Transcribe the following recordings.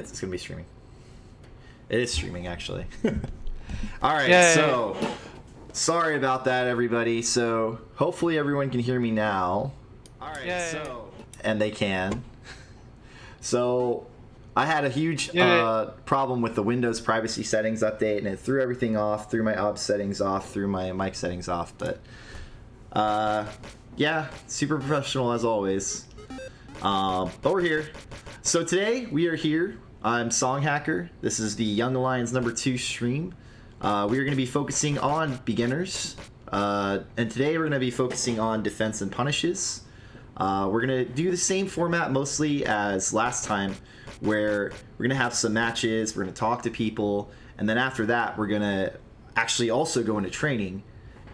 It's gonna be streaming. It is streaming, actually. All right, Yay. so sorry about that, everybody. So hopefully everyone can hear me now. All right, Yay. so and they can. So I had a huge problem with the Windows privacy settings update, and it threw everything off, threw my OBS settings off, threw my mic settings off. But yeah, super professional as always. But we're here. So today we are here. I'm Song Hacker. This is the Young Alliance #2 stream. We are going to be focusing on beginners, and today we're going to be focusing on defense and punishes. We're going to do the same format mostly as last time, where we're going to have some matches, we're going to talk to people, and then after that we're going to actually also go into training,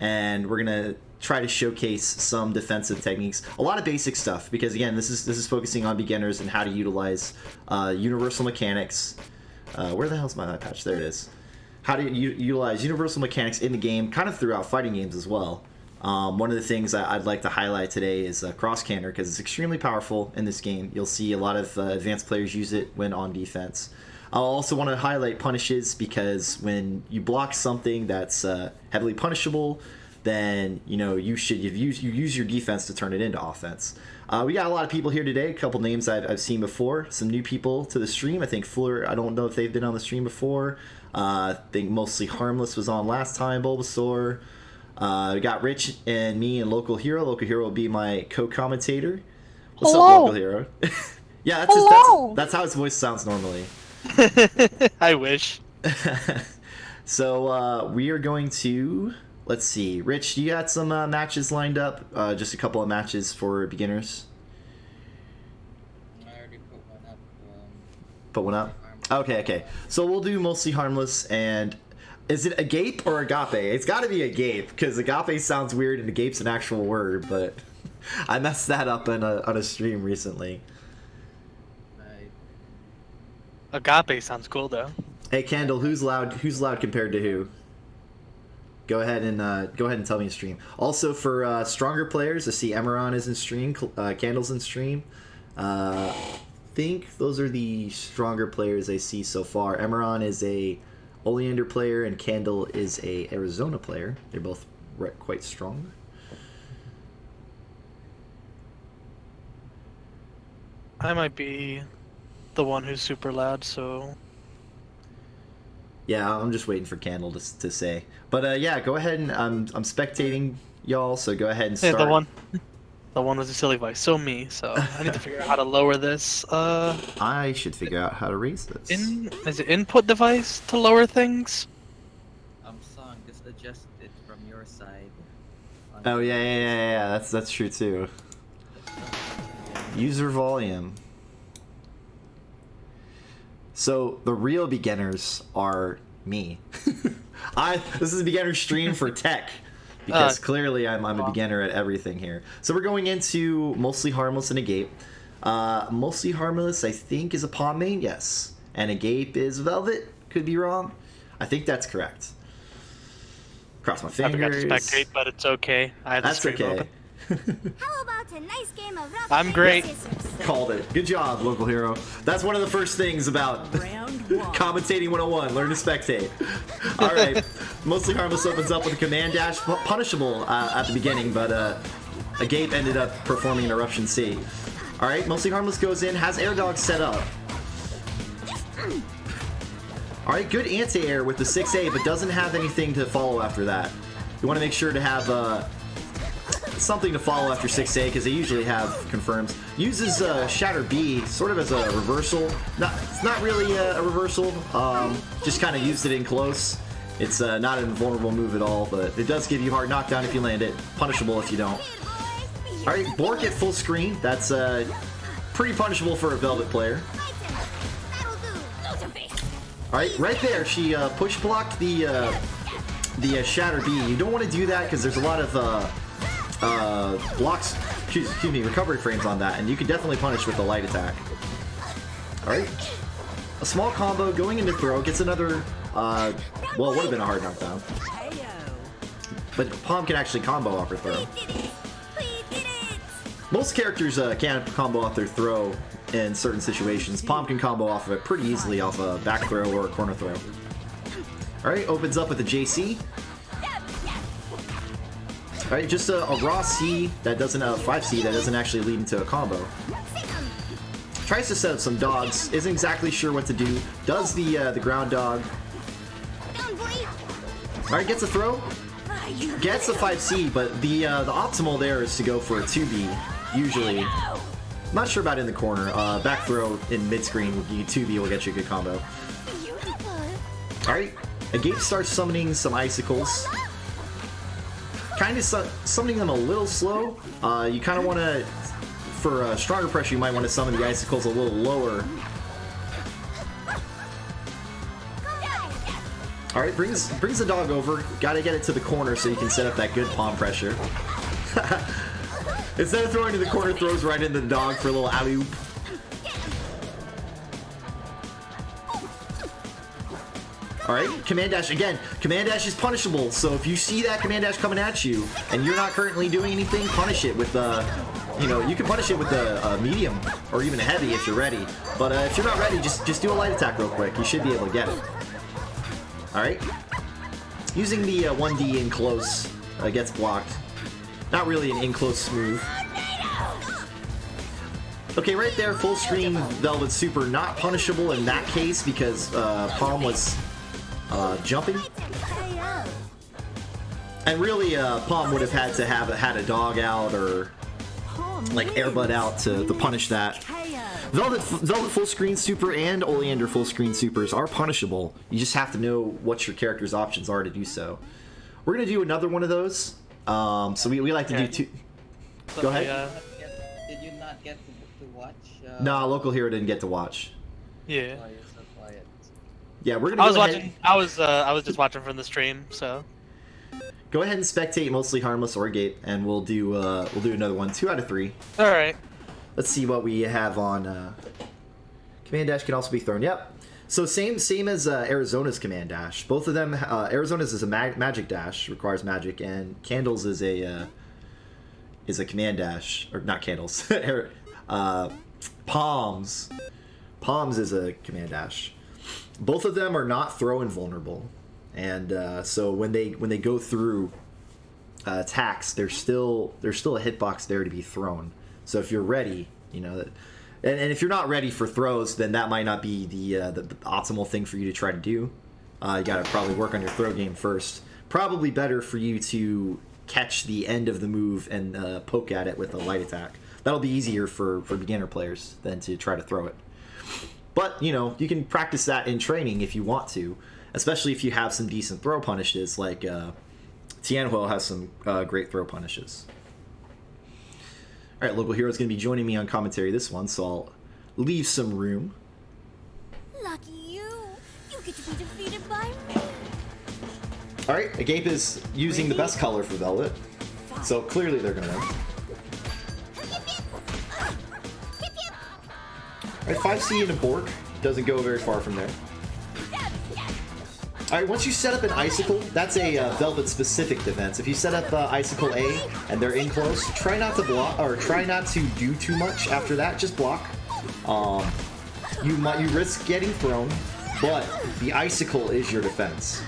and we're going to try to showcase some defensive techniques, a lot of basic stuff, because again, this is focusing on beginners and how to utilize universal mechanics. Where the hell's my eye patch? There it is. How to utilize universal mechanics in the game, kind of throughout fighting games as well. One of the things I'd like to highlight today is cross canter, because it's extremely powerful in this game. You'll see a lot of advanced players use it when on defense. I'll also want to highlight punishes, because when you block something that's heavily punishable, then you use your defense to turn it into offense. We got a lot of people here today, a couple names I've seen before, some new people to the stream. I think Fuller, I don't know if they've been on the stream before. I think mostly Harmless was on last time, Bulbasaur. We got Rich and me and Local Hero. Local Hero will be my co-commentator. What's up, Local Hero? Yeah, that's how his voice sounds normally. I wish. So we are going to... Let's see. Rich, you got some matches lined up? Just a couple of matches for beginners? I already put one up. Put one up? Okay. So we'll do mostly Harmless, and... Is it agape or agape? It's got to be agape, because agape sounds weird and agape's an actual word, but I messed that up on a stream recently. Agape sounds cool though. Hey Kendall, who's loud compared to who? Go ahead and tell me in stream. Also for stronger players, I see Emeron is in stream, Candle's in stream. Think those are the stronger players I see so far. Emeron is a Oleander player and Candle is a Arizona player. They're both quite strong. I might be the one who's super loud, so... Yeah, I'm just waiting for Candle to say. But yeah, go ahead and I'm spectating y'all, so go ahead and start. Yeah, the one with the silly voice. So me. So I need to figure out how to lower this. I should figure out how to raise this. Is it input device to lower things? Song, just adjust it from your side. Oh yeah. That's true too. User volume. So the real beginners are me. This is a beginner stream for tech, because clearly I'm a beginner at everything here. So we're going into mostly Harmless and Agape. Mostly Harmless, I think, is a Palm main, yes, and Agape is Velvet. Could be wrong. I think that's correct. Cross my fingers. I forgot to spectate, but it's okay. I had the That's stream okay. open. How about a nice game of rock, I'm great. scissors? Called it. Good job, Local Hero. That's one of the first things about commentating 101. Learn to spectate. All right. Mostly Harmless opens up with a command dash, punishable at the beginning, but Agape ended up performing an Eruption C. All right. Mostly Harmless goes in, has Air Dog set up. All right. Good anti-air with the 6A, but doesn't have anything to follow after that. You want to make sure to have something to follow after 6A, because they usually have confirms. Uses Shatter B sort of as a reversal. It's not really a reversal. Just kind of used it in close. It's not an invulnerable move at all, but it does give you hard knockdown if you land it. Punishable if you don't. All right, Bork at full screen. That's pretty punishable for a Velvet player. All right, right there, she push blocked the Shatter B. You don't want to do that, because there's a lot of blocks, excuse me, recovery frames on that, and you can definitely punish with the light attack. Alright. A small combo going into throw, gets another, well, it would have been a hard knockdown. But Palm can actually combo off her throw. Most characters can combo off their throw in certain situations. Palm can combo off of it pretty easily off a back throw or a corner throw. Alright, opens up with a JC. Alright, just a raw C that doesn't, 5C that doesn't actually lead into a combo. Tries to set up some dogs, isn't exactly sure what to do. Does the ground dog. Alright, gets a throw. Gets the 5C, but the optimal there is to go for a 2B, usually. Not sure about in the corner. Back throw in mid-screen, 2B will get you a good combo. Alright, Agape starts summoning some icicles. Kind of summoning them a little slow. You kind of want to, for stronger pressure, you might want to summon the icicles a little lower. Alright, brings the dog over. Gotta get it to the corner so you can set up that good palm pressure. Instead of throwing to the corner, throws right into the dog for a little alley-oop. Alright, command dash again. Command dash is punishable, so if you see that command dash coming at you and you're not currently doing anything, punish it with you know, you can punish it with a medium or even a heavy if you're ready. But if you're not ready, just do a light attack real quick. You should be able to get it. Alright. Using the 1D in close gets blocked. Not really an in close move. Okay, right there, full screen Velvet Super, not punishable in that case because Palm was jumping. And really, Palm would have had to have had a dog out or like Airbud out to punish that. Velvet full screen super and Oleander full screen supers are punishable. You just have to know what your character's options are to do so. We're gonna do another one of those. So we like to do two. So Go ahead. Did you not get to watch? Nah, local hero didn't get to watch. Yeah. Why you're so quiet? Yeah, we're gonna. I was go ahead. watching. I was just watching from the stream. So. Go ahead and spectate mostly harmless or gate, and we'll do another one. 2 out of 3. All right. Let's see what we have on. Command dash can also be thrown. Yep. So same as Arizona's command dash. Both of them. Arizona's is a magic dash, requires magic, and Candles is a command dash, or not Candles. Palms is a command dash. Both of them are not throw invulnerable, and so when they go through attacks, there's still a hitbox there to be thrown. So if you're ready, you know that. And if you're not ready for throws, then that might not be the optimal thing for you to try to do. You gotta probably work on your throw game first. Probably better for you to catch the end of the move and poke at it with a light attack. That'll be easier for beginner players than to try to throw it. But, you know, you can practice that in training if you want to, especially if you have some decent throw punishes, like Tianhuo has some great throw punishes. All right, local hero's going to be joining me on commentary this one, so I'll leave some room. Lucky you. You get to be defeated by me. All right, Agape is using the best color for Velvet, so clearly they're going to win. All right, 5C and a Bork doesn't go very far from there. All right, once you set up an Icicle, that's a Velvet-specific defense. If you set up Icicle A and they're in close, try not to block or try not to do too much after that. Just block. You risk getting thrown, but the Icicle is your defense,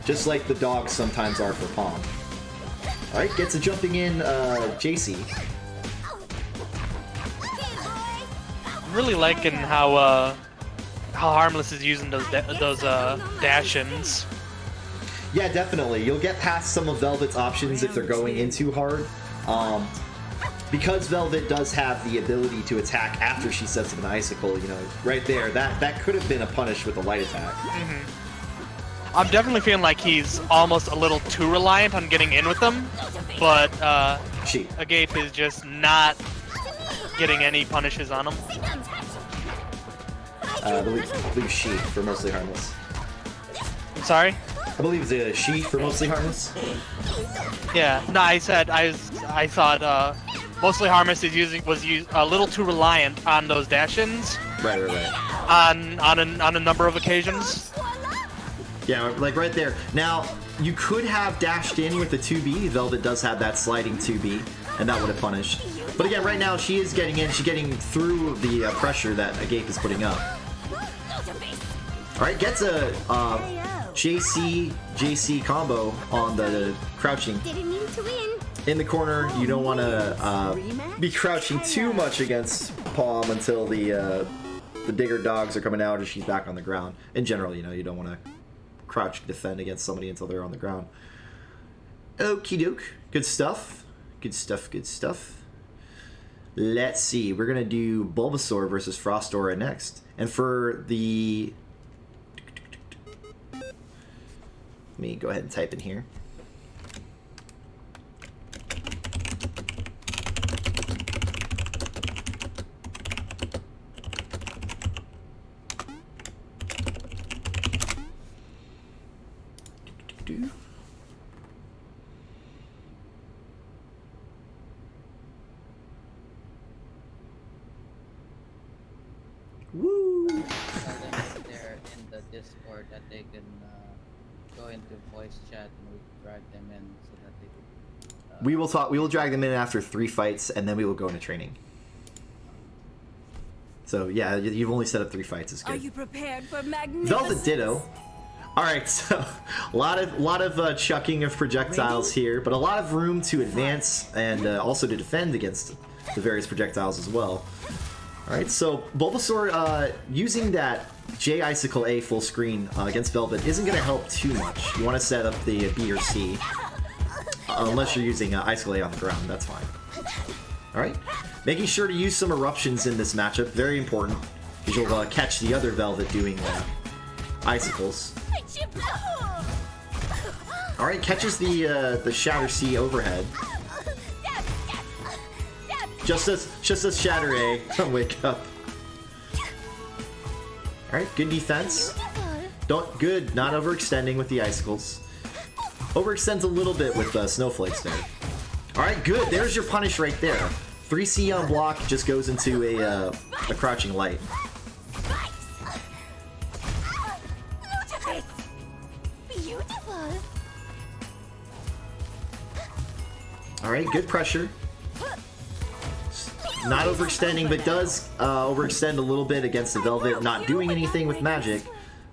just like the dogs sometimes are for Palm. All right, gets a jumping in JC. I'm really liking how Harmless is using those dash-ins. Yeah, definitely. You'll get past some of Velvet's options if they're going in too hard. Because Velvet does have the ability to attack after she sets up an Icicle, you know, right there, that could have been a punish with a light attack. Mm-hmm. I'm definitely feeling like he's almost a little too reliant on getting in with them, but Agape is just not getting any punishes on him. I believe she for mostly harmless. I'm sorry? I believe it's a she for mostly harmless. Yeah, no, I thought mostly harmless was a little too reliant on those dash-ins. Right. On a number of occasions. Yeah, like right there. Now, you could have dashed in with the 2B. Velvet does have that sliding 2B, and that would have punished. But again, right now she is getting in. She's getting through the pressure that Agape is putting up. All right, gets a JC combo on the crouching. Didn't mean to win. In the corner, you don't want to be crouching too much against Palm until the digger dogs are coming out or she's back on the ground. In general, you know, you don't want to crouch defend against somebody until they're on the ground. Okie doke. Good stuff. Good stuff, good stuff. Let's see. We're going to do Bulbasaur versus Frostora next. And for the... Let me go ahead and type in here. Woo! Tell them if they're in the Discord that they can go into voice chat and we drag them in so that they can. We will talk. We will drag them in after 3 fights, and then we will go into training. So yeah, you've only set up 3 fights. It's good. Are you prepared for magnificence? Velvet Ditto. All right, so a lot of chucking of projectiles here, but a lot of room to advance and also to defend against the various projectiles as well. All right, so Bulbasaur using that J Icicle A full screen against Velvet isn't going to help too much. You want to set up the B or C, unless you're using Icicle A on the ground. That's fine. All right, making sure to use some eruptions in this matchup, very important, because you'll catch the other Velvet doing icicles. All right, catches the Shatter C overhead. Just as Shatter A, wake up. All right, good defense. Good, not overextending with the icicles. Overextends a little bit with snowflakes there. All right, good. There's your punish right there. 3C on block just goes into a crouching light. All right, good pressure. Not overextending, but does overextend a little bit against the Velvet. Not doing anything with magic.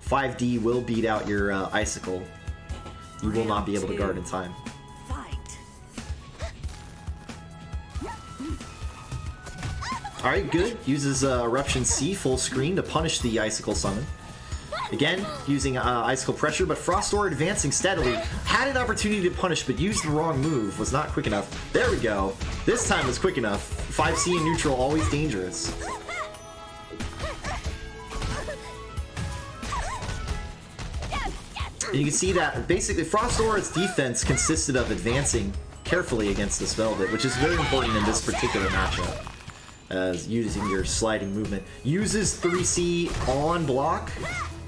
5D will beat out your Icicle. You will not be able to guard in time. Alright, good. Uses Eruption C full screen to punish the Icicle summon. Again, using Icicle Pressure, but Frostora advancing steadily. Had an opportunity to punish, but used the wrong move. Was not quick enough. There we go. This time was quick enough. 5C in neutral, always dangerous. And you can see that basically Frostora's defense consisted of advancing carefully against this Velvet, which is very important in this particular matchup. As using your sliding movement. Uses 3C on block,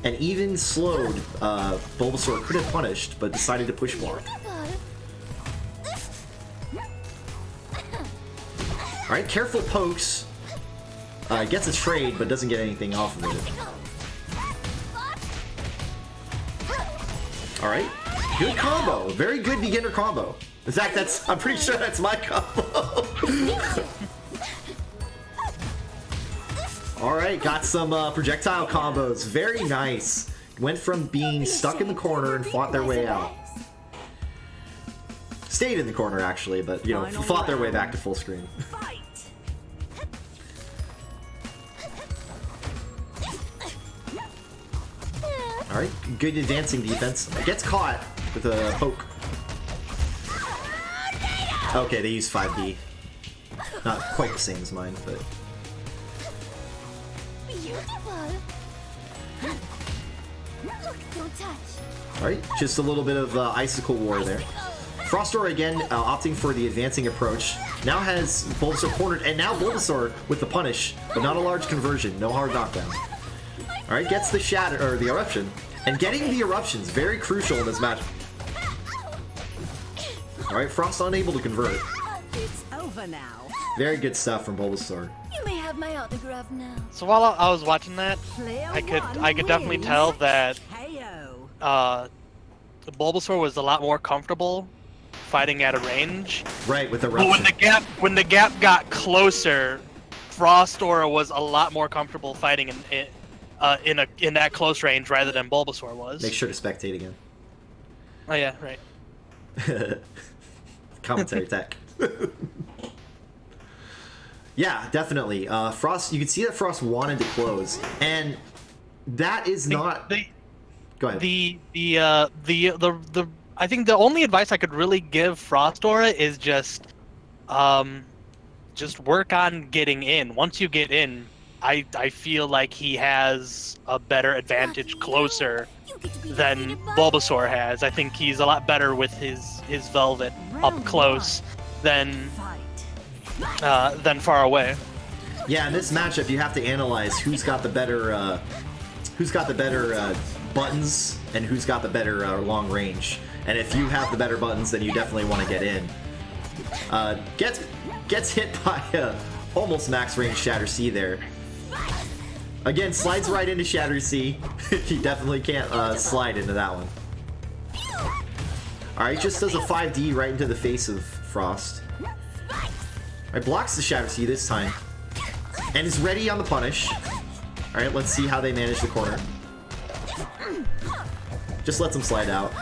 and even slowed. Bulbasaur could have punished, but decided to push block. Alright, careful pokes. Gets a trade, but doesn't get anything off of it. Alright, good combo. Very good beginner combo. In fact, I'm pretty sure that's my combo. Alright, got some projectile combos. Very nice. Went from being stuck in the corner and fought their way out. Stayed in the corner, actually, but, you know, fought their way back to full screen. Alright, good advancing defense. Gets caught with a poke. Okay, they use 5D. Not quite the same as mine, but... Alright, just a little bit of Icicle War there. Frostora again opting for the advancing approach. Now has Bulbasaur cornered, and now Bulbasaur with the punish, but not a large conversion, no hard knockdown. Alright, gets the shatter, or the eruption. And getting the eruptions, very crucial in this match. Alright, Frost unable to convert. It's over now. Very good stuff from Bulbasaur. You may have my autograph now. So while I was watching that, I could definitely tell that the Bulbasaur was a lot more comfortable fighting at a range. Right, with the But when the gap got closer, Frost Aura was a lot more comfortable fighting in that close range rather than Bulbasaur was. Make sure to spectate again. Oh yeah, right. Commentary tech. Yeah, definitely. Frost. You can see that Frost wanted to close, and that is not. Go ahead. I think the only advice I could really give Frost Aura is just work on getting in. Once you get in, I feel like he has a better advantage closer than Bulbasaur has. I think he's a lot better with his Velvet up close than far away. Yeah, in this matchup, you have to analyze who's got the better buttons and who's got the better long range. And if you have the better buttons, then you definitely want to get in. Gets hit by almost max range Shatter C there. Again, slides right into Shatter C. He definitely can't slide into that one. Alright, just does a 5D right into the face of Frost. Alright, blocks the Shatter C this time. And is ready on the punish. Alright, let's see how they manage the corner. Just lets him slide out.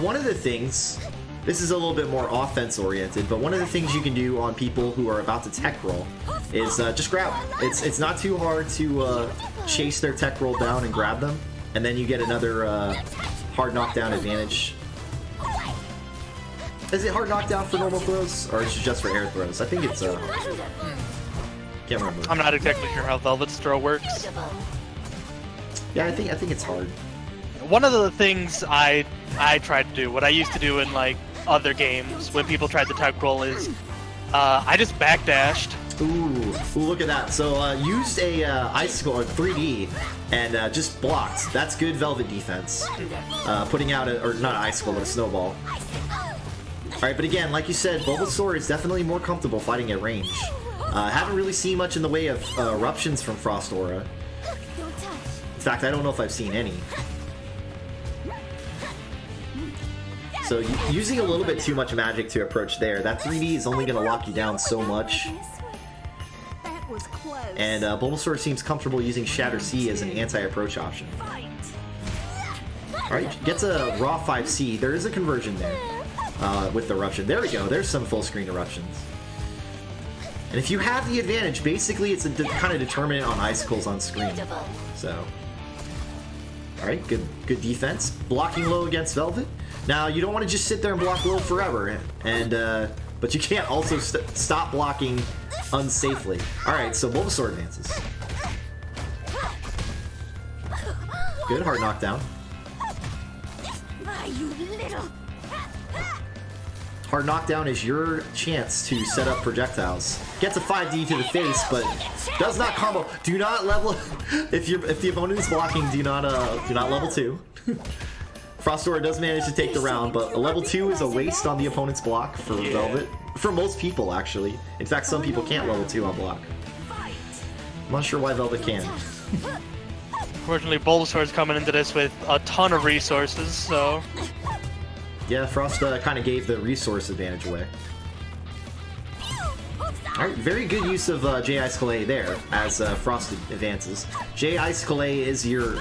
One of the things, this is a little bit more offense oriented, but one of the things you can do on people who are about to tech roll is just grab them. It's not too hard to chase their tech roll down and grab them, and then you get another hard knockdown advantage. Is it hard knockdown for normal throws, or is it just for air throws? I think it's can't remember. I'm not exactly sure how Velvet's throw works. Yeah, I think it's hard. One of the things I tried to do, what I used to do in like other games when people tried to tech roll is I just backdashed. Ooh, look at that. So used a icicle or 3D and just blocked. That's good Velvet defense. Putting out or not an icicle, but a snowball. Alright, but again, like you said, Bulbasaur is definitely more comfortable fighting at range. Haven't really seen much in the way of eruptions from Frost Aura. In fact, I don't know if I've seen any. So using a little bit too much magic to approach there, that 3D is only going to lock you down so much. And Bulbasaur seems comfortable using Shatter C as an anti-approach option. Alright, gets a raw 5C. There is a conversion there with the eruption. There we go, there's some full screen eruptions. And if you have the advantage, basically it's a kind of determinant on icicles on screen. So, alright, good defense. Blocking low against Velvet. Now, you don't want to just sit there and block low forever, but you can't also stop blocking unsafely. Alright, so Bulbasaur advances. Good, hard knockdown. Hard knockdown is your chance to set up projectiles. Gets a 5D to the face, but does not combo. Do not level if the opponent is blocking. Do not level 2. Frost Aura does manage to take the round, but a level 2 is a waste on the opponent's block for Velvet. For most people, actually. In fact, some people can't level 2 on block. I'm not sure why Velvet can. Fortunately, Bulbasaur is coming into this with a ton of resources, so... Yeah, Frost kind of gave the resource advantage away. Alright, very good use of J Icicle A there, as Frost advances. J Icicle A is your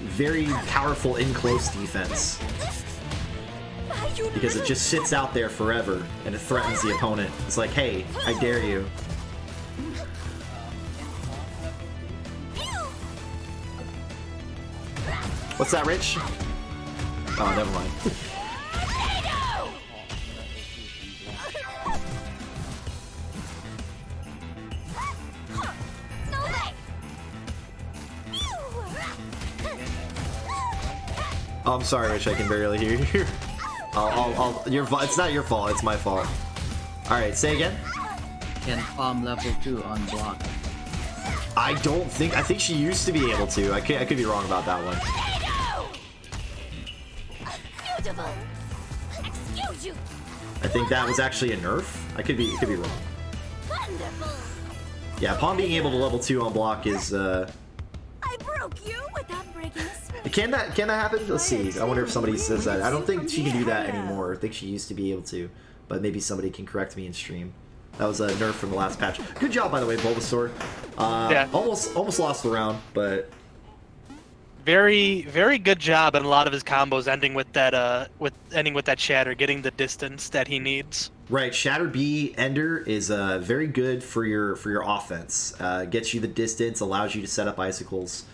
very powerful in-close defense. Because it just sits out there forever, and it threatens the opponent. It's like, hey, I dare you. What's that, Rich? Oh, never mind. Oh, I'm sorry, Rich. I can barely hear you. It's not your fault. It's my fault. All right, say again. Can Palm level 2 on block? I think she used to be able to. I could be wrong about that one. I think that was actually a nerf. I could be wrong. Yeah, Palm being able to level 2 on block is I broke you without breaking a sweat. it Can that happen? Let's see. I wonder if somebody says that. I don't think she can do that anymore. I think she used to be able to, but maybe somebody can correct me in stream. That was a nerf from the last patch. Good job, by the way, Bulbasaur. Yeah. Almost lost the round, but Very, very good job in a lot of his combos ending with that shatter, getting the distance that he needs. right. Shatter B Ender is very good for your offense. Gets you the distance, allows you to set up icicles.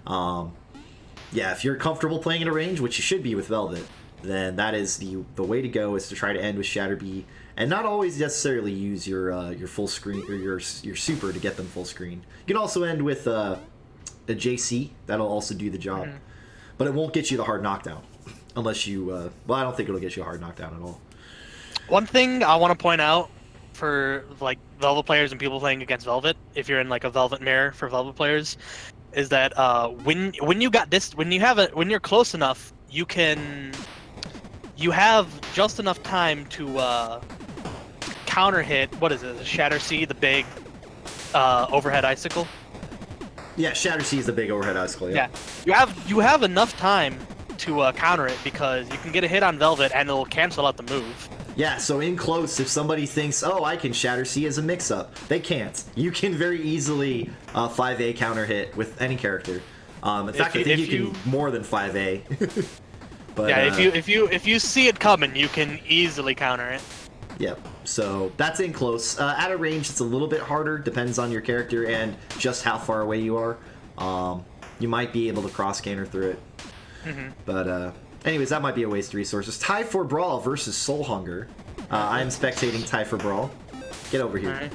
Yeah, if you're comfortable playing in a range, which you should be with Velvet, then that is the way to go, is to try to end with Shatter B, and not always necessarily use your full screen or your super to get them full screen. You can also end with a JC. That'll also do the job, but it won't get you the hard knockdown unless you. Well, I don't think it'll get you a hard knockdown at all. One thing I want to point out for like Velvet players and people playing against Velvet, if you're in like a Velvet mirror for Velvet players, is that when you're close enough, you have just enough time to counter hit. What is it? The Shatter C, the big overhead icicle. Yeah, Shatter C is the big overhead icicle. Yeah. You have enough time to counter it, because you can get a hit on Velvet and it'll cancel out the move. Yeah, so in close, if somebody thinks, oh, I can Shatter C as a mix-up, they can't. You can very easily 5A counter hit with any character. In fact, I think you can more than 5A. But, yeah, if you see it coming, you can easily counter it. Yep. So that's in close. At a range, it's a little bit harder. Depends on your character and just how far away you are. You might be able to cross canter through it. But anyways, that might be a waste of resources. Tie for Brawl versus Soul Hunger. I'm spectating Tie for Brawl. Get over here. Right.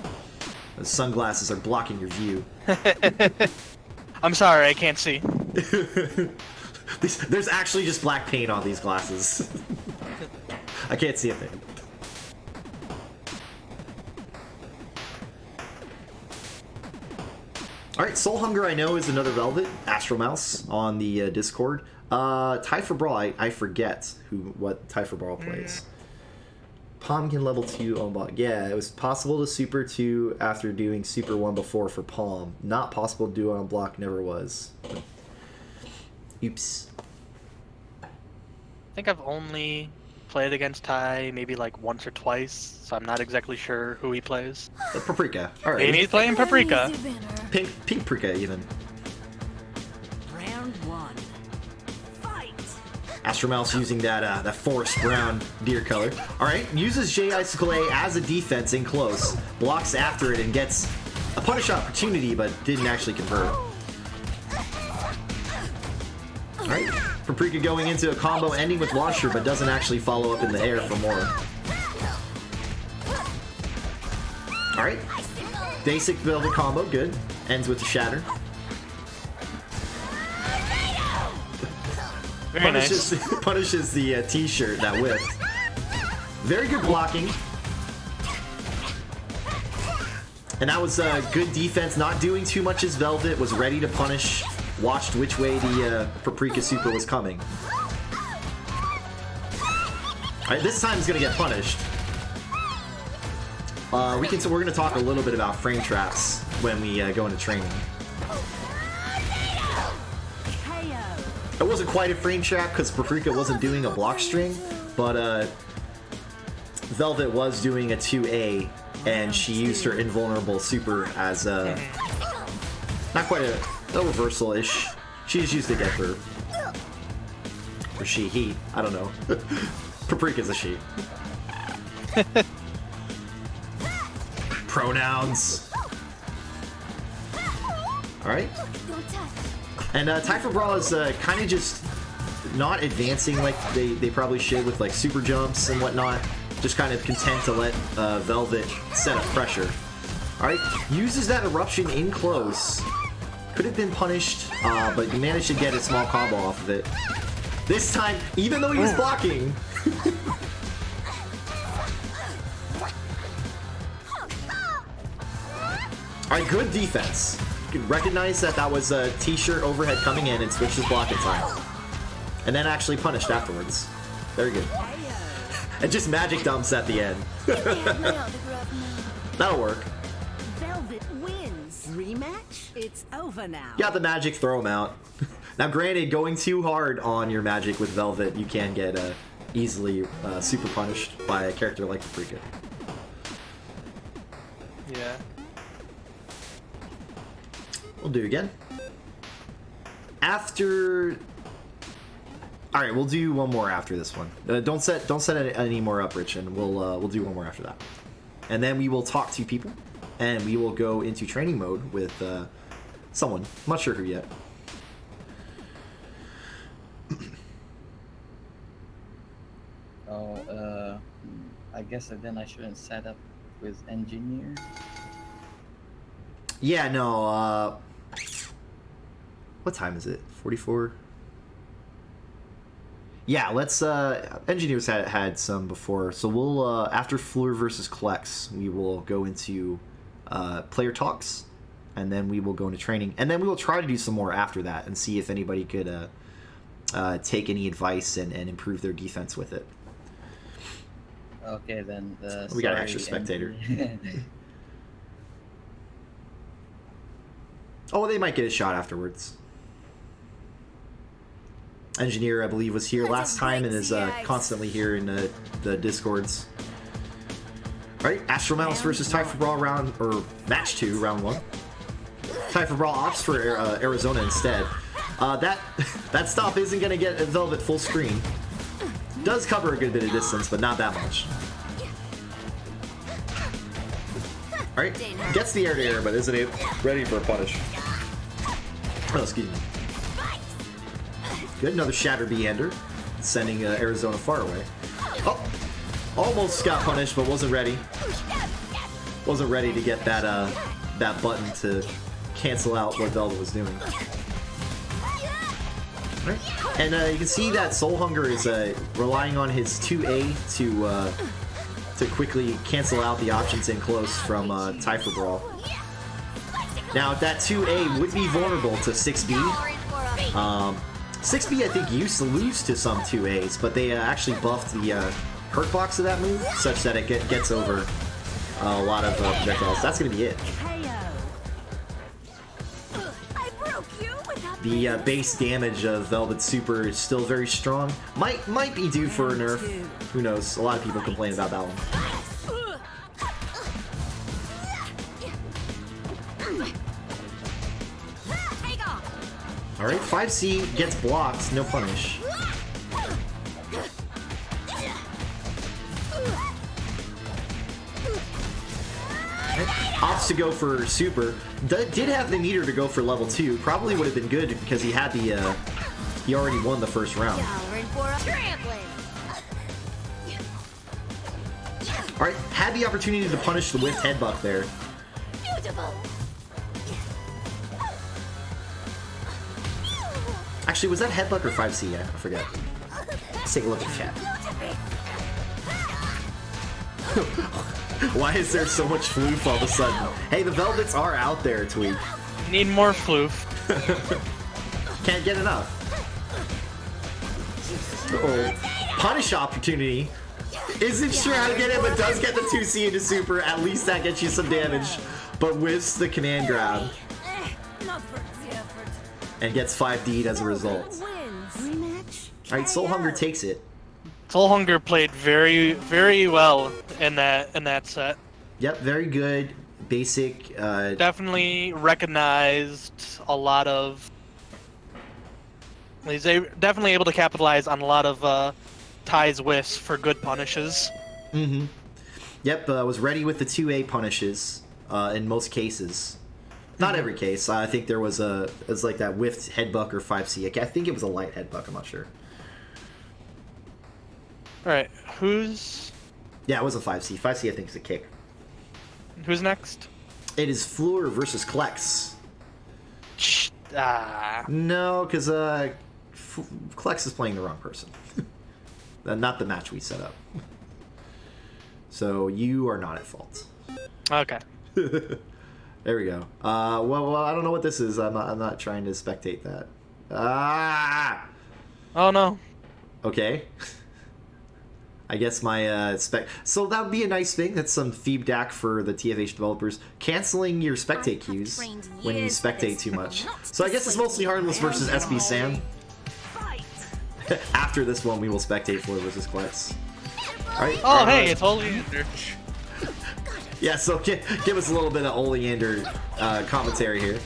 The sunglasses are blocking your view. I'm sorry, I can't see. There's actually just black paint on these glasses. I can't see a thing. Alright, Soul Hunger I know is another Velvet, Astro Mouse on the Discord. Tie for Brawl, I forget what Tie for Brawl plays. Palm can level 2 on block. Yeah, it was possible to super 2 after doing super 1 before for Palm. Not possible to do on block, never was. Oops. I think I've only played against Ty maybe like once or twice, so I'm not exactly sure who he plays. Paprika. Alright. Maybe he's playing Paprika. Pink Paprika, even. Round 1. Fight! Astromouse using that forest brown deer color. Alright, uses J Icicle A as a defense in close. Blocks after it and gets a punish opportunity, but didn't actually convert. Alright, Paprika going into a combo ending with Launcher, but doesn't actually follow up in the air for more. Alright, basic Velvet combo, good. Ends with the Shatter. Very nice. Punishes the t-shirt that whipped. Very good blocking. And that was good defense, not doing too much as Velvet, was ready to punish, watched which way the Paprika Super was coming. Alright, this time he's gonna get punished. We're gonna talk a little bit about frame traps when we go into training. It wasn't quite a frame trap because Paprika wasn't doing a block string, but Velvet was doing a 2A, and she used her invulnerable super as not quite a reversal-ish. She just used it to get her. Or he, I don't know. Paprika's a she. Pronouns. Alright. And Tie for Brawl is kind of just not advancing like they probably should with like super jumps and whatnot. Just kind of content to let Velvet set up pressure. Alright, uses that eruption in close. Could have been punished, but he managed to get a small combo off of it. This time, even though he was blocking. Alright, good defense. You can recognize that that was a t-shirt overhead coming in and switched his block in time. And then actually punished afterwards. Very good. And just magic dumps at the end. That'll work. Velvet wins. Rematch? It's over now. Got the magic, throw him out. Now, granted, going too hard on your magic with Velvet, you can get easily super punished by a character like Paprika. Yeah. We'll do it again. After... Alright, we'll do one more after this one. Don't set any more up, Rich, and we'll do one more after that. And then we will talk to people, and we will go into training mode with someone. I'm not sure who yet. I guess then I shouldn't set up with engineer. Yeah, no, what time is it? 44? Yeah, let's, engineers had some before, so we'll, after Fleur versus Klex, we will go into, player talks, and then we will go into training, and then we will try to do some more after that, and see if anybody could, take any advice and improve their defense with it. Okay, then. We got an extra spectator. Oh, they might get a shot afterwards. Engineer, I believe, was here last time and is constantly here in the Discords. Alright, Astro Mouse versus Typhoon Brawl round, or match 2, round 1. Typhoon Brawl opts for Arizona instead. That stop isn't going to get Velvet full screen. Does cover a good bit of distance, but not that much. Alright, gets the air-to-air, but isn't ready for a punish. Oh, excuse me. Good, another Shatter Beander, sending Arizona far away. Oh, almost got punished, but wasn't ready. Wasn't ready to get that that button to cancel out what Velvet was doing. Right. And you can see that Soul Hunger is relying on his 2A to quickly cancel out the options in close from Typhoon Brawl. Now, that 2A would be vulnerable to 6B. 6B, I think, used to lose to some 2As, but they actually buffed the hurt box of that move such that it gets over a lot of projectiles. That's going to be it. The base damage of Velvet Super is still very strong. Might be due for a nerf. Who knows? A lot of people complain about that one. Alright, 5C gets blocked, no punish. Opts to go for super. Did have the meter to go for level 2. Probably would have been good because he had the he already won the first round. Alright, had the opportunity to punish the whiff headbutt there. Actually, was that headbutt or 5C? I forget. Let's take a look at the chat. Why is there so much floof all of a sudden? Hey, the Velvets are out there, Tweak. Need more floof. Can't get enough. Uh-oh. Punish opportunity. Isn't sure how to get it, but does get the 2C into super. At least that gets you some damage. But whiffs the command grab. And gets 5D'd as a result. Alright, Soul Hunger takes it. Soul Hunger played very, very well in that set. Yep, very good. Basic. Definitely recognized a lot of. He's definitely able to capitalize on a lot of Ty's whiffs for good punishes. Mm-hmm. Yep, was ready with the 2A punishes in most cases. Not every case. I think there was like that whiffed headbuck or 5C. I think it was a light headbuck. I'm not sure. All right, who's? Yeah, it was a 5C. 5C, I think, is a kick. Who's next? It is Fleur versus Klex. Ah. No, because Klex is playing the wrong person. Not the match we set up. So you are not at fault. Okay. There we go. Well, I don't know what this is. I'm not trying to spectate that. Ah! Oh no. Okay. I guess my spec. So that would be a nice thing. That's some feedback for the TFH developers. Canceling your spectate cues when you spectate too much. So I guess it's mostly harmless versus SB Sam. After this one, we will spectate Floor versus Klex. Alright. Oh, hey, it's Oleander. Yeah, so give us a little bit of Oleander commentary here.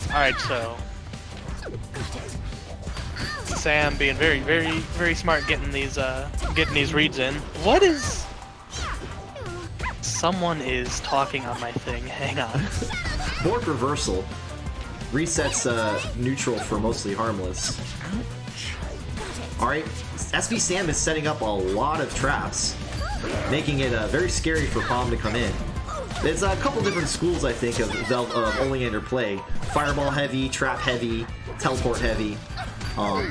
Alright, so Sam being very, very, very smart getting these reads in. What is? Someone is talking on my thing. Hang on. Board reversal resets neutral for mostly harmless. Alright, SB Sam is setting up a lot of traps, making it very scary for Palm to come in. There's a couple different schools, I think, of Oleander play. Fireball heavy, trap heavy, teleport heavy.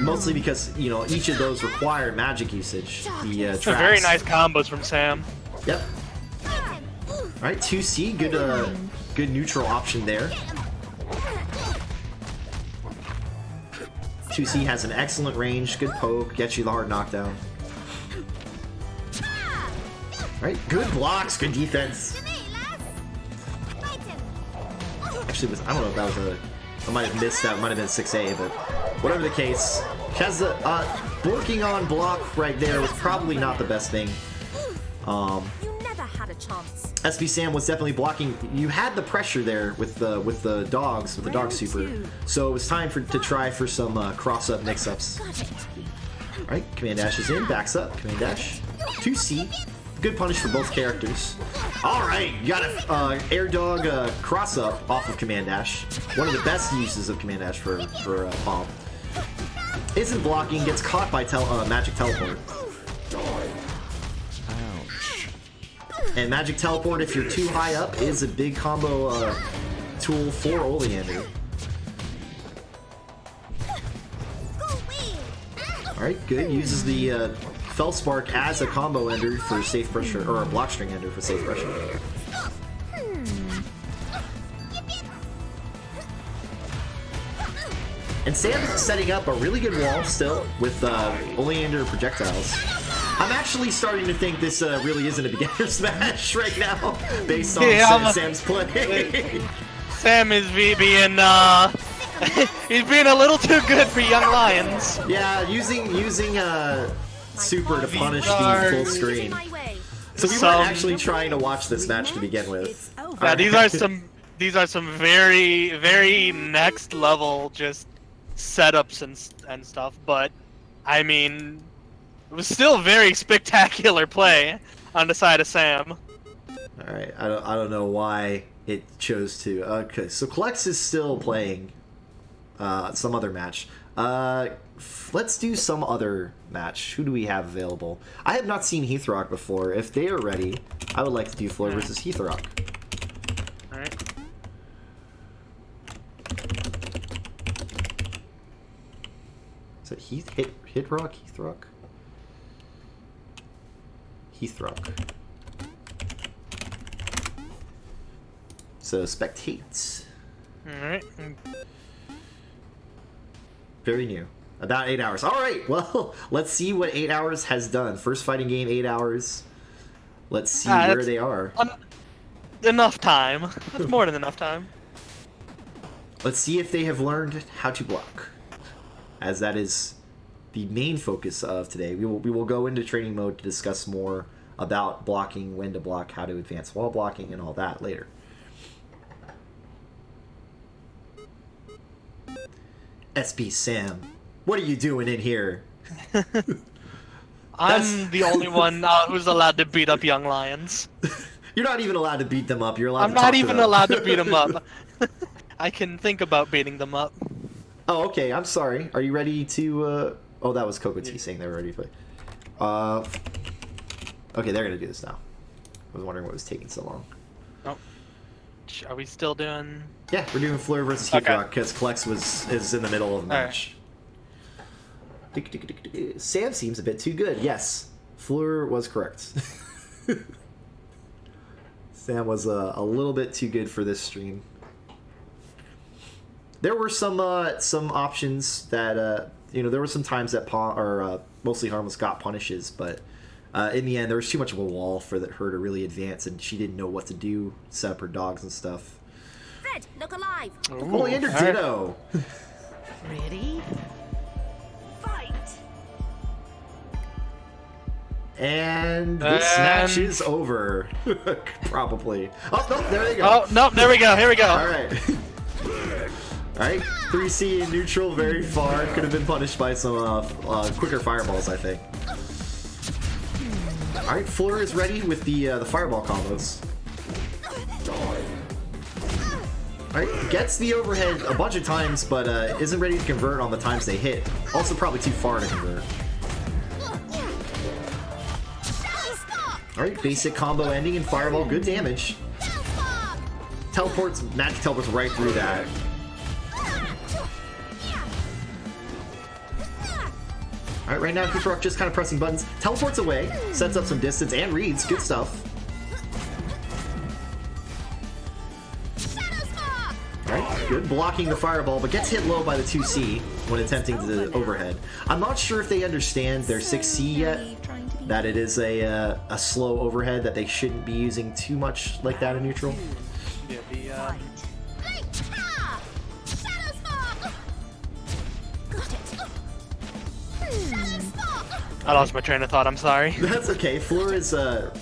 Mostly because, you know, each of those require magic usage. The traps. Very nice combos from Sam. Yep. Alright, 2C, good neutral option there. 2C has an excellent range, good poke, gets you the hard knockdown. Alright, good blocks, good defense. Actually, I don't know if that was I might have missed that, might have been 6A, but whatever the case. Has the working on block right there was probably not the best thing. You never had a chance. SB Sam was definitely blocking. You had the pressure there with the dogs, with the dog super. So it was time to try for some cross up mix ups. All right, command dash is in, backs up, command dash. 2C, good punish for both characters. All right, you got a air dog cross up off of command dash. One of the best uses of command dash for Palm. Isn't blocking, gets caught by magic teleport. And magic teleport, if you're too high up, is a big combo tool for Oleander. Alright, good. Uses the Fellspark as a combo ender for safe pressure, or a block string ender for safe pressure. And Sam is setting up a really good wall still with Oleander projectiles. I'm actually starting to think this really isn't a beginner's match right now, based on Sam's play. Sam is being he's being a little too good for young lions. Yeah, using super to punish the full screen. So we weren't actually trying to watch this match to begin with. Yeah, these are some very, very next level just setups and stuff. But I mean, it was still very spectacular play on the side of Sam. All right, I don't know why it chose to. Okay, so Klex is still playing some other match. Let's do some other match. Who do we have available? I have not seen Heathrock before. If they are ready, I would like to do Floor versus Heathrock. All right. Is it Heathrock? Heathrock. So spectates. Alright. Very new. About 8 hours. Alright, well, let's see what 8 hours has done. First fighting game, 8 hours. Let's see where they are. Enough time. That's more than enough time. Let's see if they have learned how to block. As that is the main focus of today. We will go into training mode to discuss more about blocking, when to block, how to advance while blocking, and all that later. SB Sam, what are you doing in here? I'm the only one who's allowed to beat up young lions. You're not even allowed to beat them up. You're allowed I'm to not talk to even them. allowed to beat them up. I can think about beating them up. Oh, okay. I'm sorry. Are you ready to? Oh, that was Coco T saying they were ready to play. Okay, they're gonna do this now. I was wondering what was taking so long. Oh, are we still doing? Yeah, we're doing Fleur versus Heathrock because Klex is in the middle of the match. Right. Sam seems a bit too good. Yes, Fleur was correct. Sam was a little bit too good for this stream. There were some options that You know, there were some times that Mostly Harmless got punishes, but in the end, there was too much of a wall for her to really advance, and she didn't know what to do, set up her dogs and stuff. Fred, look alive. Oleander Ditto! Ready? Fight! And this match is over. Probably. Oh, no, there they go. Oh, no, there we go. Here we go. All right. All right, 3C in neutral, very far. Could have been punished by some quicker fireballs, I think. All right, Fleur is ready with the fireball combos. All right, gets the overhead a bunch of times, but isn't ready to convert on the times they hit. Also, probably too far to convert. All right, basic combo ending in fireball, good damage. Teleports, magic teleports right through that. Alright, right now Heathrock just kind of pressing buttons. Teleports away, sets up some distance, and reads. Good stuff. Alright, good blocking the fireball, but gets hit low by the 2C when attempting the overhead. I'm not sure if they understand their 6C yet, that it is a slow overhead, that they shouldn't be using too much like that in neutral. Yeah, I lost my train of thought, I'm sorry. That's okay. Fleur is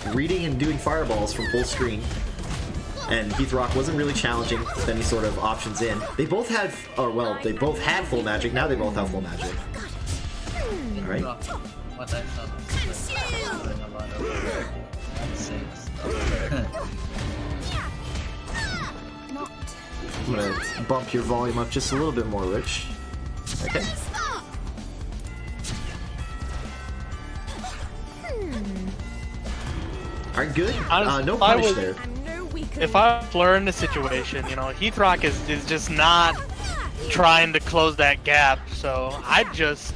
reading and doing fireballs from full screen. And Heathrock wasn't really challenging with any sort of options in. They both had, they both had full magic. Now they both have full magic. Alright. What I thought was doing a lot of unsafe stuff. I'm gonna bump your volume up just a little bit more, Rich. Okay. Alright, good. No punish there. If I Fleur in the situation, you know, Heathrock is just not trying to close that gap, so I'd just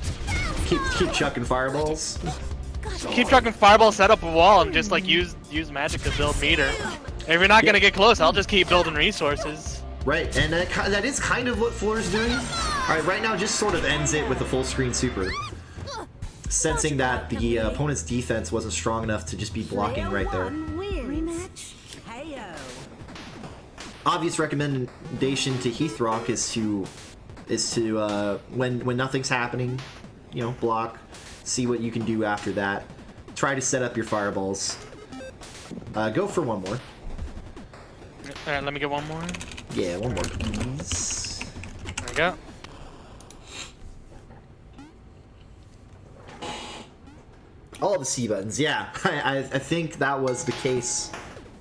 keep chucking fireballs. keep chucking fireball, set up a wall, and just like use magic to build meter. If you're not gonna get close, I'll just keep building resources. Right, and that is kind of what Fleur's doing. Alright, right now just sort of ends it with a full screen super. Sensing that the opponent's defense wasn't strong enough to just be blocking right there. Rematch. Heyo. Obvious recommendation to Heathrock is to when nothing's happening, you know, block, see what you can do after that. Try to set up your fireballs. Go for one more. Alright, let me get one more. Yeah, one more, please. There we go. All the C buttons, yeah. I think that was the case.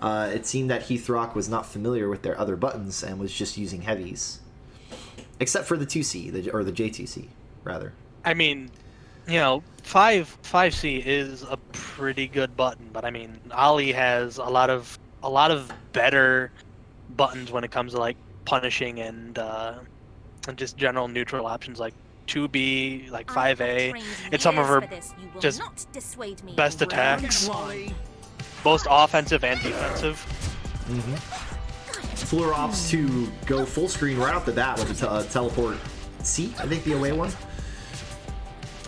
It seemed that Heathrock was not familiar with their other buttons and was just using heavies. Except for the 2C, or the J2C, rather. I mean, you know, 5C is a pretty good button, but I mean, Ollie has a lot of better buttons when it comes to like punishing and just general neutral options like 2B, like 5A. It's some of her just best attacks, both offensive and defensive. Fleur opts to go full screen right off the bat with a teleport C, I think the away one.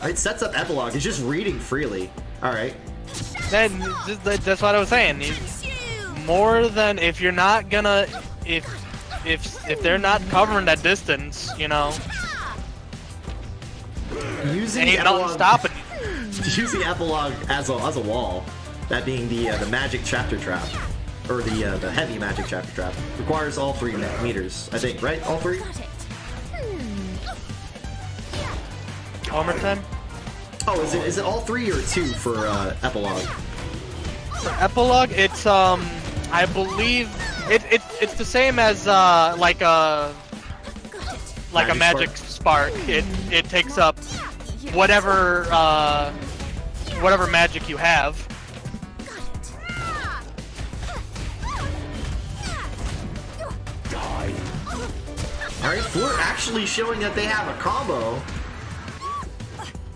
It sets up epilogue. It's just reading freely. All right. Then that's what I was saying. More than if you're not gonna if they're not covering that distance, you know. Using ain't nothing stopping you. Using epilogue as a wall, that being the magic chapter trap, or the heavy magic chapter trap, requires all 3 meters, I think, right? All 3? Homer 10? Oh, is it all 3 or 2 for epilogue? For epilogue, it's I believe it's the same as like a magic spark. It takes up whatever magic you have. Alright, Fleur actually showing that they have a combo.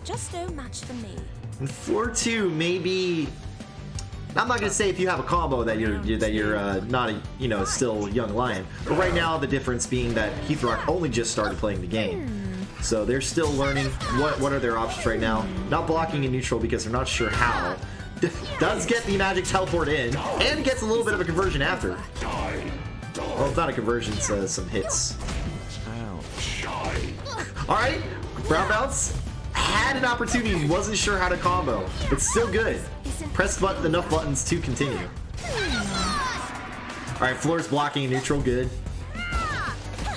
Just no match for me. And Fleur 2 maybe. I'm not gonna say if you have a combo that you're not still young lion, but right now the difference being that Heathrock only just started playing the game, So they're still learning what are their options right now. Not blocking in neutral because they're not sure how. Does get the magic teleport in, and gets a little bit of a conversion after. Well, it's not a conversion, it's some hits. Alright, brown bounce had an opportunity, wasn't sure how to combo, but still good. Pressed enough buttons to continue. Alright, Floor's blocking in neutral, good.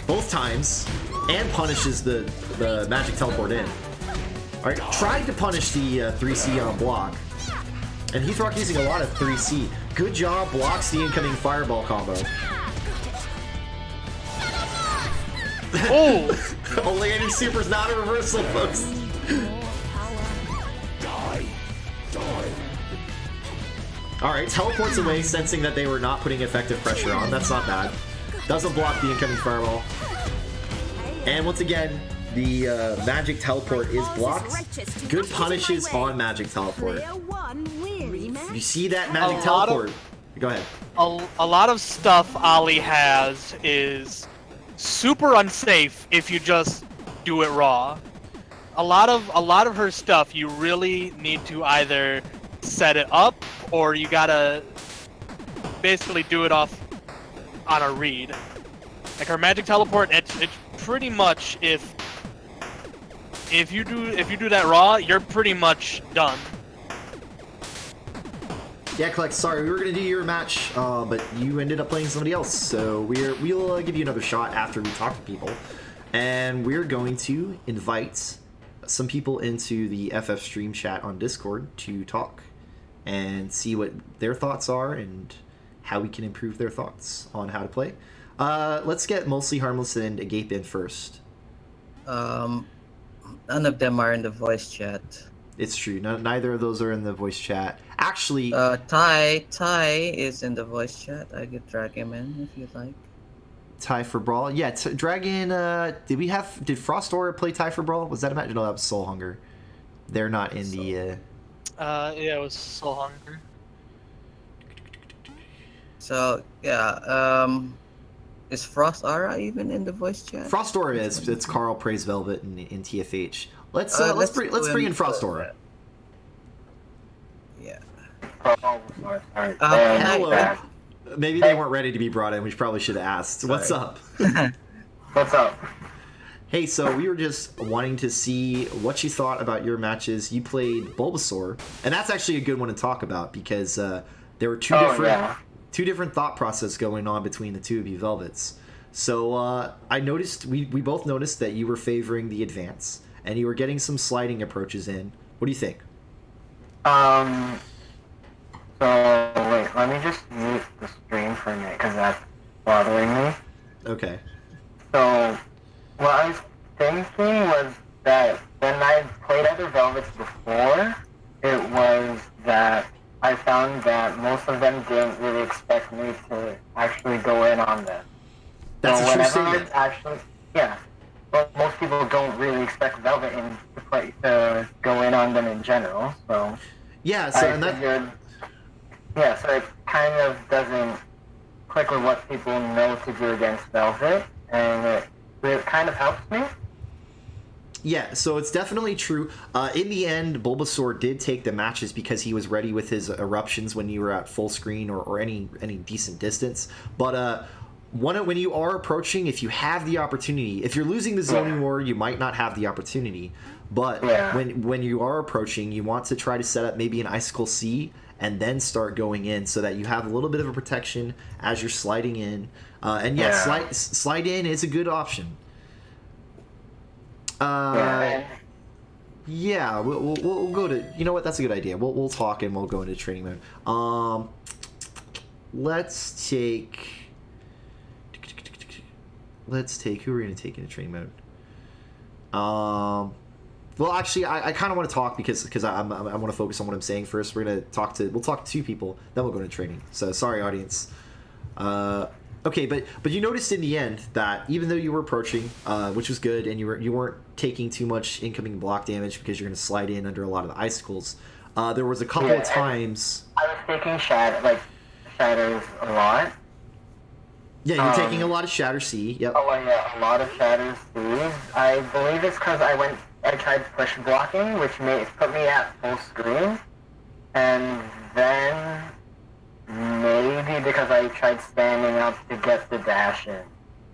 Both times, and punishes the magic teleport in. Alright, tried to punish the 3C on block. And Heath Rock using a lot of 3C. Good job, blocks the incoming fireball combo. Oh! Only any super's not a reversal, folks. Alright, teleports away, sensing that they were not putting effective pressure on. That's not bad. Doesn't block the incoming fireball. And once again, the magic teleport is blocked. Good punishes on magic teleport. You see that magic teleport? Go ahead. A lot of stuff Ali has is super unsafe if you just do it raw. A lot of her stuff you really need to either set it up or you gotta basically do it off on a read. Like her magic teleport, it's pretty much if you do that raw, you're pretty much done. Yeah, Collect, sorry, we were going to do your match, but you ended up playing somebody else, so we'll give you another shot after we talk to people. And we're going to invite some people into the FF stream chat on Discord to talk and see what their thoughts are and how we can improve their thoughts on how to play. Let's get Mostly Harmless and Agape in first. None of them are in the voice chat. It's true. Neither of those are in the voice chat. Actually, Ty is in the voice chat. I could drag him in if you'd like. Ty for Brawl. Yeah, drag in. Did Frost Aura play Ty for Brawl? Was that a match? No, that was Soul Hunger. They're not in the. Yeah, it was Soul Hunger. So yeah, is Frost Aura even in the voice chat? Frost Aura is. It's Carl Praise Velvet in TFH. Let's bring in Frost Aura. Yeah. Hello. Maybe they weren't ready to be brought in. We probably should have asked. Sorry. What's up? What's up? Hey, so we were just wanting to see what you thought about your matches. You played Bulbasaur, and that's actually a good one to talk about because there were two different thought processes going on between the two of you Velvets. So I noticed we both noticed that you were favoring the advance, and you were getting some sliding approaches in. What do you think? So wait, let me just mute the stream for a minute because that's bothering me. Okay. So what I was thinking was that when I played other Velvets before, it was that I found that most of them didn't really expect me to actually go in on them. That's so a true whenever statement. it's actually, yeah. Well, most people don't really expect Velvet to go in on them in general, so... Yeah, so and that... figured, yeah, so it kind of doesn't click with what people know to do against Velvet, and it kind of helps me. Yeah, so it's definitely true. In the end, Bulbasaur did take the matches because he was ready with his eruptions when you were at full screen or any decent distance. But when you are approaching, if you have the opportunity, if you're losing the zoning war, you might not have the opportunity. But when you are approaching, you want to try to set up maybe an Icicle C and then start going in so that you have a little bit of a protection as you're sliding in. Slide in is a good option. Yeah, we'll go to. You know what? That's a good idea. We'll talk and we'll go into training mode. Let's take. Who are we gonna take into training mode? Well, actually, I kind of want to talk because I want to focus on what I'm saying first. We'll talk to two people, then we'll go into training. So sorry, audience. Okay, but you noticed in the end that even though you were approaching, which was good, and you weren't taking too much incoming block damage because you're going to slide in under a lot of the icicles, there was a couple of times... I was taking shadows a lot. Yeah, you're taking a lot of Shatter C, yep. Oh, yeah, a lot of Shatter C's. I believe it's because I tried push blocking, which put me at full screen, and then maybe because I tried standing up to get the dash in.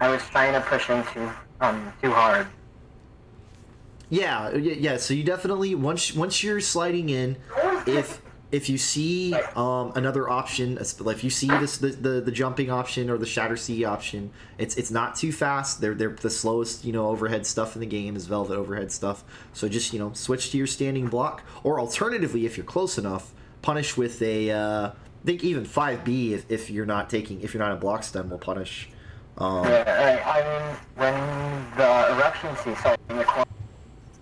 I was trying to push in too hard. Yeah. So you definitely once you're sliding in, if you see another option, if you see the jumping option or the Shatter C option, it's not too fast. They're the slowest overhead stuff in the game is Velvet overhead stuff. So just switch to your standing block, or alternatively, if you're close enough, punish with a I think even 5B if you're not a block stun will punish. Yeah, I mean when the eruption C, sorry,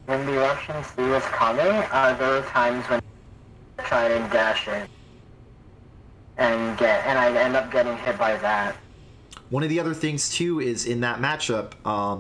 when the eruption C was coming, there were times when I tried to dash in and I end up getting hit by that. One of the other things too is in that matchup,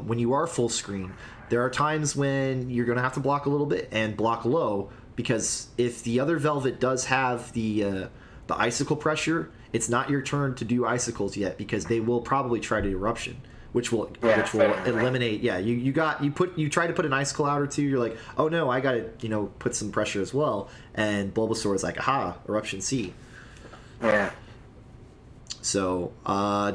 when you are full screen, there are times when you're going to have to block a little bit and block low, because if the other Velvet does have the icicle pressure, it's not your turn to do icicles yet, because they will probably try to eruption, which will eliminate. Yeah, you try to put an icicle out or two. You're like, oh no, I got to put some pressure as well, and Bulbasaur is like, aha, eruption C. Yeah. So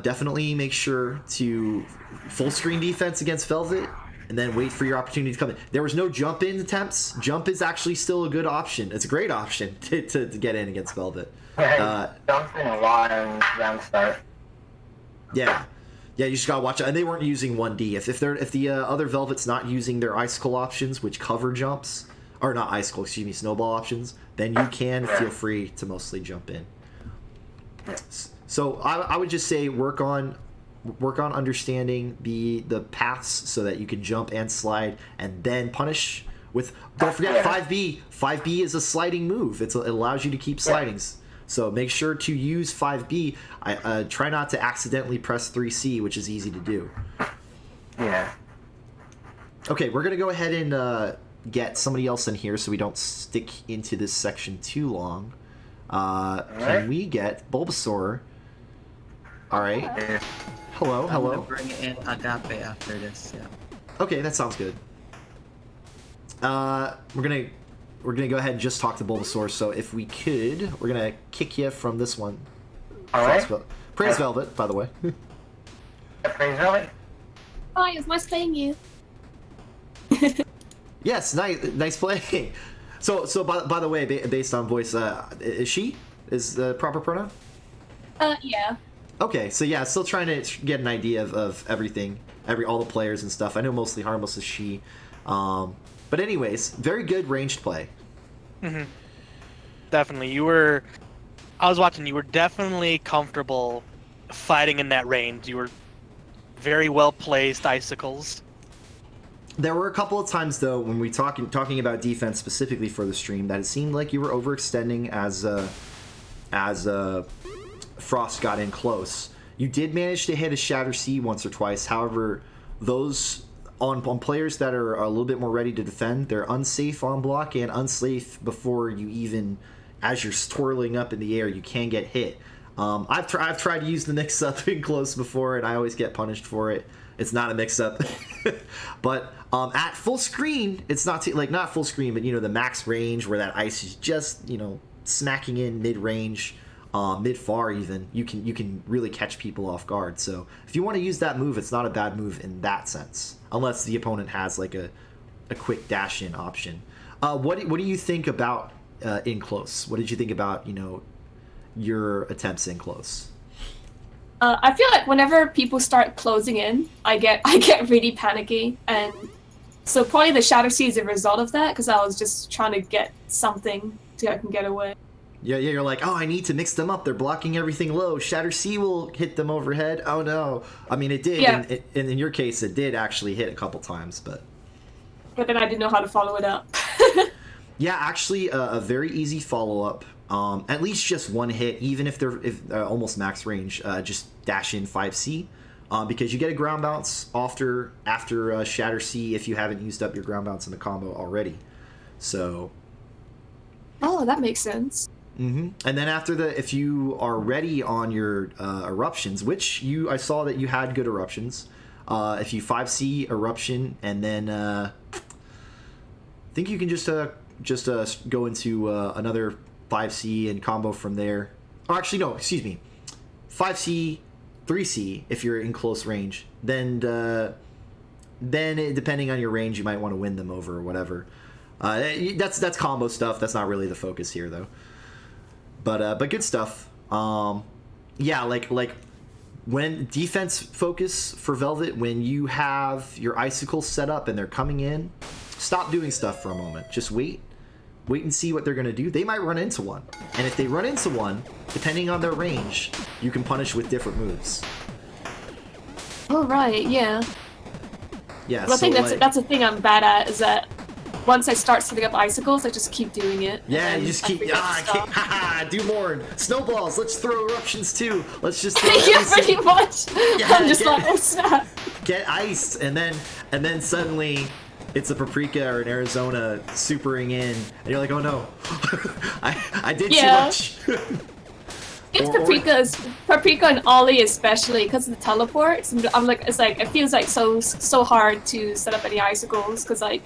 definitely make sure to full screen defense against Velvet, and then wait for your opportunity to come in. There was no jump in attempts. Jump is actually still a good option. It's a great option to get in against Velvet. Yeah, jumped in a lot on round start. Yeah, you just gotta watch it. And they weren't using 1D. If the other Velvet's not using their icicle options, which cover jumps, or not icicle, excuse me, snowball options, then you can feel free to mostly jump in. So I would just say work on understanding the paths so that you can jump and slide and then punish with. Don't forget 5B. 5B is a sliding move. It allows you to keep slidings. So make sure to use 5B. Try not to accidentally press 3C, which is easy to do. Yeah. Okay, we're gonna go ahead and get somebody else in here so we don't stick into this section too long. Can we get Bulbasaur? All right. Hello. I'm gonna bring in Agape after this. Yeah. Okay, that sounds good. We're gonna go ahead and just talk to Bulbasaur. So if we could, we're gonna kick you from this one. All right. Praise Velvet, by the way. Praise Velvet. Hi, it's nice playing you. Yes, nice play. So by the way, based on voice, is she the proper pronoun? Yeah. Okay, so yeah, still trying to get an idea of everything, all the players and stuff. I know mostly Harmless is she, but anyways, very good ranged play. Mm-hmm. Definitely, I was watching. You were definitely comfortable fighting in that range. You were very well placed icicles. There were a couple of times though when we talking about defense specifically for the stream that it seemed like you were overextending as Frost got in close. You did manage to hit a Shatter C once or twice. However, those on players that are a little bit more ready to defend, they're unsafe on block and unsafe before you even, as you're twirling up in the air, you can get hit. I've tried to use the mix-up in close before, and I always get punished for it. It's not a mix-up. But at full screen, it's not full screen, but the max range where that ice is just smacking in mid-range, mid-far even, you can really catch people off guard. So if you want to use that move, it's not a bad move in that sense, unless the opponent has like a quick dash-in option. What do you think about in close? What did you think about your attempts in close? I feel like whenever people start closing in, I get really panicky, and so probably the Shadow C is a result of that, because I was just trying to get something so I can get away. Yeah, you're like, oh, I need to mix them up. They're blocking everything low. Shatter C will hit them overhead. Oh no! I mean, it did. Yeah. And in your case, it did actually hit a couple times, but then I didn't know how to follow it up. yeah, actually, a very easy follow up. At least just one hit, even if they're almost max range. Just dash in 5C, because you get a ground bounce after Shatter C if you haven't used up your ground bounce in the combo already. So. Oh, that makes sense. Mm-hmm. And then if you are ready on your eruptions, which I saw that you had good eruptions, If you 5C Eruption, and then I think you can just go into another 5C and combo from there. Or actually, no, excuse me. 5C, 3C if you're in close range. Then depending on your range, you might want to win them over or whatever. That's combo stuff. That's not really the focus here, though. But good stuff. Yeah, like when defense focus for Velvet, when you have your icicles set up and they're coming in, stop doing stuff for a moment. Just wait and see what they're going to do. They might run into one. And if they run into one, depending on their range, you can punish with different moves. Oh, right, yeah. Yeah, Well, I think that's a thing I'm bad at, is that once I start setting up icicles, I just keep doing it. Yeah, you just keep, do more. Snowballs, let's throw eruptions too. Let's just throw Yeah, pretty much. Yeah, I'm just like, oh snap. Get iced, and then suddenly it's a Paprika or an Arizona supering in, and you're like, oh no, I did too much. It's Paprika and Ollie especially because of the teleports. I'm like, it feels like so hard to set up any icicles because like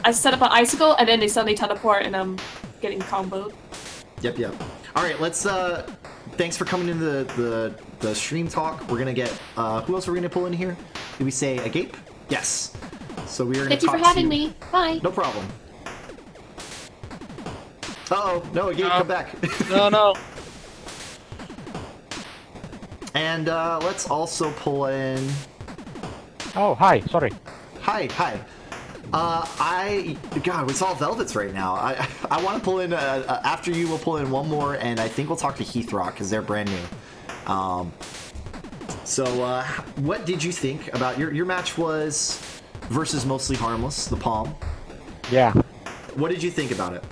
I set up an icicle and then they suddenly teleport and I'm getting comboed. Yep. All right, let's. Thanks for coming into the stream talk. We're gonna get who else we're gonna pull in here? Did we say Agape? Yes. So we are gonna. Thank you for having me. Bye. No problem. Uh-oh, no, Agape, come back. No. And let's also pull in. Oh, hi. Sorry. Hi. God, it's all Velvets right now. I want to pull in after you. We'll pull in one more, and I think we'll talk to Heathrock because they're brand new. So what did you think about your match? Was versus Mostly Harmless, the Palm. Yeah. What did you think about it?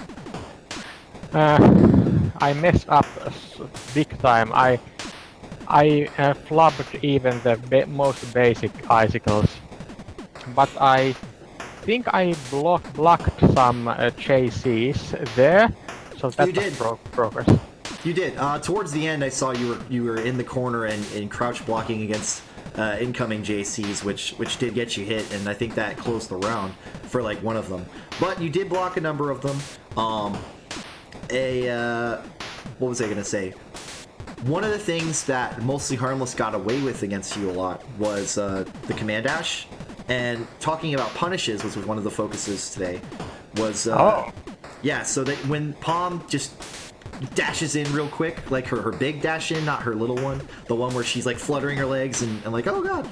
I messed up big time. I flubbed even the most basic icicles, but I think I blocked some JCs there, so that was progress. You did. Towards the end, I saw you were in the corner and crouch blocking against incoming JCs, which did get you hit, and I think that closed the round for like one of them. But you did block a number of them. What was I gonna say? One of the things that Mostly Harmless got away with against you a lot was the command dash. And talking about punishes, which was one of the focuses today, was yeah. So that when Palm just dashes in real quick, like her big dash in, not her little one, the one where she's like fluttering her legs and like, oh god.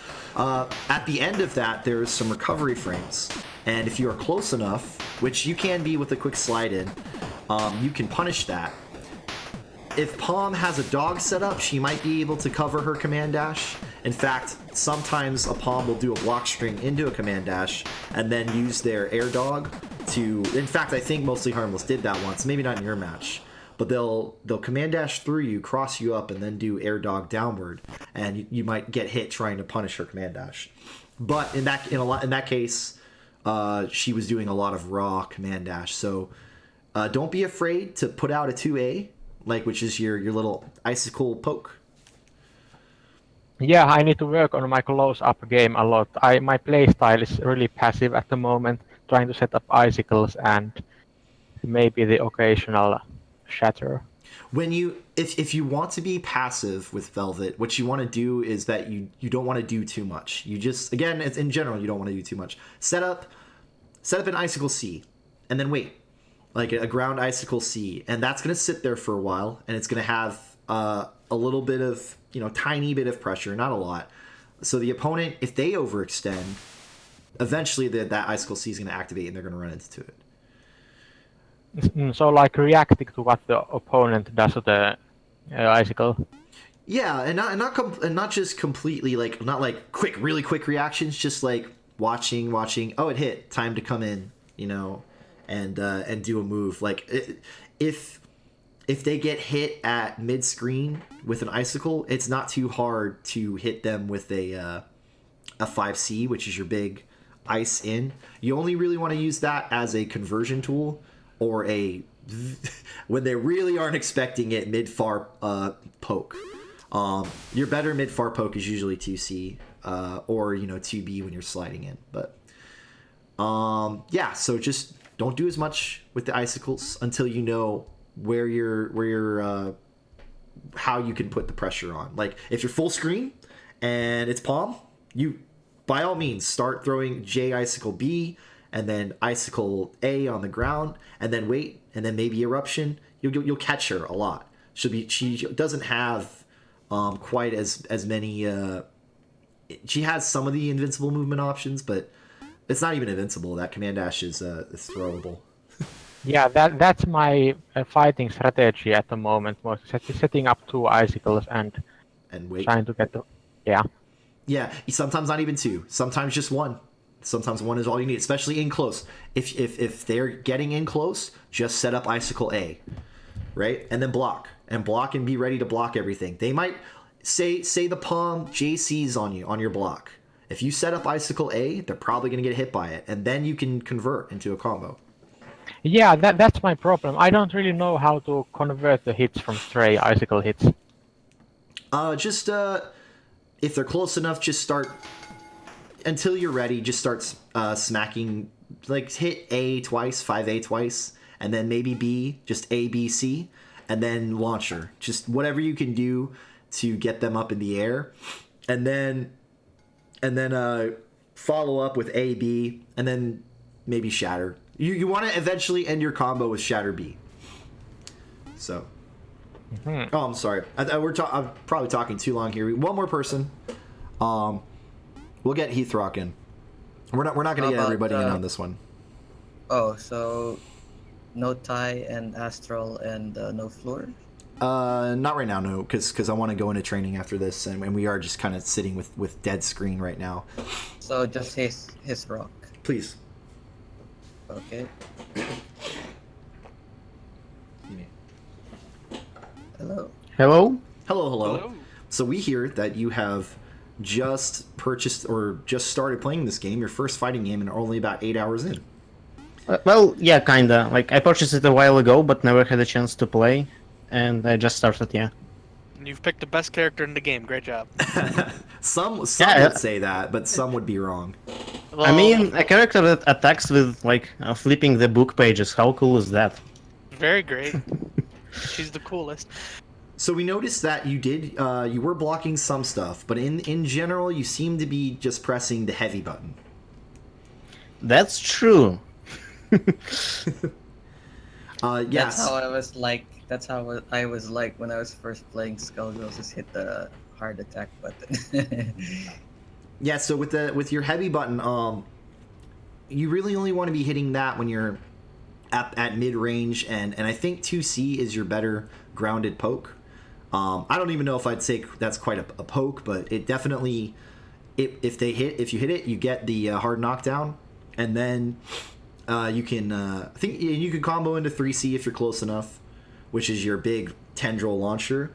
At the end of that, there's some recovery frames, and if you are close enough, which you can be with a quick slide in, you can punish that. If Palm has a dog set up, she might be able to cover her command dash. In fact, sometimes a Palm will do a block string into a command dash and then use their air dog to... In fact, I think Mostly Harmless did that once. Maybe not in your match. But they'll command dash through you, cross you up, and then do air dog downward. And you might get hit trying to punish her command dash. But in that case, she was doing a lot of raw command dash. So don't be afraid to put out a 2A. Which is your little icicle poke. Yeah, I need to work on my close-up game a lot. My playstyle is really passive at the moment, trying to set up icicles and maybe the occasional shatter. When if you want to be passive with Velvet, what you want to do is that you don't want to do too much. You just, again, it's, in general, you don't want to do too much. Set up an icicle C, and then wait. Like a ground icicle C, and that's going to sit there for a while, and it's going to have a little bit of, tiny bit of pressure, not a lot. So the opponent, if they overextend, eventually that icicle C is going to activate, and they're going to run into it. So like reacting to what the opponent does to the icicle. Yeah, and not just completely not like really quick reactions, just like watching. Oh, it hit. Time to come in. And do a move. If they get hit at mid screen with an icicle, it's not too hard to hit them with a 5C, which is your big ice in. You only really want to use that as a conversion tool or when they really aren't expecting it, mid far poke. Your better mid far poke is usually 2C, or 2B when you're sliding in. But yeah, so just don't do as much with the icicles until you know where you're how you can put the pressure on. Like if you're full screen and it's palm, you by all means start throwing J icicle B and then icicle A on the ground, and then wait, and then maybe eruption. You'll catch her a lot. She doesn't have quite as many. She has some of the invincible movement options, but it's not even invincible. That command dash is throwable. Yeah, that's my fighting strategy at the moment. Setting up 2 icicles and wait. Trying to get the Yeah, sometimes not even 2. Sometimes just 1. Sometimes 1 is all you need, especially in close. If they're getting in close, just set up icicle A, right, and then block and be ready to block everything. They might say the palm JC's on your block. If you set up icicle A, they're probably going to get hit by it, and then you can convert into a combo. Yeah, that's my problem. I don't really know how to convert the hits from stray icicle hits. Just if they're close enough, just start until you're ready. Just start smacking, like hit A twice, 5A twice, and then maybe B, just A, B, C, and then launcher. Just whatever you can do to get them up in the air, and then follow up with A, B, and then maybe shatter. You want to eventually end your combo with shatter B. So. Mm-hmm. Oh, I'm sorry. I'm probably talking too long here. One more person. We'll get Heathrock in. We're not going to get everybody in on this one. Oh, so no Ty and Astral and no Floor? Not right now, no, because I want to go into training after this, and we are just kind of sitting with dead screen right now. So just his rock. Please. Okay. Hello. Hello? Hello. So we hear that you have just purchased or just started playing this game, your first fighting game, and are only about 8 hours in. Well, yeah, kinda. Like, I purchased it a while ago, but never had a chance to play, and I just started, yeah. You've picked the best character in the game. Great job. Some would say that, but some would be wrong. Well, I mean, a character that attacks with, like, flipping the book pages, how cool is that? very great. She's the coolest. So we noticed that you were blocking some stuff, but in general, you seem to be just pressing the heavy button. That's true. Yes. That's how I was like. That's how I was like when I was first playing Skullgirls. Just hit the hard attack button. Yeah. So with your heavy button, you really only want to be hitting that when you're at mid range, and I think 2C is your better grounded poke. I don't even know if I'd say that's quite a poke, but it definitely, if you hit it, you get the hard knockdown, and then you can I think you can combo into 3C if you're close enough, which is your big tendril launcher.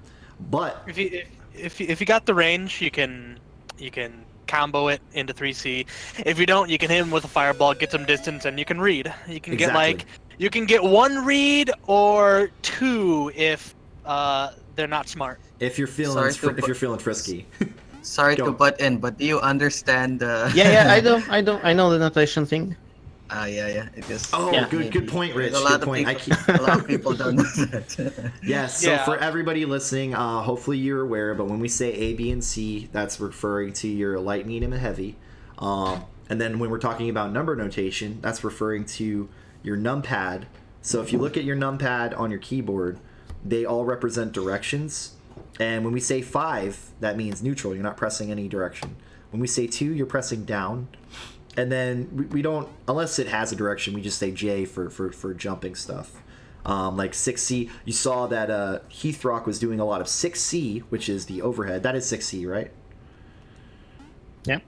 But if you got the range, you can combo it into 3C. If you don't, you can hit him with a fireball, get some distance, and you can read. You can get one read or two if they're not smart. If you're feeling frisky. Sorry to butt in, but do you understand? Yeah, I know the notation thing. Yeah. It is. Oh, yeah, good point, Rich. A lot Good point. a lot of people don't know that. Yes. So for everybody listening, hopefully you're aware. But when we say A, B, and C, that's referring to your light, medium, and heavy. And then when we're talking about number notation, that's referring to your numpad. So if you look at your numpad on your keyboard, they all represent directions. And when we say 5, that means neutral. You're not pressing any direction. When we say 2, you're pressing down. And then we don't, unless it has a direction, we just say J for jumping stuff. Like 6C, you saw that Heathrock was doing a lot of 6C, which is the overhead. That is 6C, right? Yeah.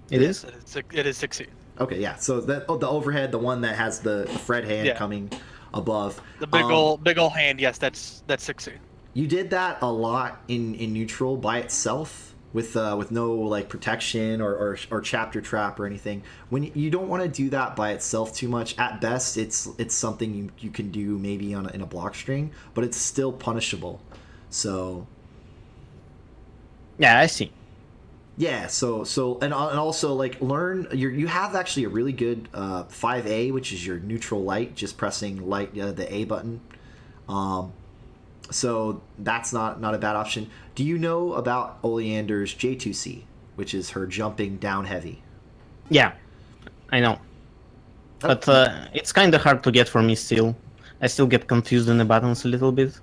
It is? It is 6C. Okay, yeah. So the overhead, the one that has the Fred hand coming above. The big ol' hand, yes, that's 6C. You did that a lot in neutral by itself. With no like protection or chapter trap or anything. When you don't want to do that by itself too much. At best, it's something you can do maybe in a block string, but it's still punishable. So yeah, I see. Yeah, and also like learn you have actually a really good 5A, which is your neutral light, just pressing light the A button. So that's not a bad option. Do you know about Oleander's J2C, which is her jumping down heavy? Yeah, I know. But it's kind of hard to get for me still. I still get confused in the buttons a little bit.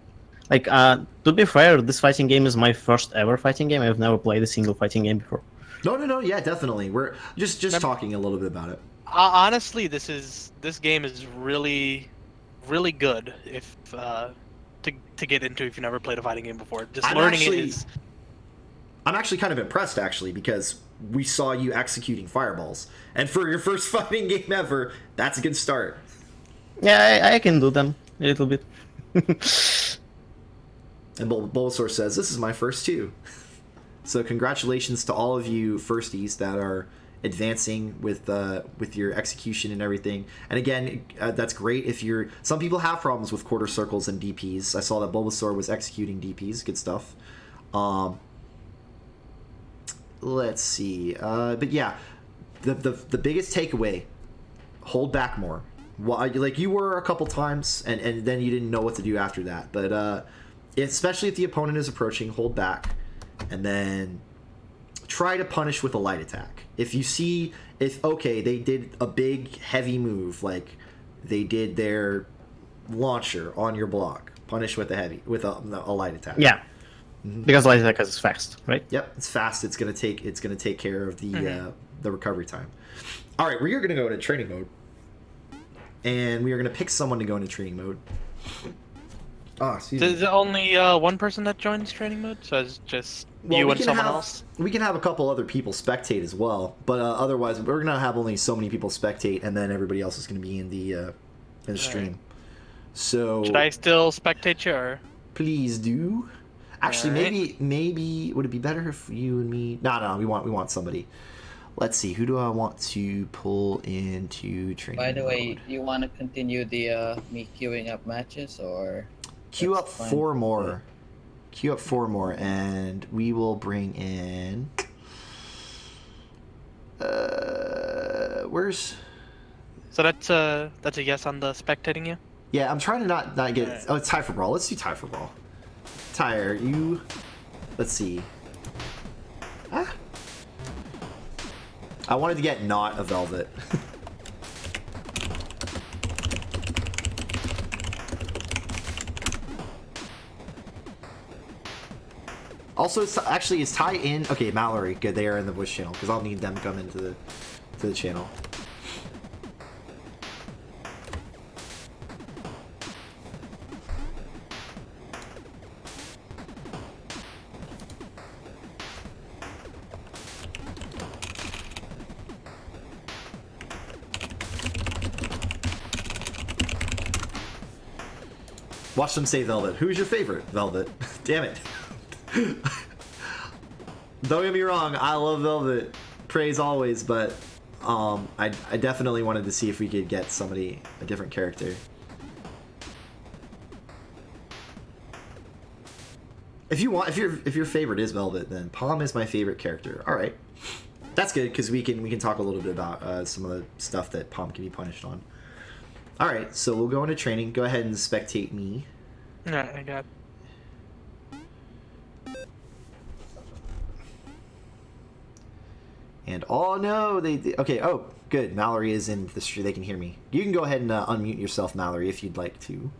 Like, to be fair, this fighting game is my first ever fighting game. I've never played a single fighting game before. No, yeah, definitely. We're just talking a little bit about it. Honestly, this game is really, really good if to get into if you never played a fighting game before. Just learning it is. I'm actually kind of impressed, actually, because we saw you executing fireballs, and for your first fighting game ever, that's a good start. Yeah, I can do them a little bit. And Bulbasaur says, "This is my first too." So congratulations to all of you firsties that are advancing with your execution and everything. And again, that's great if you're. Some people have problems with quarter circles and DPs. I saw that Bulbasaur was executing DPs. Good stuff. Let's see. But yeah, the biggest takeaway: hold back more. Well, like you were a couple times, and then you didn't know what to do after that. But especially if the opponent is approaching, hold back, and then try to punish with a light attack. If you see, okay, they did a big heavy move, like they did their launcher on your block, punish with a light attack. Yeah, because light attack is fast, right? Yep, it's fast. It's gonna take care of the recovery time. All right, we are gonna go into training mode, and we are gonna pick someone to go into training mode. Is it only one person that joins training mode? So it's just you and someone else? We can have a couple other people spectate as well, but otherwise we're gonna have only so many people spectate, and then everybody else is gonna be in the stream. Right. So should I still spectate you? Or? Please do. Actually, maybe would it be better if you and me? No, we want somebody. Let's see, who do I want to pull into training? By the way, mode? you want to continue the me queuing up matches or? Queue up 4 more. Queue up 4 more, and we will bring in. Where's? So that's a yes on the spectating you. Yeah, I'm trying to not get. Right. Oh, it's tie for brawl. Let's do tie for brawl. Tyre, you. Let's see. Ah. I wanted to get not a velvet. Also, actually, is Ty in? Okay, Mallory. Good, they are in the voice channel because I'll need them to come into the channel. Watch them say Velvet. Who's your favorite? Velvet. Damn it. Don't get me wrong, I love Velvet. Praise always, but I definitely wanted to see if we could get a different character. If your favorite is Velvet, then Palm is my favorite character. All right, that's good because we can talk a little bit about some of the stuff that Palm can be punished on. All right, so we'll go into training. Go ahead and spectate me. All right, I got. And oh no, okay. Oh, good. Mallory is in the stream. They can hear me. You can go ahead and unmute yourself, Mallory, if you'd like to.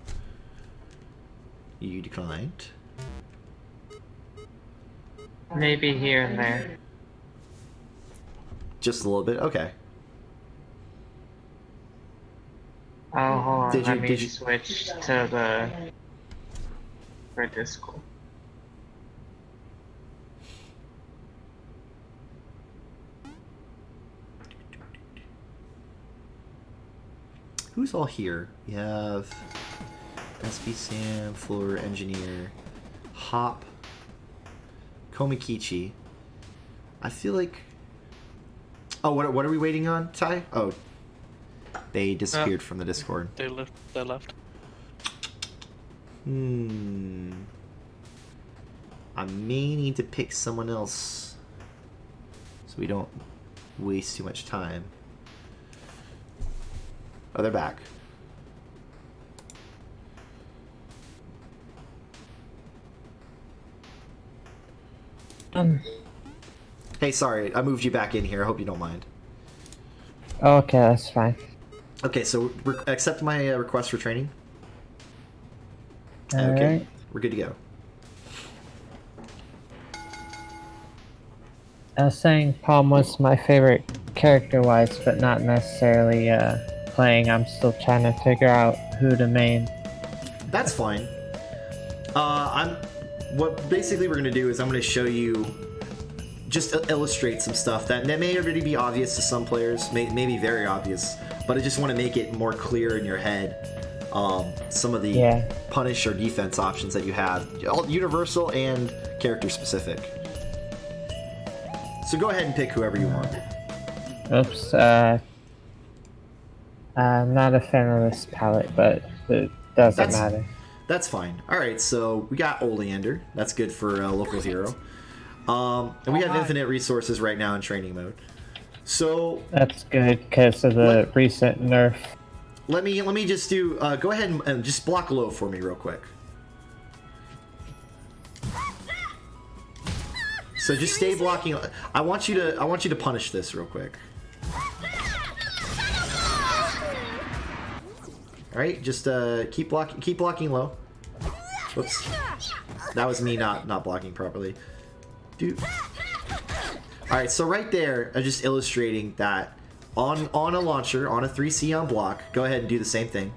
You declined. Maybe here and there. Just a little bit. Okay. Oh, hold on. Let me Did you switch to the for Discord. Who's all here? We have SB Sam, Floor Engineer, Hop, Komikichi. I feel like. Oh, what are we waiting on, Ty? Oh, they disappeared from the Discord. They left. I may need to pick someone else. we don't waste too much time. Oh, they're back. Hey, sorry, I moved you back in here. I hope you don't mind. Okay, that's fine. Okay, so accept my request for training. All Okay, right. we're good to go. I was saying Palm was my favorite character-wise, but not necessarily playing. I'm still trying to figure out who to main. That's fine. What basically we're gonna do is I'm gonna show you, just illustrate some stuff that may already be obvious to some players, may be very obvious, but I just want to make it more clear in your head. Some of the punish or defense options that you have, universal and character specific. So go ahead and pick whoever you want. Oops. I'm not a fan of this palette, but it doesn't matter. That's fine. All right, so we got Oleander. That's good for a local hero. And we have infinite resources right now in training mode. So that's good because of the recent nerf. Let me just do. Go ahead and just block low for me real quick. So just stay blocking. I want you to punish this real quick. All right, just keep blocking low. Whoops, that was me not blocking properly. Dude. All right, so right there, I'm just illustrating that on a launcher, on a 3C on block. Go ahead and do the same thing.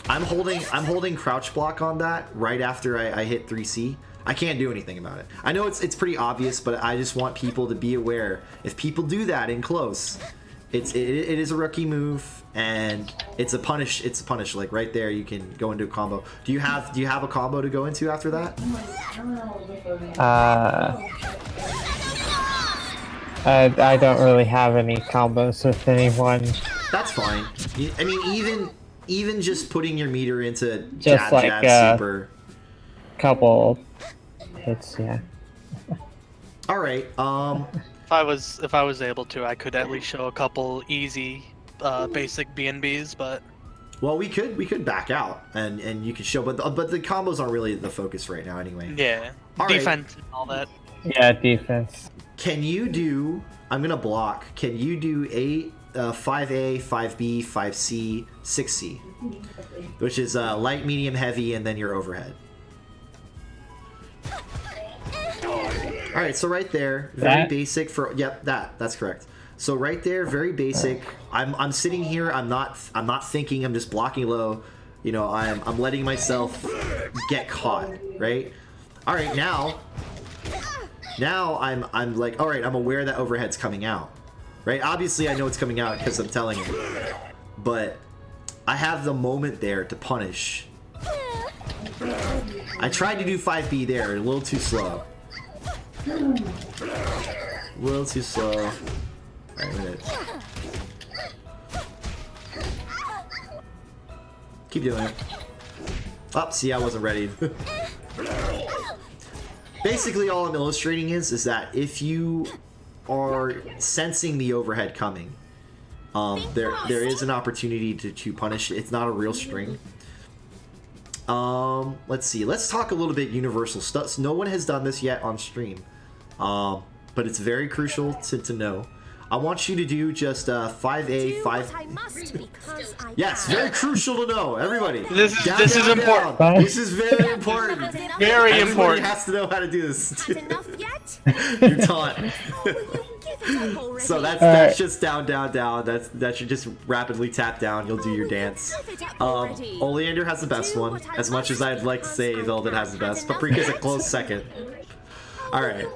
I'm holding crouch block on that right after I hit 3C. I can't do anything about it. I know it's pretty obvious, but I just want people to be aware. If people do that in close, it is a rookie move, and it's a punish. It's a punish. Like right there, you can go into a combo. Do you have a combo to go into after that? I don't really have any combos with anyone. That's fine. I mean, even just putting your meter into just jab super. Couple hits, yeah. All right. If I was able to, I could at least show a couple easy, basic BNBs, but. Well, we could back out and you can show, but the combos aren't really the focus right now, anyway. Yeah. All defense right. and all that. Yeah, defense. Can you do? I'm gonna block. Can you do 5A, 5B, 5C, 6C, which is light, medium, heavy, and then your overhead. All right, so right there, very basic for that's correct. So right there, very basic. I'm sitting here. I'm not thinking. I'm just blocking low. You know, I'm letting myself get caught. Right. All right, now I'm like, all right, I'm aware that overhead's coming out. Right. Obviously, I know it's coming out because I'm telling you. But I have the moment there to punish. I tried to do 5B there, a little too slow. A little too slow. Alright, a minute. Keep doing it. Oh, see, I wasn't ready. Basically, all I'm illustrating is that if you are sensing the overhead coming, there is an opportunity to punish. It's not a real string. Let's see. Let's talk a little bit universal stuff. No one has done this yet on stream, but it's very crucial to know. I want you to do just 5A, 5. Yes, very crucial to know. Everybody, this is important. This is very important. Very Everybody important. has to know how to do this. You're taught. So that's just down. That should just rapidly tap down. You'll do your dance. Oleander has the best one. As much as I'd like to say Velvet has the best, Paprika's a close second. All right,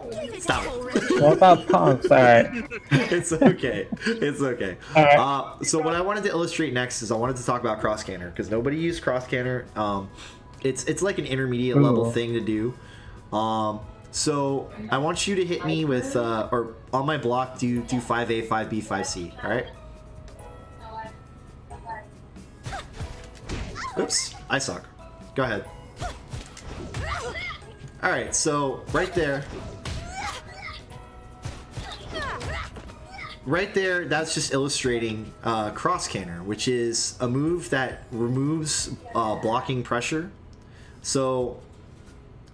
stop. What about punks? All right. It's okay. It's okay. All right. So what I wanted to illustrate next is I wanted to talk about cross canter because nobody used cross canter. It's like an intermediate level thing to do. So I want you to hit me with or on my block do 5A, 5B, 5C. All right. Oops, I suck. Go ahead. All right, so right there. right there, that's just illustrating cross canter, which is a move that removes blocking pressure. So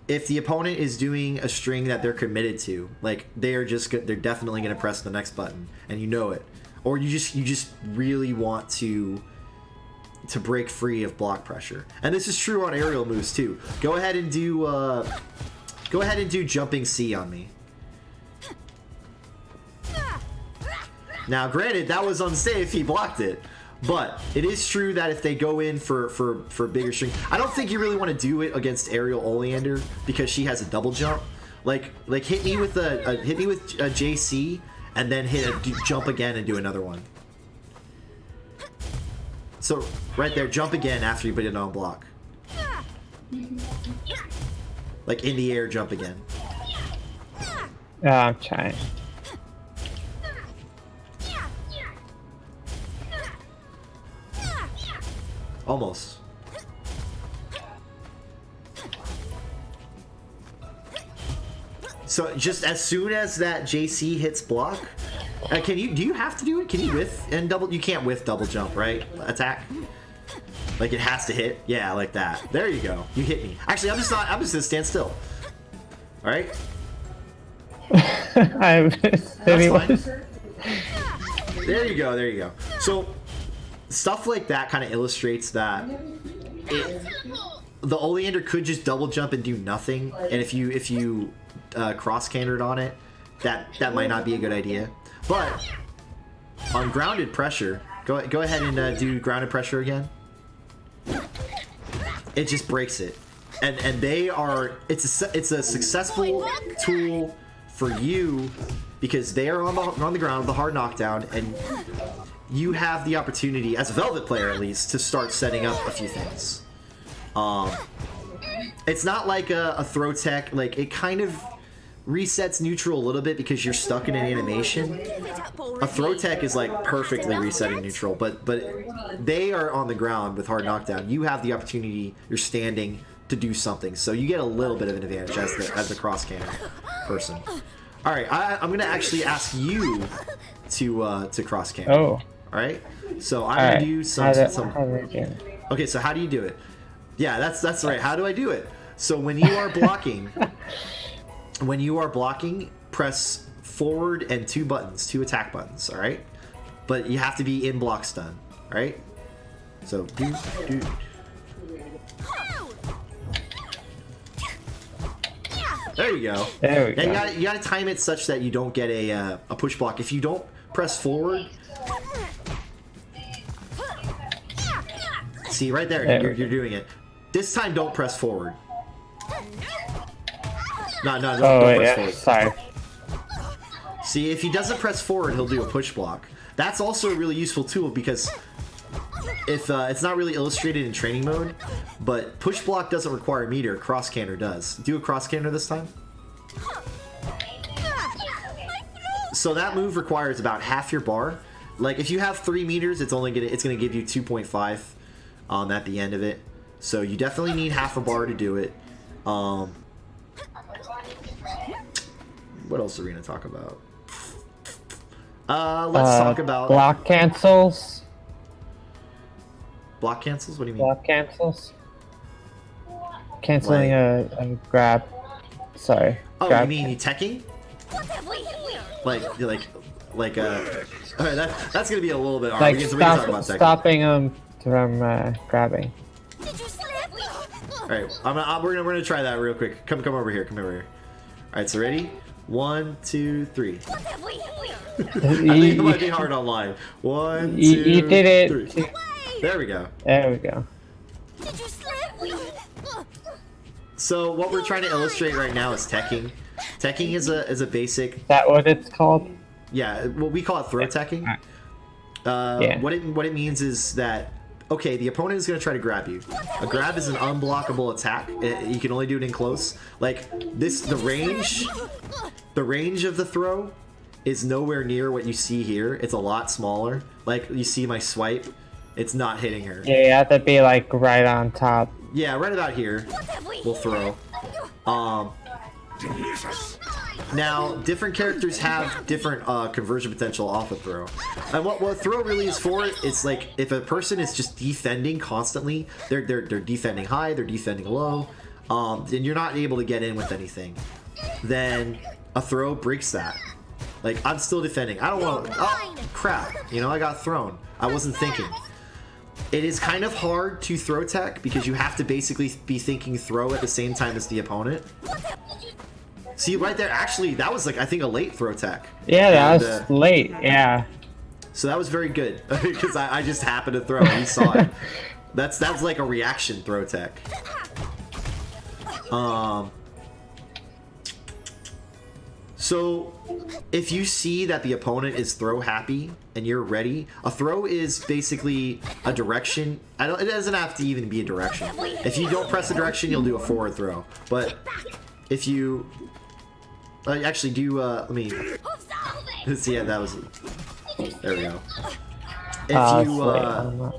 if the opponent is doing a string that they're committed to, like they're definitely going to press the next button, and you know it, or you just really want to break free of block pressure. And this is true on aerial moves too. Go ahead and do jumping C on me. Now, granted, that was unsafe. He blocked it. But it is true that if they go in for bigger string, I don't think you really want to do it against Aerial Oleander because she has a double jump. Like hit me with a JC and then hit a jump again and do another one. So right there, jump again after you put it on block. Like in the air, jump again. I'm trying. Almost. So just as soon as that JC hits block, do you have to do it? Can you whiff and double? You can't whiff double jump, right? Attack. Like it has to hit. Yeah, like that. There you go. You hit me. Actually, I'm just gonna stand still. All right. I'm fine. There you go. There you go. So stuff like that kind of illustrates that the Oleander could just double jump and do nothing, and if you cross cantered on it, that might not be a good idea. But on grounded pressure, go ahead and do grounded pressure again. It just breaks it, and it's a successful tool for you because they are on the ground with a hard knockdown, and you have the opportunity, as a Velvet player at least, to start setting up a few things. It's not like a throw tech. Like, it kind of resets neutral a little bit because you're stuck in an animation. A throw tech is like perfectly resetting neutral, but they are on the ground with hard knockdown. You have the opportunity, you're standing, to do something, so you get a little bit of an advantage as the cross cannon person. All right, I'm gonna actually ask you to cross cannon. Oh. All right. So I'm gonna do some. Okay, so how do you do it? Yeah, that's right. How do I do it? So when you are blocking, press forward and two attack buttons. All right, but you have to be in block stun. All right. So do. There you go. There we go. You gotta time it such that you don't get a push block. If you don't press forward, see right there, you're doing it. This time, don't press forward. No, don't press forward. Sorry. See, if he doesn't press forward, he'll do a push block. That's also a really useful tool because if it's not really illustrated in training mode, but push block doesn't require meter, cross canter does. Do a cross canter this time. So that move requires about half your bar. Like if you have 3 meters, it's gonna give you 2.5 at the end of it. So you definitely need half a bar to do it. What else are we gonna talk about? Let's talk about block cancels. Block cancels? What do you mean? Block cancels. Canceling a grab. Sorry. Oh, grab. you mean you teching? Like alright, that's gonna be a little bit hard. Like we can talk about teching. stopping them from grabbing. Alright, we're gonna try that real quick. Come over here. Alright, so ready? 1, 2, 3. I think it might be hard online. 1, 2, you did it. 3. There we go. There we go. So what we're trying to illustrate right now is teching. Teching is a basic. Is that what it's called? Yeah, well, we call it throw teching. Yeah. What it means is that, okay, the opponent is going to try to grab you. A grab is an unblockable attack. You can only do it in close. Like this, the range of the throw is nowhere near what you see here. It's a lot smaller. Like you see my swipe, it's not hitting her. Yeah, you have to be like right on top. Yeah, right about here. We'll throw. Now, different characters have different conversion potential off a throw. And what throw really is for, it's like if a person is just defending constantly, they're defending high, they're defending low, and you're not able to get in with anything, then a throw breaks that. Like, I'm still defending. I don't want to... Oh, crap. You know, I got thrown. I wasn't thinking. It is kind of hard to throw tech because you have to basically be thinking throw at the same time as the opponent. See, right there, actually, that was like, I think, a late throw tech. Yeah, that was late, yeah. So that was very good, because I just happened to throw and he saw it. That's like a reaction throw tech. So, if you see that the opponent is throw happy and you're ready, a throw is basically a direction. It doesn't have to even be a direction. If you don't press a direction, you'll do a forward throw. But if you actually do, let me see. Yeah, that was. There we go.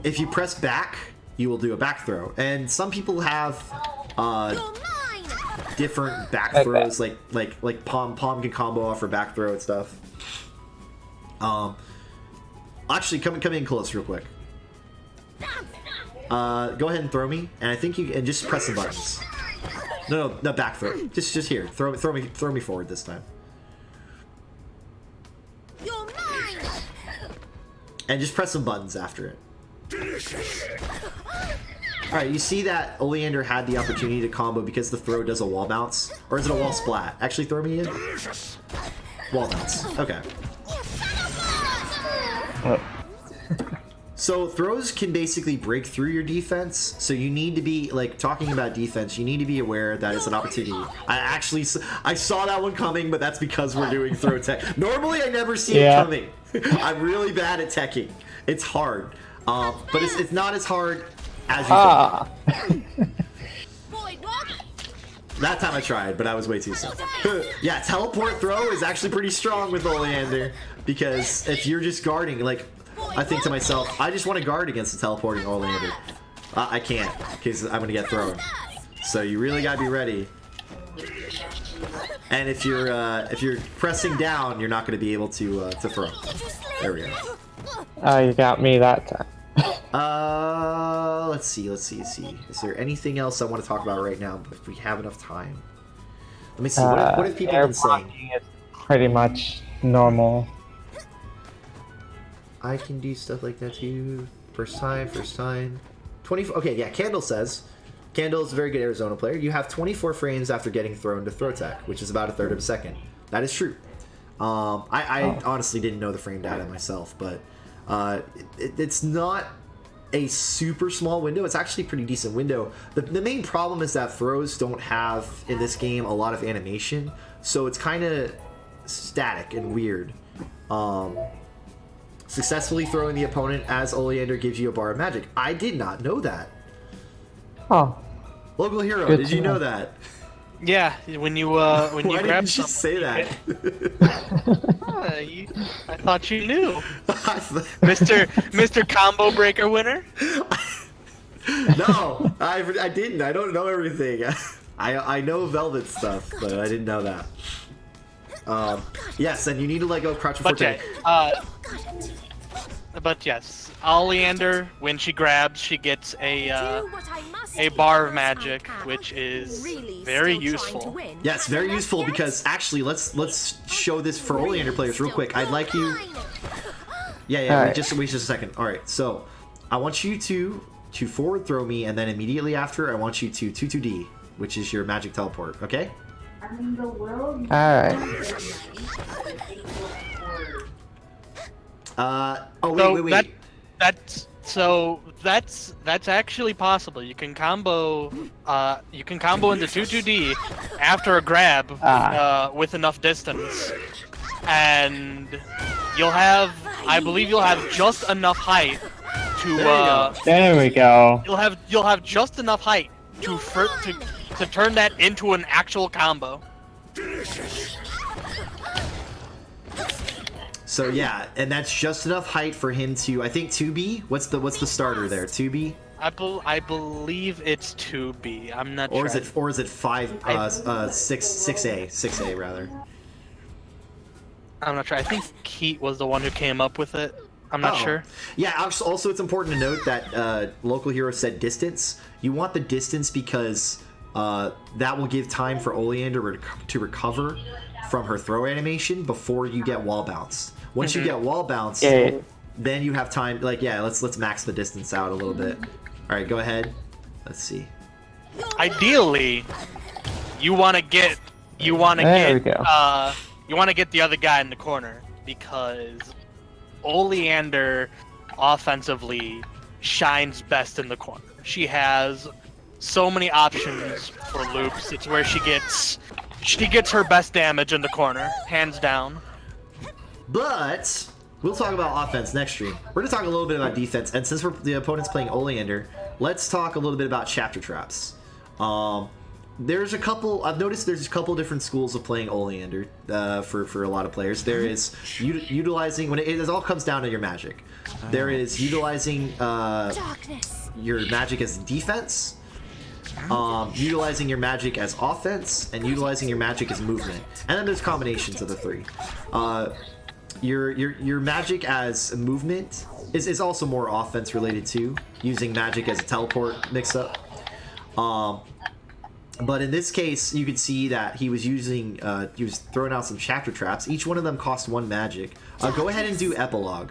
If you press back, you will do a back throw. And some people have different back throws, like Palm can combo off for back throw and stuff. Actually, come in close real quick. Go ahead and throw me, and I think you and just press the buttons. No, back throw. Just here. Throw me forward this time. You're mine. And just press some buttons after it. Alright, you see that Oleander had the opportunity to combo because the throw does a wall bounce? Or is it a wall splat? Actually, throw me in? Wall bounce. Okay. So throws can basically break through your defense, so you need to be, like, talking about defense, you need to be aware that it's an opportunity. I saw that one coming, but that's because we're doing throw tech. Normally I never see it coming. I'm really bad at teching. It's hard. But it's not as hard as you think. That time I tried, but I was way too slow. Yeah, teleport throw is actually pretty strong with Oleander, because if you're just guarding, like, I think to myself, I just want to guard against the teleporting Oleander. I can't, because I'm gonna get thrown. So you really gotta be ready. And if you're pressing down, you're not gonna be able to throw. There we go. Oh, you got me that time. Let's see. Is there anything else I want to talk about right now? If we have enough time. Let me see. What have people been saying? Is pretty much normal. I can do stuff like that too. First time. 24. Okay, yeah. Candle says, Candle is a very good Arizona player. You have 24 frames after getting thrown to throw tech, which is about a third of a second. That is true. I honestly didn't know the frame data myself, but it's not a super small window. It's actually a pretty decent window. The main problem is that throws don't have, in this game, a lot of animation, so it's kind of static and weird. Successfully throwing the opponent as Oleander gives you a bar of magic. I did not know that. Oh. Local hero, Good did you know that? Yeah, when you Why grab didn't you something, say that? I thought you knew, Mr. Combo Breaker winner. No, I didn't. I don't know everything. I know Velvet stuff, but I didn't know that. Yes, and you need to let go of crouch before But but yes, Oleander, when she grabs, she gets a bar of magic, which is very usable. Yes, very useful, because actually, let's show this for Oleander players real quick. I'd like you. Yeah. Wait just a second. All right, so I want you to forward throw me, and then immediately after, I want you to 2-2-D, which is your magic teleport. Okay? Alright. Wait. That's actually possible. You can combo into 2-2-D after a grab with enough distance, and I believe you'll have just enough height to there we go. You'll have just enough height to turn that into an actual combo. So yeah, and that's just enough height for him to, I think, 2B. What's the starter there? 2B? I believe it's 2B. I'm not sure. Or is it 6A rather? I'm not sure. I think Keat was the one who came up with it. I'm not sure. Yeah, also it's important to note that local hero said distance. You want the distance because that will give time for Oleander to recover from her throw animation before you get wall bounce. Once you get wall bounce, then you have time. Like, yeah, let's max the distance out a little bit. All right, go ahead. Let's see. Ideally, you want to get the other guy in the corner because Oleander offensively shines best in the corner. She has so many options for loops. It's where she gets her best damage in the corner, hands down. But we'll talk about offense next stream. We're gonna talk a little bit about defense, and since the opponent's playing Oleander, let's talk a little bit about chapter traps. There's a couple. I've noticed there's a couple different schools of playing Oleander for a lot of players. There is utilizing when it all comes down to your magic. There is utilizing your magic as defense, utilizing your magic as offense, and utilizing your magic as movement. And then there's combinations of the three. Your magic as movement is also more offense related too, using magic as a teleport mix up. But in this case, you could see that he was using, he was throwing out some chapter traps. Each one of them cost 1 magic. Go ahead and do epilogue.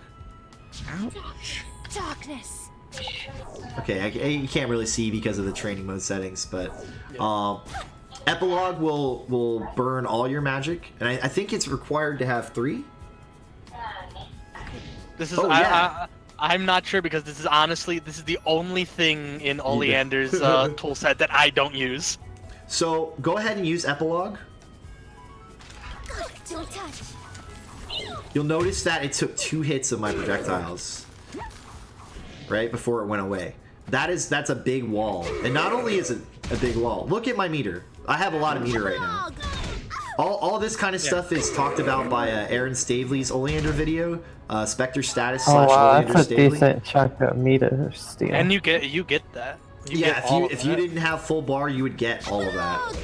Darkness. Okay, you can't really see because of the training mode settings, but epilogue will burn all your magic, and I think it's required to have 3. This is I'm not sure because this is the only thing in Oleander's tool set that I don't use. So go ahead and use epilogue. Don't touch. You'll notice that it took 2 hits of my projectiles, right before it went away. That's a big wall, and not only is it a big wall. Look at my meter. I have a lot of meter right now. All this kind of stuff is talked about by Aaron Stavely's Oleander video, Spectre status / Oleander that's a Stavely. decent chunk of meter steal. And you get that. If you didn't have full bar, you would get all of that.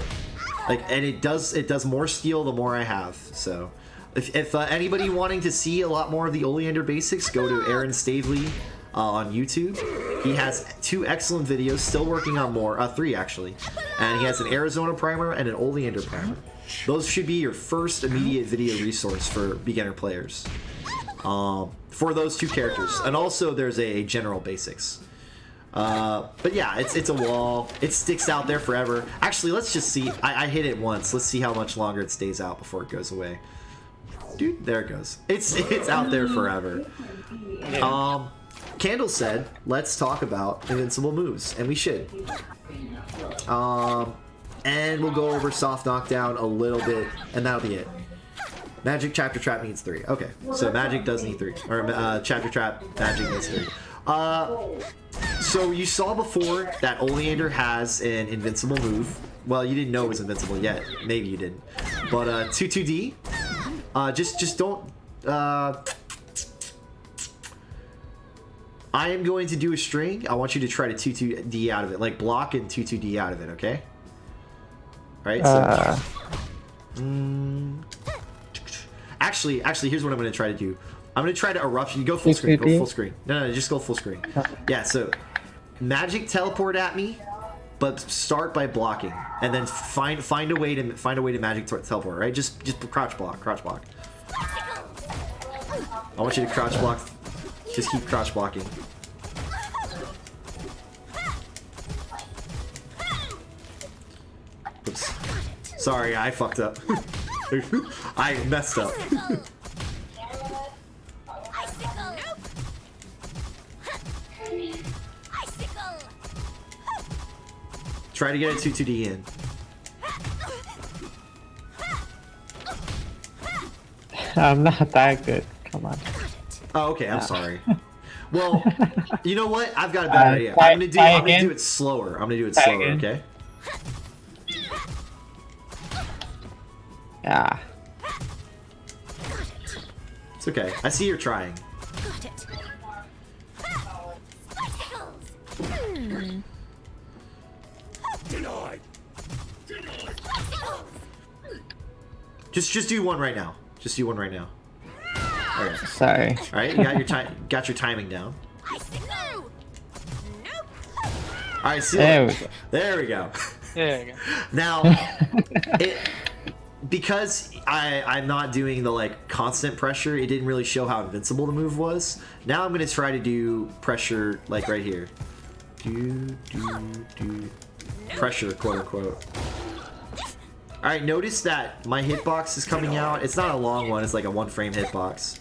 And it does more steal the more I have. So if anybody wanting to see a lot more of the Oleander basics, go to Aaron Stavely on YouTube. He has 2 excellent videos, still working on more, 3 actually, and he has an Arizona primer and an Oleander primer. Those should be your first immediate video resource for beginner players for those 2 characters. And also there's a general basics. But yeah, it's a wall. It sticks out there forever. Actually, let's just see. I hit it once. Let's see how much longer it stays out before it goes away. Dude, there it goes. It's out there forever. Candle said, let's talk about invincible moves, and we should. And we'll go over soft knockdown a little bit, and that'll be it. Magic chapter trap needs 3. Okay, so magic does need 3, or chapter trap magic needs 3. So you saw before that Oleander has an invincible move. Well, you didn't know it was invincible yet. Maybe you didn't. But 2-2D. Just don't. I am going to do a string. I want you to try to 2-2D out of it, like block and 2-2D out of it. Okay. All right. So. Actually, here's what I'm going to try to do. I'm going to try to eruption. You go full screen. Go full screen. No, just go full screen. Yeah, so magic teleport at me, but start by blocking, and then find a way to magic teleport. Right? Just crouch block. I want you to crouch block. Just keep crouch blocking. Oops. Sorry, I fucked up. I messed up. Try to get a 2-2D in. I'm not that good. Come on. Oh, okay. I'm sorry. Well, you know what? I've got a better idea. I'm gonna do it slower. Okay? Yeah. It's okay. I see you're trying. Got it. Denied. Just do one right now. Just do one right now. Okay. Sorry. All right, you got your timing down. All right, seal There it. we go. There we go. There you go. Now, because I'm not doing the like constant pressure, it didn't really show how invincible the move was. Now I'm gonna try to do pressure like right here. Do pressure, quote unquote. All right, notice that my hitbox is coming out. It's not a long one. It's like a 1-frame hitbox.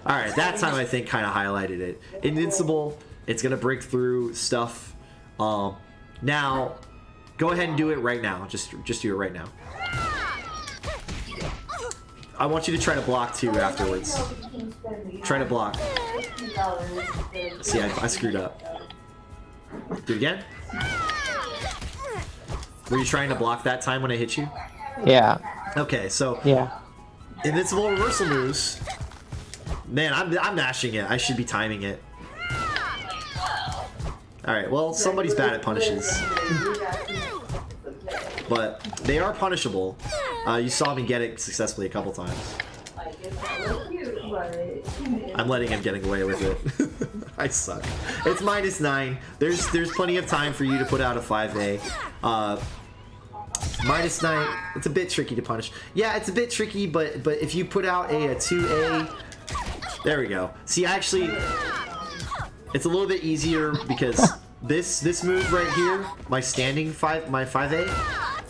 All right, that time I think kind of highlighted it. Invincible. It's gonna break through stuff. Now, go ahead and do it right now. Just do it right now. I want you to try to block too afterwards. Try to block. See, I screwed up. Do it again. Were you trying to block that time when I hit you? Yeah. Okay, so Yeah. invincible reversal moves. Man, I'm mashing it. I should be timing it. Alright, well, somebody's bad at punishes. But they are punishable. You saw me get it successfully a couple times. I'm letting him get away with it. I suck. It's -9. There's plenty of time for you to put out a 5A. -9. It's a bit tricky to punish. Yeah, it's a bit tricky, but if you put out a 2A, there we go. See, actually, it's a little bit easier because this move right here, my 5A,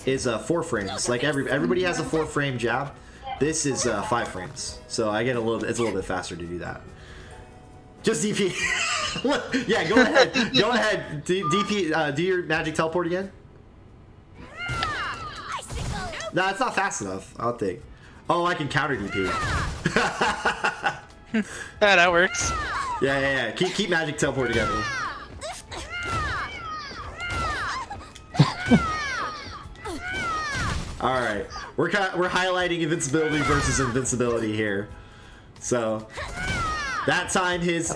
is 4 frames. Like everybody has a 4-frame jab. This is 5 frames, so I get it's a little bit faster to do that. Just DP. Yeah, go ahead. Go ahead. DP. Do your magic teleport again. Nah, it's not fast enough. I don't think. Oh, I can counter DP. Yeah, that works. Yeah. Keep magic teleport together. All right, we're highlighting invincibility versus invincibility here. So that time it's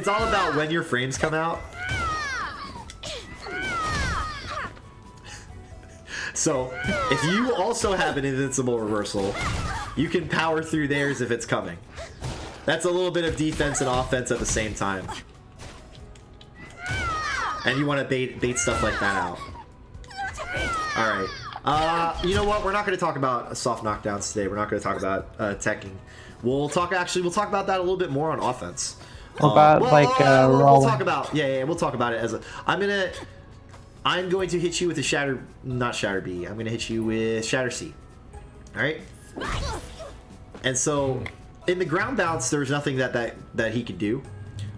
all about when your frames come out. So if you also have an invincible reversal, you can power through theirs if it's coming. That's a little bit of defense and offense at the same time. And you want to bait stuff like that out. Alright. You know what? We're not going to talk about soft knockdowns today. We're not going to talk about teching. We'll talk about that a little bit more on offense. What about we'll rolling? talk about we'll talk about it as a I'm going to hit you with a not Shatter B. I'm going to hit you with Shatter C. Alright? And so, in the ground bounce, there's nothing that he can do.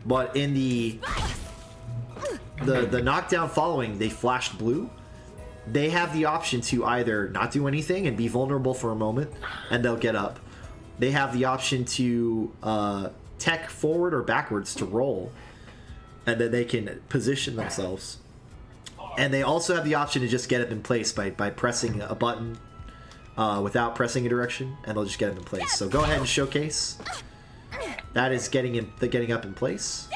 But in the knockdown following, they flashed blue. They have the option to either not do anything and be vulnerable for a moment, and they'll get up. They have the option to tech forward or backwards to roll, and then they can position themselves. And they also have the option to just get up in place by pressing a button without pressing a direction, and they'll just get up in place. So go ahead and showcase. That is getting up in place.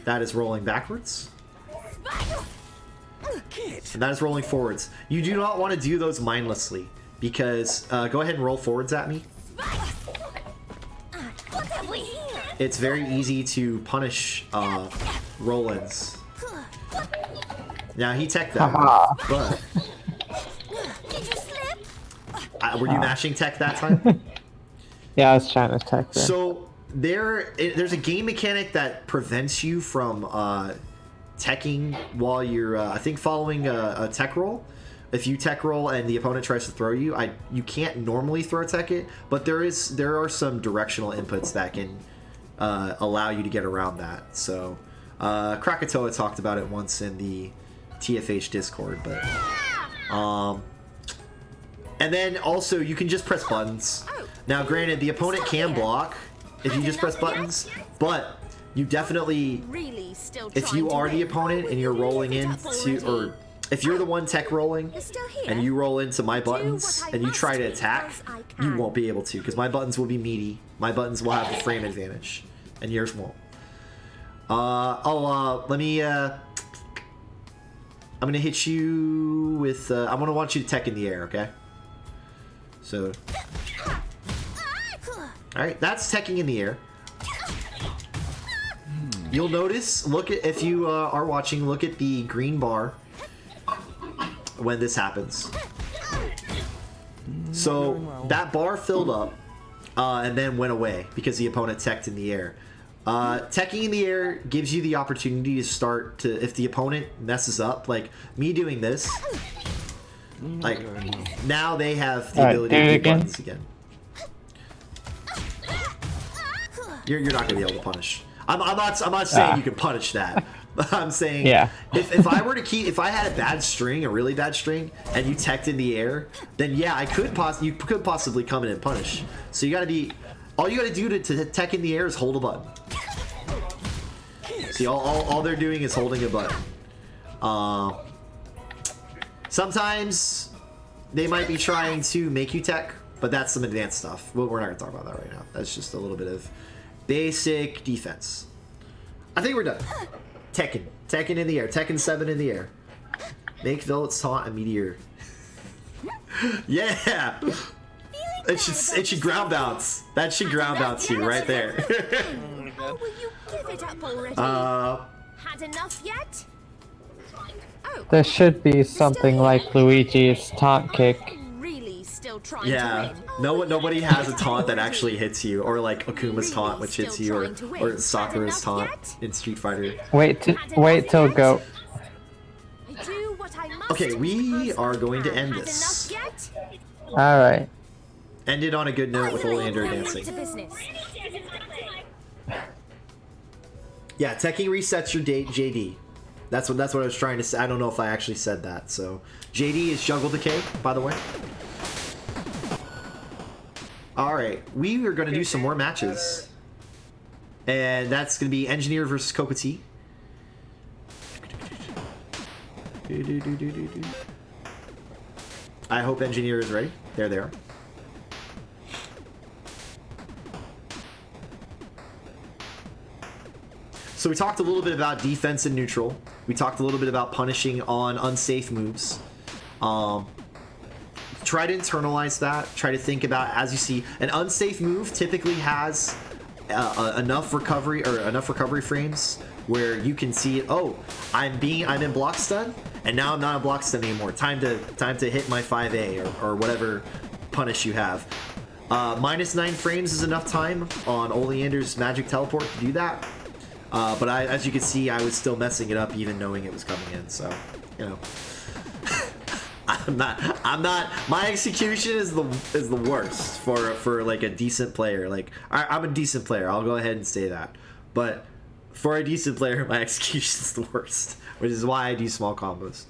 That is rolling backwards. And that is rolling forwards. You do not want to do those mindlessly, because go ahead and roll forwards at me. It's very easy to punish roll-ins. Now he teched that one, but were you mashing tech that time? Yeah, I was trying to tech there. So there's a game mechanic that prevents you from teching while you're I think following a tech roll. If you tech roll and the opponent tries to throw you, you can't normally throw tech it, but there are some directional inputs that can allow you to get around that. So Krakatoa talked about it once in the TFH Discord, but and then also you can just press buttons. Now granted, the opponent can block if you just press buttons, but you definitely, if you are the opponent and you're rolling into, or if you're the one tech rolling and you roll into my buttons and you try to attack, you won't be able to, because my buttons will be meaty. My buttons will have the frame advantage and yours won't. Let me, I'm gonna hit you with, I'm gonna want you to tech in the air, okay? So. Alright, that's teching in the air. You'll notice, look at, if you are watching, look at the green bar when this happens. So that bar filled up and then went away because the opponent teched in the air. Teching in the air gives you the opportunity to start to, if the opponent messes up, like me doing this, like now they have the ability to do buttons again. You're not gonna be able to punish. I'm not saying you can punish that. I'm saying if I were to keep, if I had a bad string, a really bad string, and you teched in the air, then yeah, you could possibly come in and punish. So you gotta be, all you gotta do to tech in the air is hold a button. See, all they're doing is holding a button. Sometimes they might be trying to make you tech, but that's some advanced stuff. Well, we're not gonna talk about that right now. That's just a little bit of basic defense. I think we're done. Tekken in the air. Tekken 7 in the air. Make Velvet's taunt a meteor. Yeah! It should ground bounce. That should ground bounce you right there. Will you give it up already? Had enough yet? Oh, There should be something like Luigi's taunt kick. really still trying Yeah. to win? Nobody has a taunt that actually hits you, or like Akuma's taunt which hits you, or Sakura's taunt in Street Fighter. Wait till go. I do what I must. Okay, we are going to end Had this. enough yet? Alright. End it on a good note with Oleander Back dancing. to business. Yeah, teching resets your date, JD. That's what I was trying to say. I don't know if I actually said that. So JD is Juggle Decay, by the way. All right, we are going to do some more matches, and that's going to be Engineer versus Kokoti. I hope Engineer is ready. There they are. So we talked a little bit about defense and neutral. We talked a little bit about punishing on unsafe moves. Try to internalize that. Try to think about, as you see, an unsafe move typically has enough recovery frames where you can see, oh, I'm in block stun, and now I'm not in block stun anymore. Time to hit my 5A or whatever punish you have. -9 frames is enough time on Oleander's magic teleport to do that. But as you can see, I was still messing it up even knowing it was coming in, so, you know. I'm not, my execution is the worst for like a decent player. Like, I'm a decent player, I'll go ahead and say that. But for a decent player, my execution is the worst, which is why I do small combos.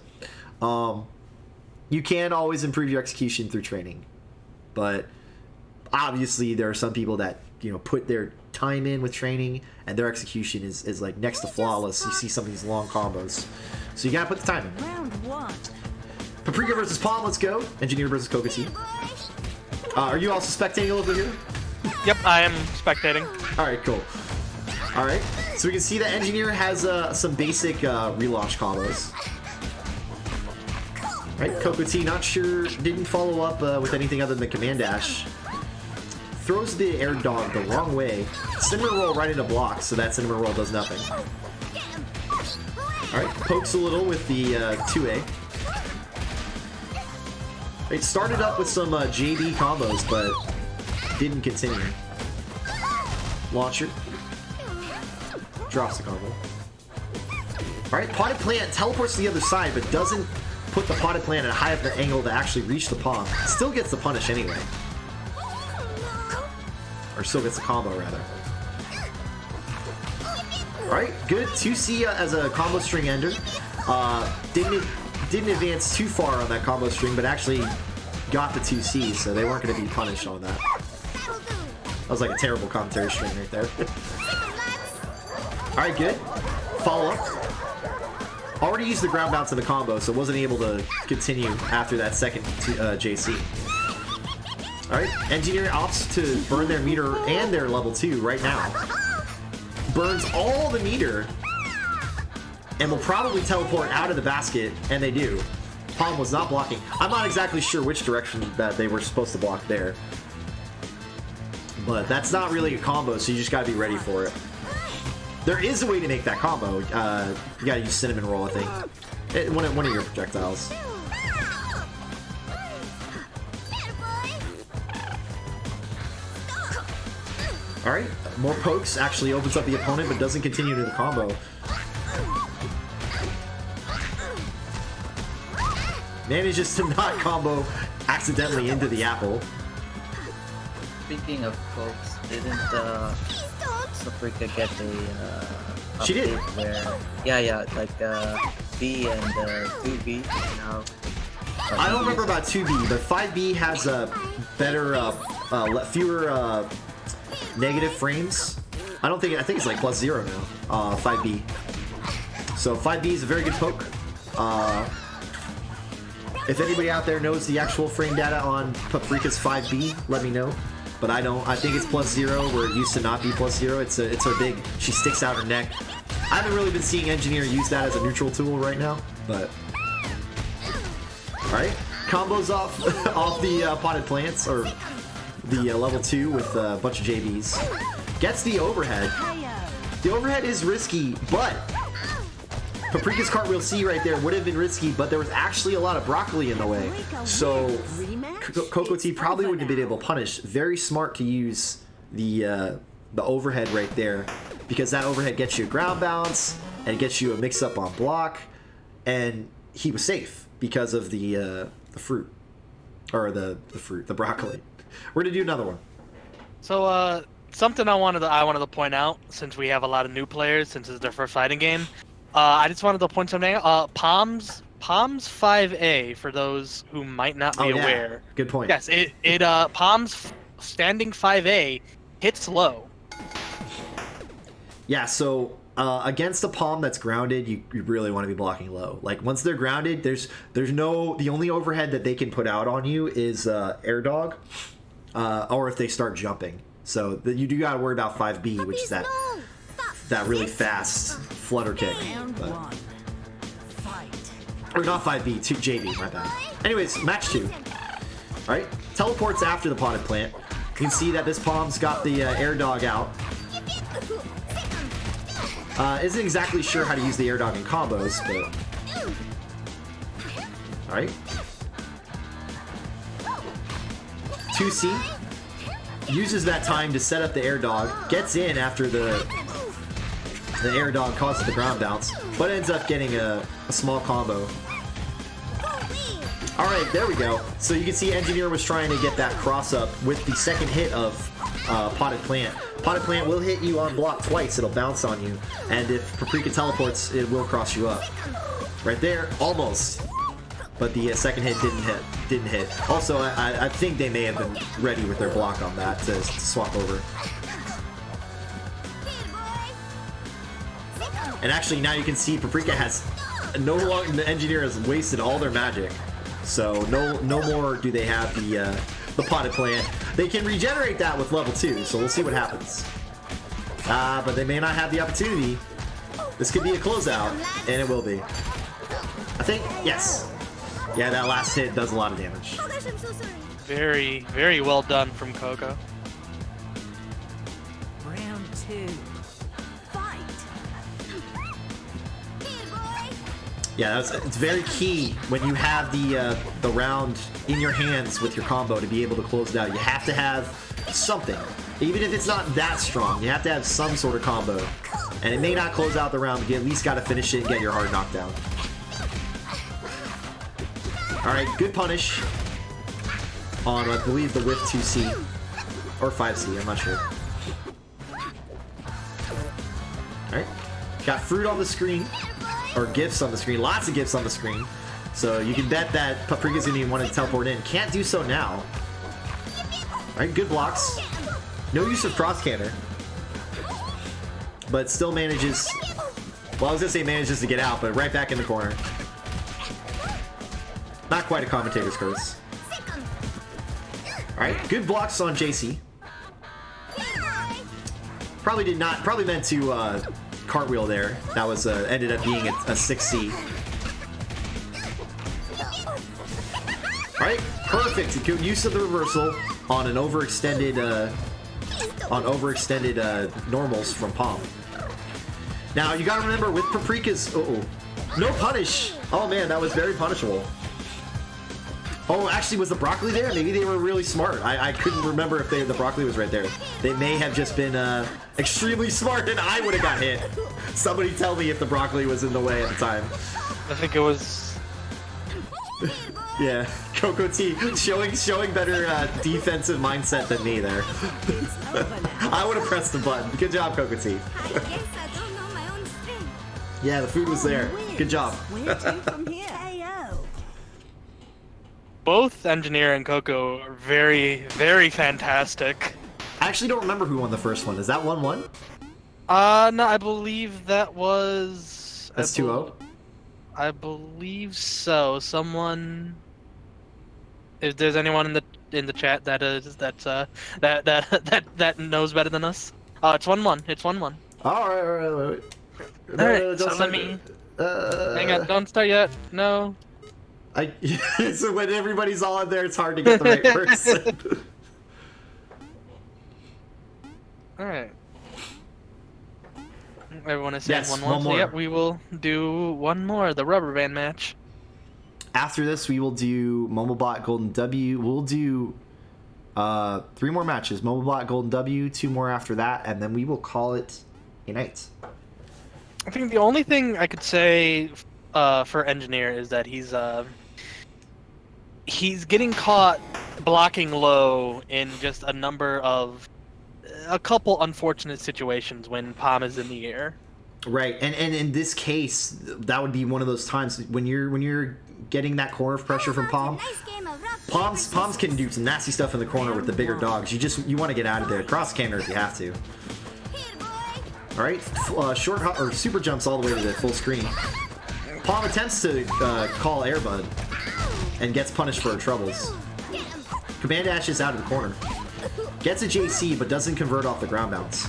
You can always improve your execution through training, but obviously there are some people that, you know, put their time in with training and their execution is like next to flawless. You see some of these long combos, so you gotta put the time in. Round one. Paprika versus Palm, let's go. Engineer versus Kokoti. Are you also spectating over here? Yep, I am spectating. Alright, cool. Alright, so we can see that Engineer has some basic relaunch combos. Right, Kokoti, not sure, didn't follow up with anything other than Command Dash. Throws the air dog the wrong way. Cinnamon Roll right into block, so that Cinnamon Roll does nothing. Alright, pokes a little with the 2A. It started up with some JD combos, but didn't continue. Launcher. Drops the combo. Alright, Potted Plant teleports to the other side, but doesn't put the Potted Plant at a high enough angle to actually reach the palm. Still gets the punish anyway. Or still gets the combo, rather. Alright, good. 2C as a combo string ender. Didn't advance too far on that combo string, but actually got the 2C, so they weren't going to be punished on that. That was like a terrible commentary string right there. Alright, good. Follow up. Already used the ground bounce in the combo, so wasn't able to continue after that second JC. Alright, Engineer opts to burn their meter and their level 2 right now. burns all the meter and will probably teleport out of the basket, and they do. Palm was not blocking. I'm not exactly sure which direction that they were supposed to block there. But that's not really a combo, so you just gotta be ready for it. There is a way to make that combo. You gotta use Cinnamon Roll, I think. One of your projectiles. Alright, more pokes actually opens up the opponent, but doesn't continue to the combo. Manages to not combo accidentally into the apple. Speaking of folks, didn't Paprika get a she did. Where, yeah, like B and 2B now. I don't remember about 2B, but 5B has a better, fewer negative frames. I think it's like +0 now. 5B. So 5B is a very good poke. If anybody out there knows the actual frame data on Paprika's 5B, let me know. But I don't. I think it's +0 where it used to not be +0. It's a big. She sticks out her neck. I haven't really been seeing Engineer use that as a neutral tool right now, but all right. Combos off the potted plants or the level 2 with a bunch of JBs. Gets the overhead. The overhead is risky, but Paprika's cartwheel C right there would have been risky, but there was actually a lot of broccoli in the way. So Coco T probably wouldn't have been able to punish. Very smart to use the overhead right there, because that overhead gets you a ground bounce and it gets you a mix up on block, and he was safe because of the fruit, or the broccoli. We're gonna do another one. So something I wanted to point out, since we have a lot of new players, since it's their first fighting game. I just wanted to point something out. Palms 5A, for those who might not be aware. Good point. Yes, Palms standing 5A hits low. Yeah, so against a palm that's grounded, you really want to be blocking low. Like once they're grounded, the only overhead that they can put out on you is air dog, or if they start jumping. So you do gotta worry about 5B, which is that really fast flutter kick. Or not 5B, 2JB, my bad. Anyways, match 2. Alright, teleports after the potted plant. You can see that this palm's got the air dog out. Isn't exactly sure how to use the air dog in combos, but... Alright. 2C. Uses that time to set up the air dog. Gets in after the air dog causes the ground bounce, but ends up getting a small combo. Alright, there we go. So you can see Engineer was trying to get that cross up with the second hit of Potted Plant. Potted Plant will hit you on block twice, it'll bounce on you, and if Paprika teleports, it will cross you up. Right there, almost. But the second hit didn't hit. Also, I think they may have been ready with their block on that to swap over. And actually, now you can see Paprika has no longer. The Engineer has wasted all their magic, so no more do they have the potted plant. They can regenerate that with level 2, so we'll see what happens. But they may not have the opportunity. This could be a closeout, and it will be. I think yes. Yeah, that last hit does a lot of damage. Oh gosh, I'm so sorry. Very, very well done from Coco. Round 2. Fight. Yeah, it's very key when you have the round in your hands with your combo to be able to close it out. You have to have something. Even if it's not that strong, you have to have some sort of combo. And it may not close out the round, but you at least got to finish it and get your hard knockdown. Alright, good punish on, I believe, the whiff 2C. Or 5C, I'm not sure. Alright. Got fruit on the screen. Or gifts on the screen. Lots of gifts on the screen. So you can bet that Paprika's going to want to teleport in. Can't do so now. Alright, good blocks. No use of cross canter. But still manages... Well, I was going to say manages to get out, but right back in the corner. Not quite a commentator's curse. Alright, good blocks on JC. Probably meant to cartwheel there. That was ended up being a 6C. Alright, perfect. Good use of the reversal on an overextended normals from Palm. Now you gotta remember with Paprika's no punish. Oh man, that was very punishable. Oh, actually, was the broccoli there? Maybe they were really smart. I couldn't remember if the broccoli was right there. They may have just been extremely smart, and I would have got hit. Somebody tell me if the broccoli was in the way at the time. I think it was. Yeah, Coco T showing better defensive mindset than me there. I would have pressed the button. Good job, Coco T. I guess I don't know my own strength. Yeah, the food was there. Good job. Where to from here? KO. Both Engineer and Coco are very, very fantastic. I actually don't remember who won the first one. Is that 1-1? No, I believe that was. That's 2-0? I believe so. Someone. If there's anyone in the chat that knows better than us, it's 1-1. It's 1-1. All right. Alright, so let me. Hang on, don't start yet. No. So when everybody's all in there, it's hard to get the right person. Alright. Everyone is saying Yes, 1-1. one So, more. yep, we will do one more, the rubber band match. After this, we will do Momobot Golden W. We'll do 3 more matches. Momobot Golden W, 2 more after that, and then we will call it a night. I think the only thing I could say for Engineer is that he's getting caught blocking low in just a couple unfortunate situations when Palm is in the air. Right, and in this case, that would be one of those times when you're getting that corner of pressure from Palm. Palms can do some nasty stuff in the corner with the bigger dogs. You want to get out of there. Cross canter if you have to. All right, short hop or super jumps all the way to the full screen. Palm attempts to call Airbud and gets punished for her troubles. Command Dash is out of the corner. Gets a JC but doesn't convert off the ground bounce.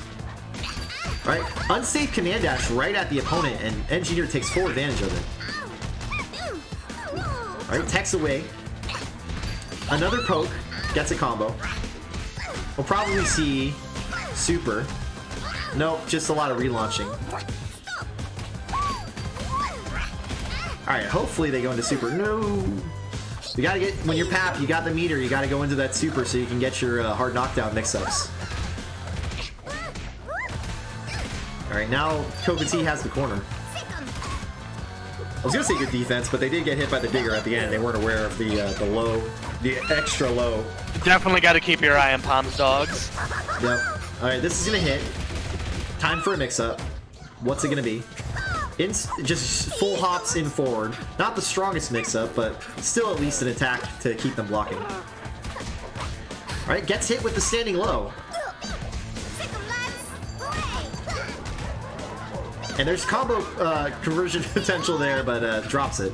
Right, unsafe Command Dash right at the opponent, and Engineer takes full advantage of it. Alright, techs away. Another poke, gets a combo. We'll probably see super. Nope, just a lot of relaunching. Alright, hopefully they go into super. No! You gotta get, when you're PAP, you got the meter, you gotta go into that super so you can get your hard knockdown mix-ups. Alright, now Coco T has the corner. I was gonna say good defense, but they did get hit by the digger at the end. They weren't aware of the extra low. Definitely got to keep your eye on Palm's dogs. Yep. Alright, this is gonna hit. Time for a mix-up. What's it gonna be? Just full hops in forward. Not the strongest mix-up, but still at least an attack to keep them blocking. Alright, gets hit with the standing low. And there's combo conversion potential there, but drops it.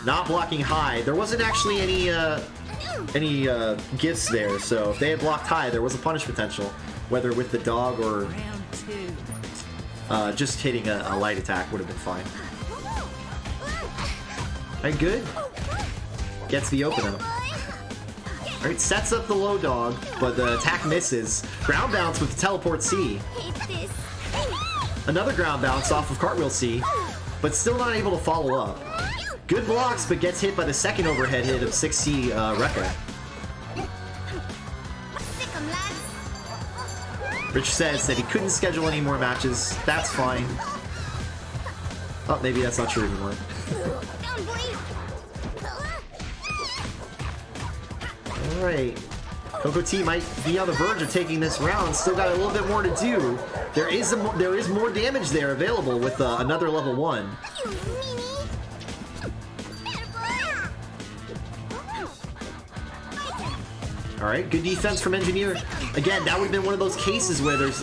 Not blocking high. There wasn't actually any gifts there, so if they had blocked high, there was a punish potential, whether with the dog or just hitting a light attack would have been fine. Alright, good. Gets the open up. Alright, sets up the low dog, but the attack misses. Ground bounce with teleport C. Another ground bounce off of cartwheel C, but still not able to follow up. Good blocks, but gets hit by the second overhead hit of 6C Rekka. Rich says that he couldn't schedule any more matches. That's fine. Oh, maybe that's not true anymore. Alright. Coco T might be on the verge of taking this round. Still got a little bit more to do. There is more damage there available with another level 1. Alright, good defense from Engineer. Again, that would have been one of those cases where there's...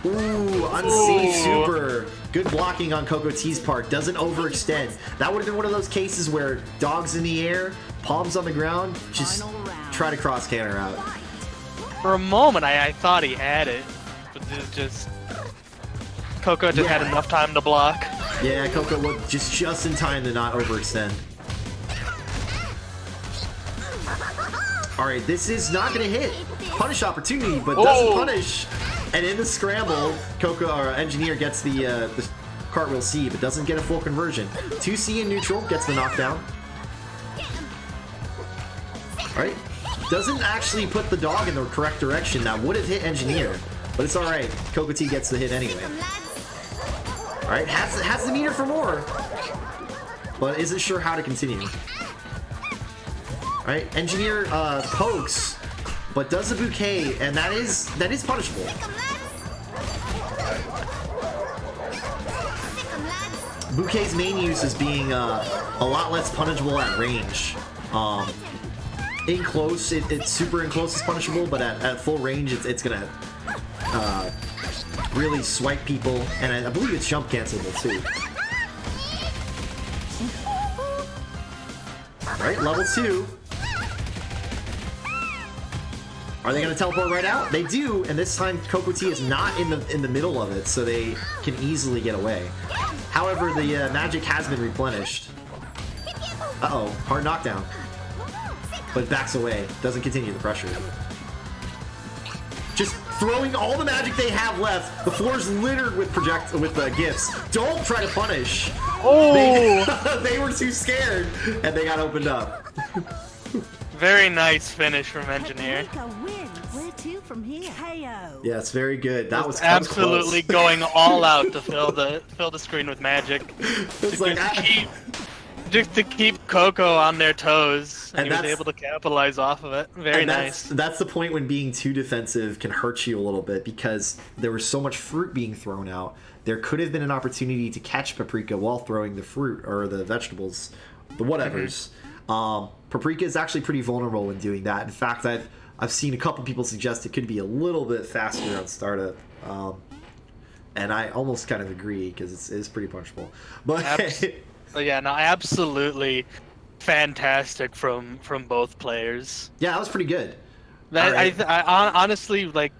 Ooh, unsafe super. Good blocking on Coco T's part. Doesn't overextend. That would have been one of those cases where dogs in the air, palms on the ground, just try to cross canter out. For a moment, I thought he had it, but it just Coco just had enough time to block. Yeah, Coco looked just in time to not overextend. All right, this is not gonna hit. Punish opportunity, but doesn't punish. And in the scramble, Coco or Engineer gets the cartwheel C, but doesn't get a full conversion. 2C in neutral gets the knockdown. All right, doesn't actually put the dog in the correct direction. That would have hit Engineer, but it's all right. Coco T gets the hit anyway. All right, has the meter for more, but isn't sure how to continue. All right, Engineer pokes, but does a bouquet, and that is punishable. Bouquet's main use is being a lot less punishable at range. In close, it's super in close is punishable, but at full range, it's gonna really swipe people, and I believe it's jump cancelable too. All right, level 2. Are they gonna teleport right out? They do, and this time Coco T is not in the middle of it, so they can easily get away. However, the magic has been replenished. Uh-oh, hard knockdown. But backs away, doesn't continue the pressure. Just throwing all the magic they have left. The floor's littered with gifts. Don't try to punish. Oh! They were too scared, and they got opened up. Very nice finish from Engineer. Where to from here? KO. Yeah, it's very good. That was absolutely going all out to fill the screen with magic. It's like just to keep Coco on their toes, and he was that's able to capitalize off of it. Very nice. That's the point when being too defensive can hurt you a little bit, because there was so much fruit being thrown out. There could have been an opportunity to catch Paprika while throwing the fruit or the vegetables, the whatevers. Paprika is actually pretty vulnerable when doing that. In fact, I've seen a couple people suggest it could be a little bit faster on startup, and I almost kind of agree, because it's pretty punishable. But yeah, no, absolutely fantastic from both players. Yeah, that was pretty good. I honestly, like,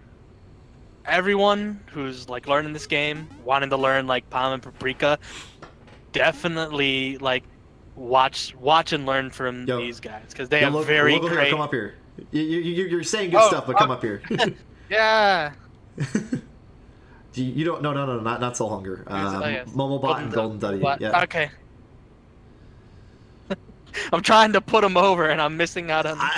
everyone who's like learning this game, wanting to learn like Palm and Paprika, definitely like watch and learn from these guys, because they have very great. Here, come up here. You're saying good stuff, but come up here. Yeah. You don't? No, not Soul Hunger. Yes. Momobot and Golden W. Yeah. Okay. I'm trying to put them over, and I'm missing out on. I'm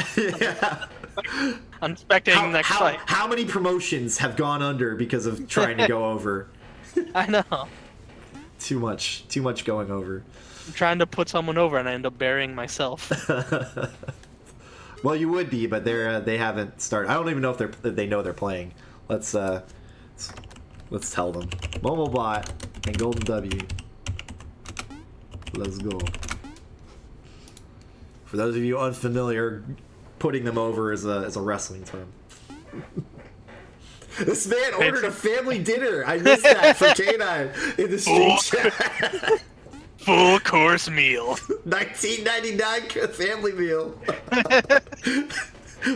spectating next fight. How many promotions have gone under because of trying to go over? I know. Too much going over. I'm trying to put someone over, and I end up burying myself. Well, you would be, but they haven't started. I don't even know if they know they're playing. Let's tell them. Momobot and Golden W. Let's go. For those of you unfamiliar, putting them over is a wrestling term. This man ordered a family dinner. I missed that for K9 in the stream chat. Full course meal. $19.99 family meal.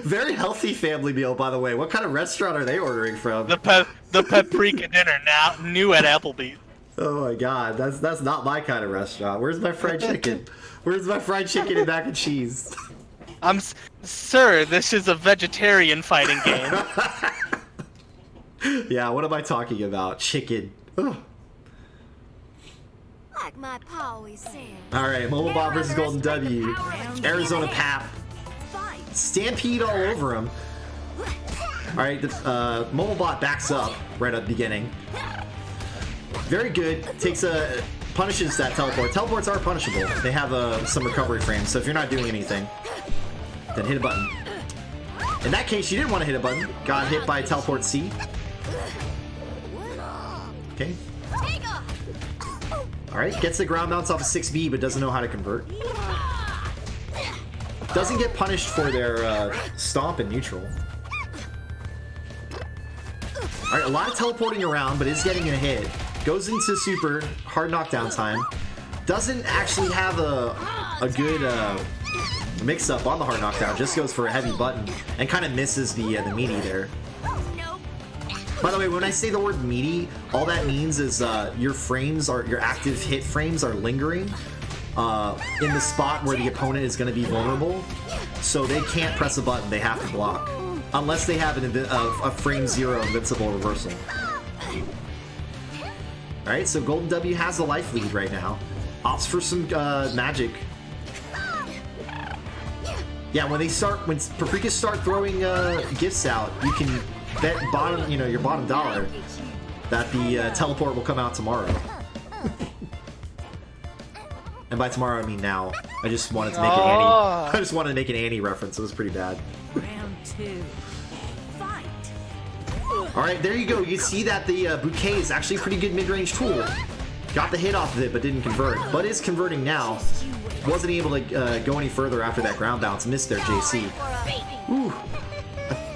Very healthy family meal, by the way. What kind of restaurant are they ordering from? The Paprika dinner, now new at Applebee's. Oh my god, that's not my kind of restaurant. Where's my fried chicken? Where's my fried chicken and mac and cheese? Sir, this is a vegetarian fighting game. Yeah, what am I talking about? Chicken. Ugh. Like my pa always said. Alright, Momobot versus Golden W. Arizona Pap. Stampede all over him. Alright, Momobot backs up right at the beginning. Very good. Punishes that teleport. Teleports are punishable. They have some recovery frames, so if you're not doing anything, then hit a button. In that case, you didn't want to hit a button. Got hit by teleport C. Okay. Alright, gets the ground bounce off of 6B, but doesn't know how to convert. Doesn't get punished for their stomp in neutral. Alright, a lot of teleporting around, but is getting a hit. Goes into super, hard knockdown time. Doesn't actually have a good Mix up on the hard knockdown, just goes for a heavy button and kind of misses the meaty there. By the way, when I say the word meaty, all that means is your active hit frames are lingering in the spot where the opponent is going to be vulnerable, so they can't press a button, they have to block. Unless they have a frame 0 invincible reversal. Alright, so Golden W has the life lead right now. Opts for some magic. Yeah, when Paprika start throwing gifts out, you can bet your bottom dollar that the teleport will come out tomorrow. And by tomorrow I mean now. I just wanted to make an Annie. I just wanted to make an Annie reference. It was pretty bad. Round 2. Fight. Alright, there you go. You see that the bouquet is actually a pretty good mid-range tool. Got the hit off of it, but didn't convert. But is converting now. Wasn't able to go any further after that ground bounce. Missed their JC. Ooh.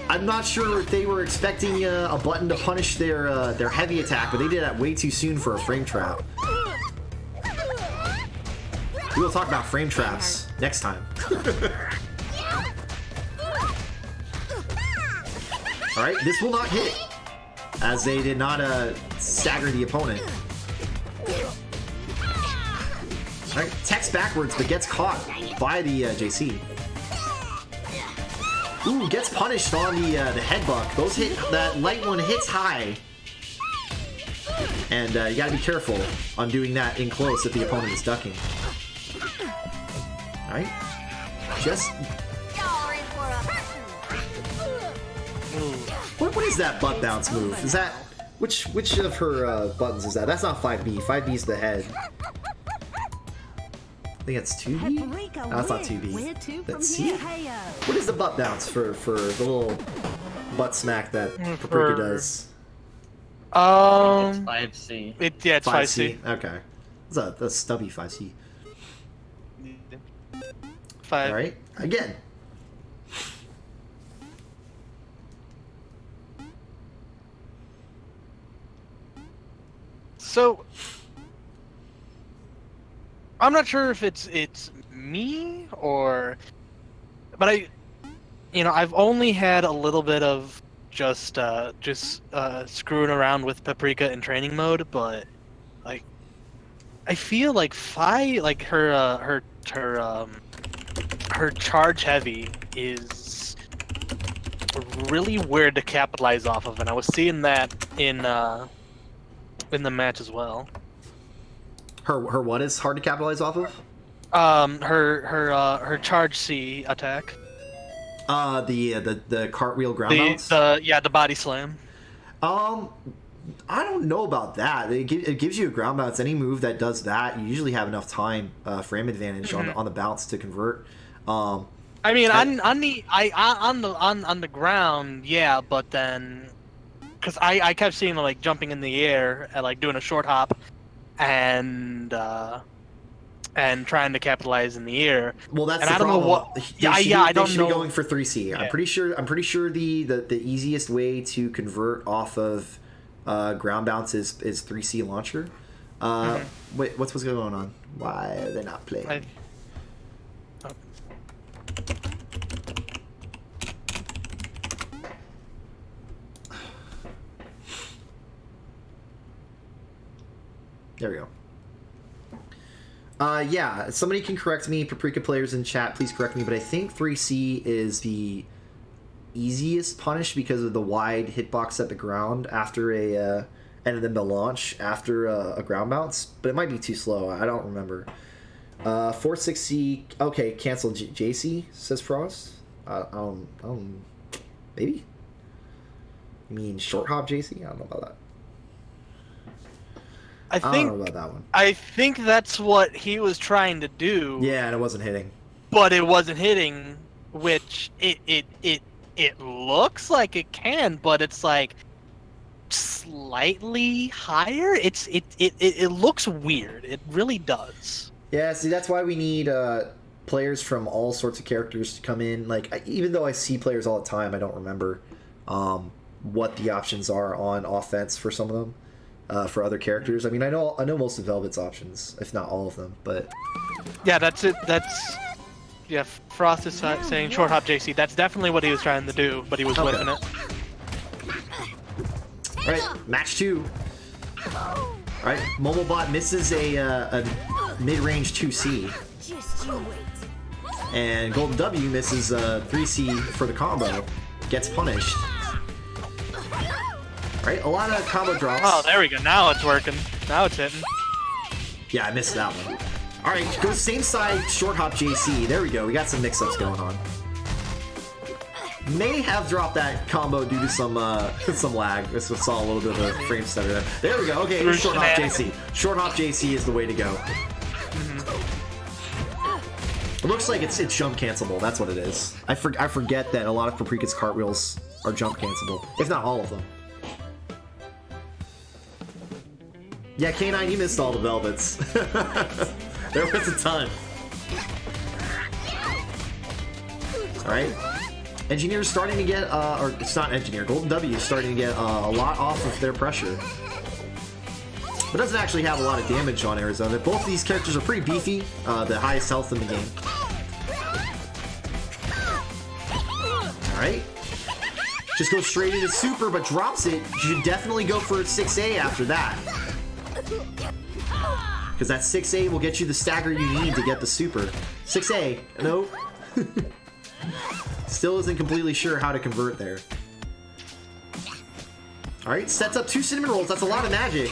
I'm not sure if they were expecting a button to punish their heavy attack, but they did that way too soon for a frame trap. We will talk about frame traps next time. Alright, this will not hit, as they did not stagger the opponent. Alright, text backwards, but gets caught by the JC. Ooh, gets punished on the headbutt. That light one hits high. And you gotta be careful on doing that in close if the opponent is ducking. Alright. Just... What is that butt bounce move? Is that... Which of her buttons is that? That's not 5B. 5B is the head. I think that's 2B? No, that's not 2B. That's C? What is the butt bounce for the little butt smack that Paprika does? It's 5C. It's 5C. Okay. That's a stubby 5C. 5. Alright, again. So I'm not sure if it's me or, but I've only had a little bit of just screwing around with Paprika in training mode, but like I feel like her charge heavy is really weird to capitalize off of, and I was seeing that in the match as well. Her what is hard to capitalize off of? Her charge C attack. The cartwheel ground bounce? The body slam. I don't know about that. It gives you a ground bounce. Any move that does that, you usually have enough time frame advantage on the bounce to convert. I mean, on the ground, yeah, but then because I kept seeing her like jumping in the air and like doing a short hop and trying to capitalize in the air. Well, that's and the I don't problem. know what. I don't know. Be going for 3C. Yeah. I'm pretty sure the easiest way to convert off of ground bounce is 3C launcher. Wait, what's going on? Why are they not playing? There we go. Yeah, somebody can correct me. Paprika players in chat, please correct me. But I think 3C is the easiest punish because of the wide hitbox at the ground after and then the launch after a ground bounce. But it might be too slow. I don't remember. 4-6C. Okay, cancel JC, says Frost. Maybe? You mean short hop JC? I don't know about that. I don't know about that one. I think that's what he was trying to do. Yeah, and it wasn't hitting. But it wasn't hitting, which it looks like it can, but it's like slightly higher. It looks weird. It really does. Yeah, see, that's why we need players from all sorts of characters to come in. Like, even though I see players all the time, I don't remember what the options are on offense for some of them. For other characters, I mean, I know most of Velvet's options, if not all of them, but yeah, that's it. Yeah, Frost is saying short hop JC. That's definitely what he was trying to do, but he was whiffing it. Alright, match 2. Alright, Momobot misses a mid-range 2C. Just you wait. And Golden W misses a 3C for the combo. Gets punished. Alright, a lot of combo drops. Oh, there we go. Now it's working. Now it's hitting. Yeah, I missed that one. Alright, go same side, short hop JC. There we go, we got some mix-ups going on. May have dropped that combo due to some some lag. This saw a little bit of a frame stutter there. There we go, okay, short hop JC. Short hop JC is the way to go. It looks like it's jump cancelable, that's what it is. I forget that a lot of Paprika's cartwheels are jump cancelable, if not all of them. Yeah, K9, you missed all the velvets. There was a ton. Alright. Engineer's starting to get, or it's not Engineer, Golden W is starting to get a lot off of their pressure. But doesn't actually have a lot of damage on Arizona. Both of these characters are pretty beefy, the highest health in the game. Alright. Just goes straight into super, but drops it. You should definitely go for 6A after that. Because that 6A will get you the stagger you need to get the super. 6A, nope. Still isn't completely sure how to convert there. Alright, sets up 2 cinnamon rolls. That's a lot of magic.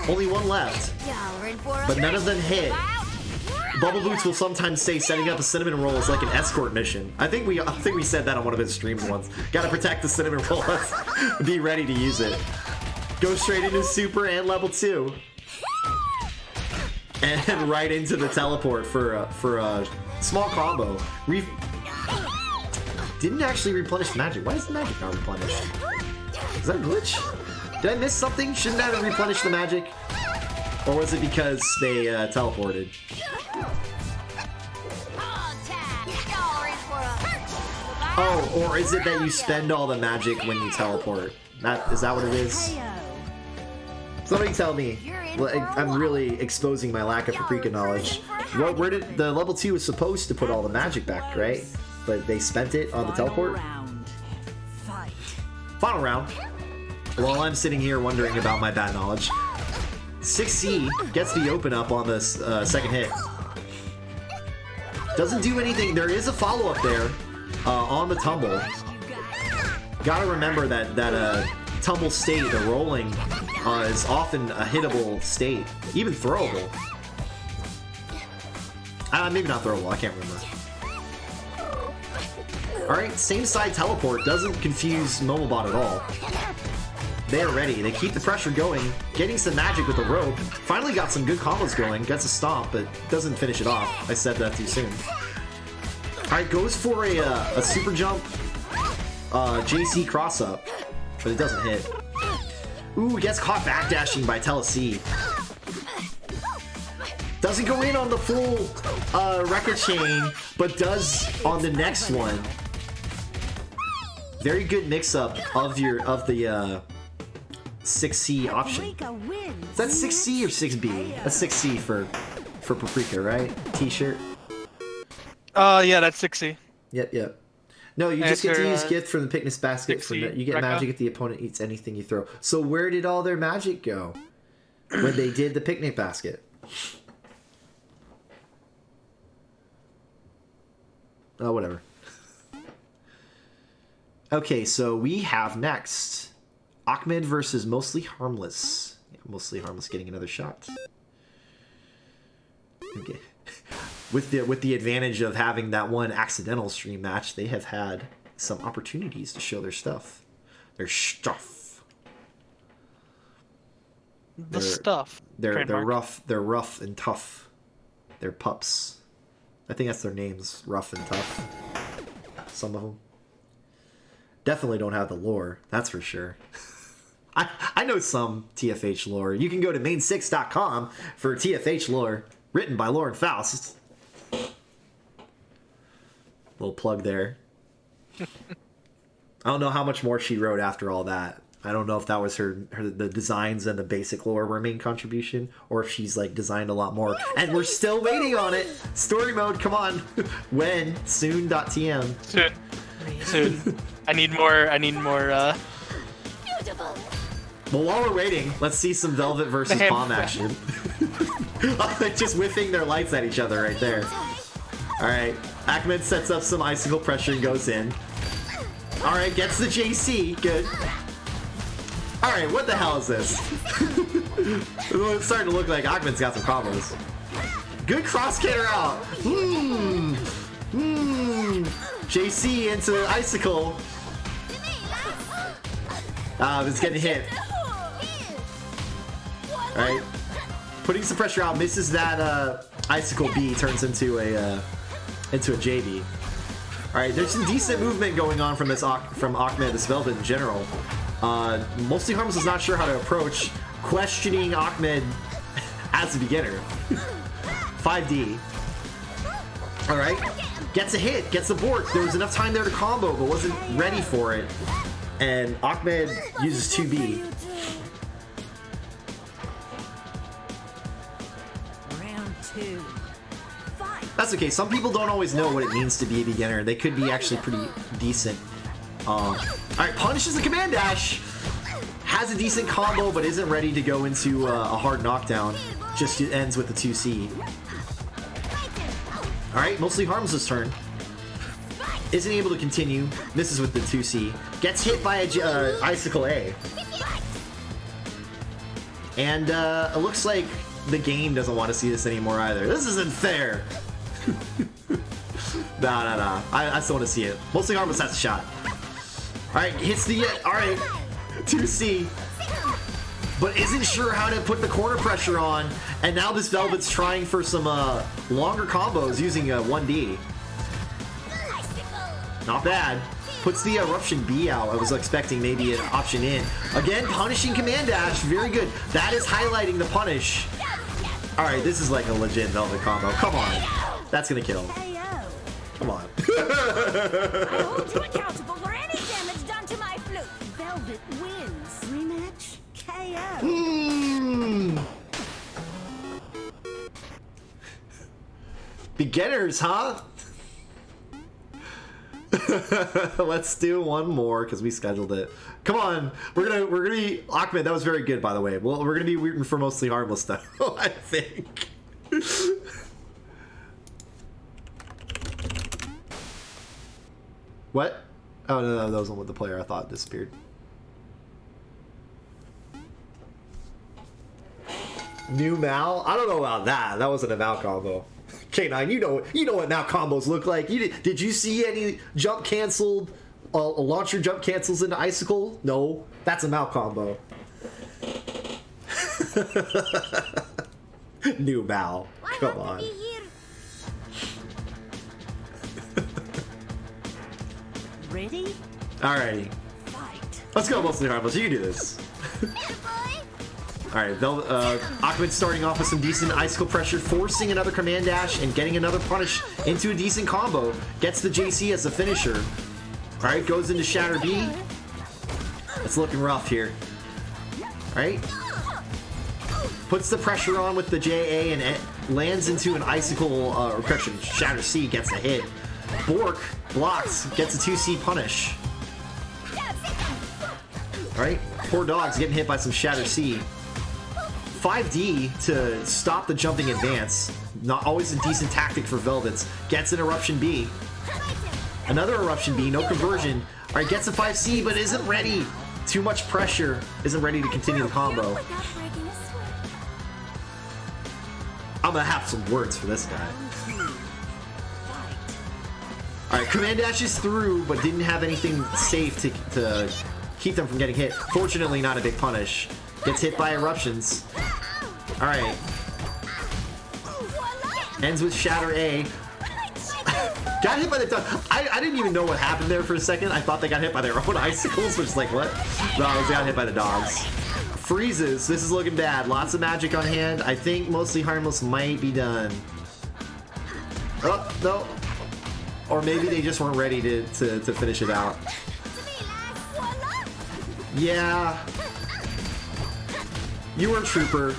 Only 1 left. But none of them hit. Bubble Boots will sometimes say setting up a cinnamon roll is like an escort mission. I think we said that on one of his streams once. Gotta protect the cinnamon roll. Be ready to use it. Go straight into super and level 2. And right into the teleport for a small combo. Didn't actually replenish the magic. Why is the magic not replenished? Is that a glitch? Did I miss something? Shouldn't that have replenished the magic? Or was it because they teleported? Oh, or is it that you spend all the magic when you teleport? Is that what it is? Somebody tell me. I'm really exposing my lack of Paprika knowledge. Where did the level 2 was supposed to put all the magic back, right? But they spent it on the teleport? Final round. While I'm sitting here wondering about my bad knowledge. 6C gets the open up on this second hit. Doesn't do anything. There is a follow-up there on the tumble. Gotta remember that tumble state, the rolling, is often a hittable state. Even throwable. Maybe not throwable, I can't remember. Alright, same side teleport doesn't confuse Momobot at all. They're ready. They keep the pressure going, getting some magic with the rope. Finally got some good combos going, gets a stomp, but doesn't finish it off. I said that too soon. Alright, goes for a super jump JC cross up, but it doesn't hit. Ooh, gets caught backdashing by Tele-C. Doesn't go in on the full record chain, but does on the next one. Very good mix-up of the 6C option. Is that 6C or 6B? That's 6C for Paprika, right? T-shirt. Yeah, that's 6C. Yep. No, you just get to use gift from the picnic basket. You get magic if the opponent eats anything you throw. So where did all their magic go when they did the picnic basket? Oh, whatever. Okay, so we have next Ahmed versus Mostly Harmless. Yeah, Mostly Harmless getting another shot. Okay. With the advantage of having that one accidental stream match, they have had some opportunities to show their stuff. Their stuff. They're rough. They're rough and tough. They're pups. I think that's their names. Rough and tough. Some of them. Definitely don't have the lore. That's for sure. I know some TFH lore. You can go to main6.com for TFH lore. Written by Lauren Faust. Little plug there. I don't know how much more she wrote after all that. I don't know if that was the designs and the basic lore were main contribution, or if she's like designed a lot more. And we're still waiting on it. Story mode, come on. When? Soon.tm. Soon. I need more. Well, while we're waiting, let's see some Velvet versus Bomb action. Just whiffing their lights at each other right there. Alright, Ahmed sets up some icicle pressure and goes in. Alright, gets the JC, good. Alright, what the hell is this? It's starting to look like Ahmed's got some combos. Good cross canter out. JC into icicle. It's getting hit. Alright. Putting some pressure out, misses that icicle B, turns into a JB. Alright, there's some decent movement going on from Ahmed, this Velvet in general. Mostly Harmless is not sure how to approach, questioning Ahmed as a beginner. 5D. Alright. Gets a hit, gets a bork. There was enough time there to combo, but wasn't ready for it. And Ahmed uses 2B. Round 2. Fight. That's okay. Some people don't always know what it means to be a beginner. They could be actually pretty decent. Alright, punishes the command dash. Has a decent combo, but isn't ready to go into a hard knockdown. Just ends with the 2C. Alright, mostly Harmless' turn. Isn't able to continue. Misses with the 2C. Gets hit by a Icicle A. And it looks like the game doesn't want to see this anymore either. This isn't fair. Nah. I still want to see it. Mostly Harmless has a shot. Alright, hits the... Alright. 2C. But isn't sure how to put the corner pressure on. And now this Velvet's trying for some longer combos using 1D. Not bad. Puts the Eruption B out. I was expecting maybe an option in. Again, punishing command dash. Very good. That is highlighting the punish. Alright, this is like a legit Velvet combo. Come on. That's gonna kill. Come on. I hold you accountable for any damage done to my flute. Velvet wins. Rematch. KO. Beginners, huh? Let's do one more because we scheduled it. Come on, we're gonna be Ahmed. That was very good, by the way. Well, we're gonna be rooting for mostly Harmless though. I think. What? Oh no, that was one with the player. I thought disappeared. New Mal? I don't know about that. That wasn't a Mal combo. K9, you know what Mal combos look like. Did you see any jump canceled, launcher jump cancels into Icicle? No, that's a Mal combo. New Mal, come on. Ready? Alrighty. Fight. Let's go, mostly Harmless. You can do this. Alright, Ahmed starting off with some decent icicle pressure, forcing another command dash and getting another punish into a decent combo. Gets the JC as the finisher. Alright, goes into Shatter B. It's looking rough here. Alright. Puts the pressure on with the JA and it lands into an icicle, or correction, Shatter C gets a hit. Bork blocks, gets a 2C punish. Alright, poor dog's getting hit by some Shatter C. 5D to stop the jumping advance. Not always a decent tactic for Velvets. Gets an Eruption B. Another Eruption B, no conversion. Alright, gets a 5C, but isn't ready. Too much pressure. Isn't ready to continue the combo. I'm gonna have some words for this guy. Alright, command dashes through, but didn't have anything safe to keep them from getting hit. Fortunately, not a big punish. Gets hit by eruptions. Alright. Ends with Shatter A. Got hit by the dog. I didn't even know what happened there for a second. I thought they got hit by their own icicles, which is like, what? No, they got hit by the dogs. Freezes. This is looking bad. Lots of magic on hand. I think mostly Harmless might be done. Oh, no. Or maybe they just weren't ready to finish it out. Yeah. You were a trooper.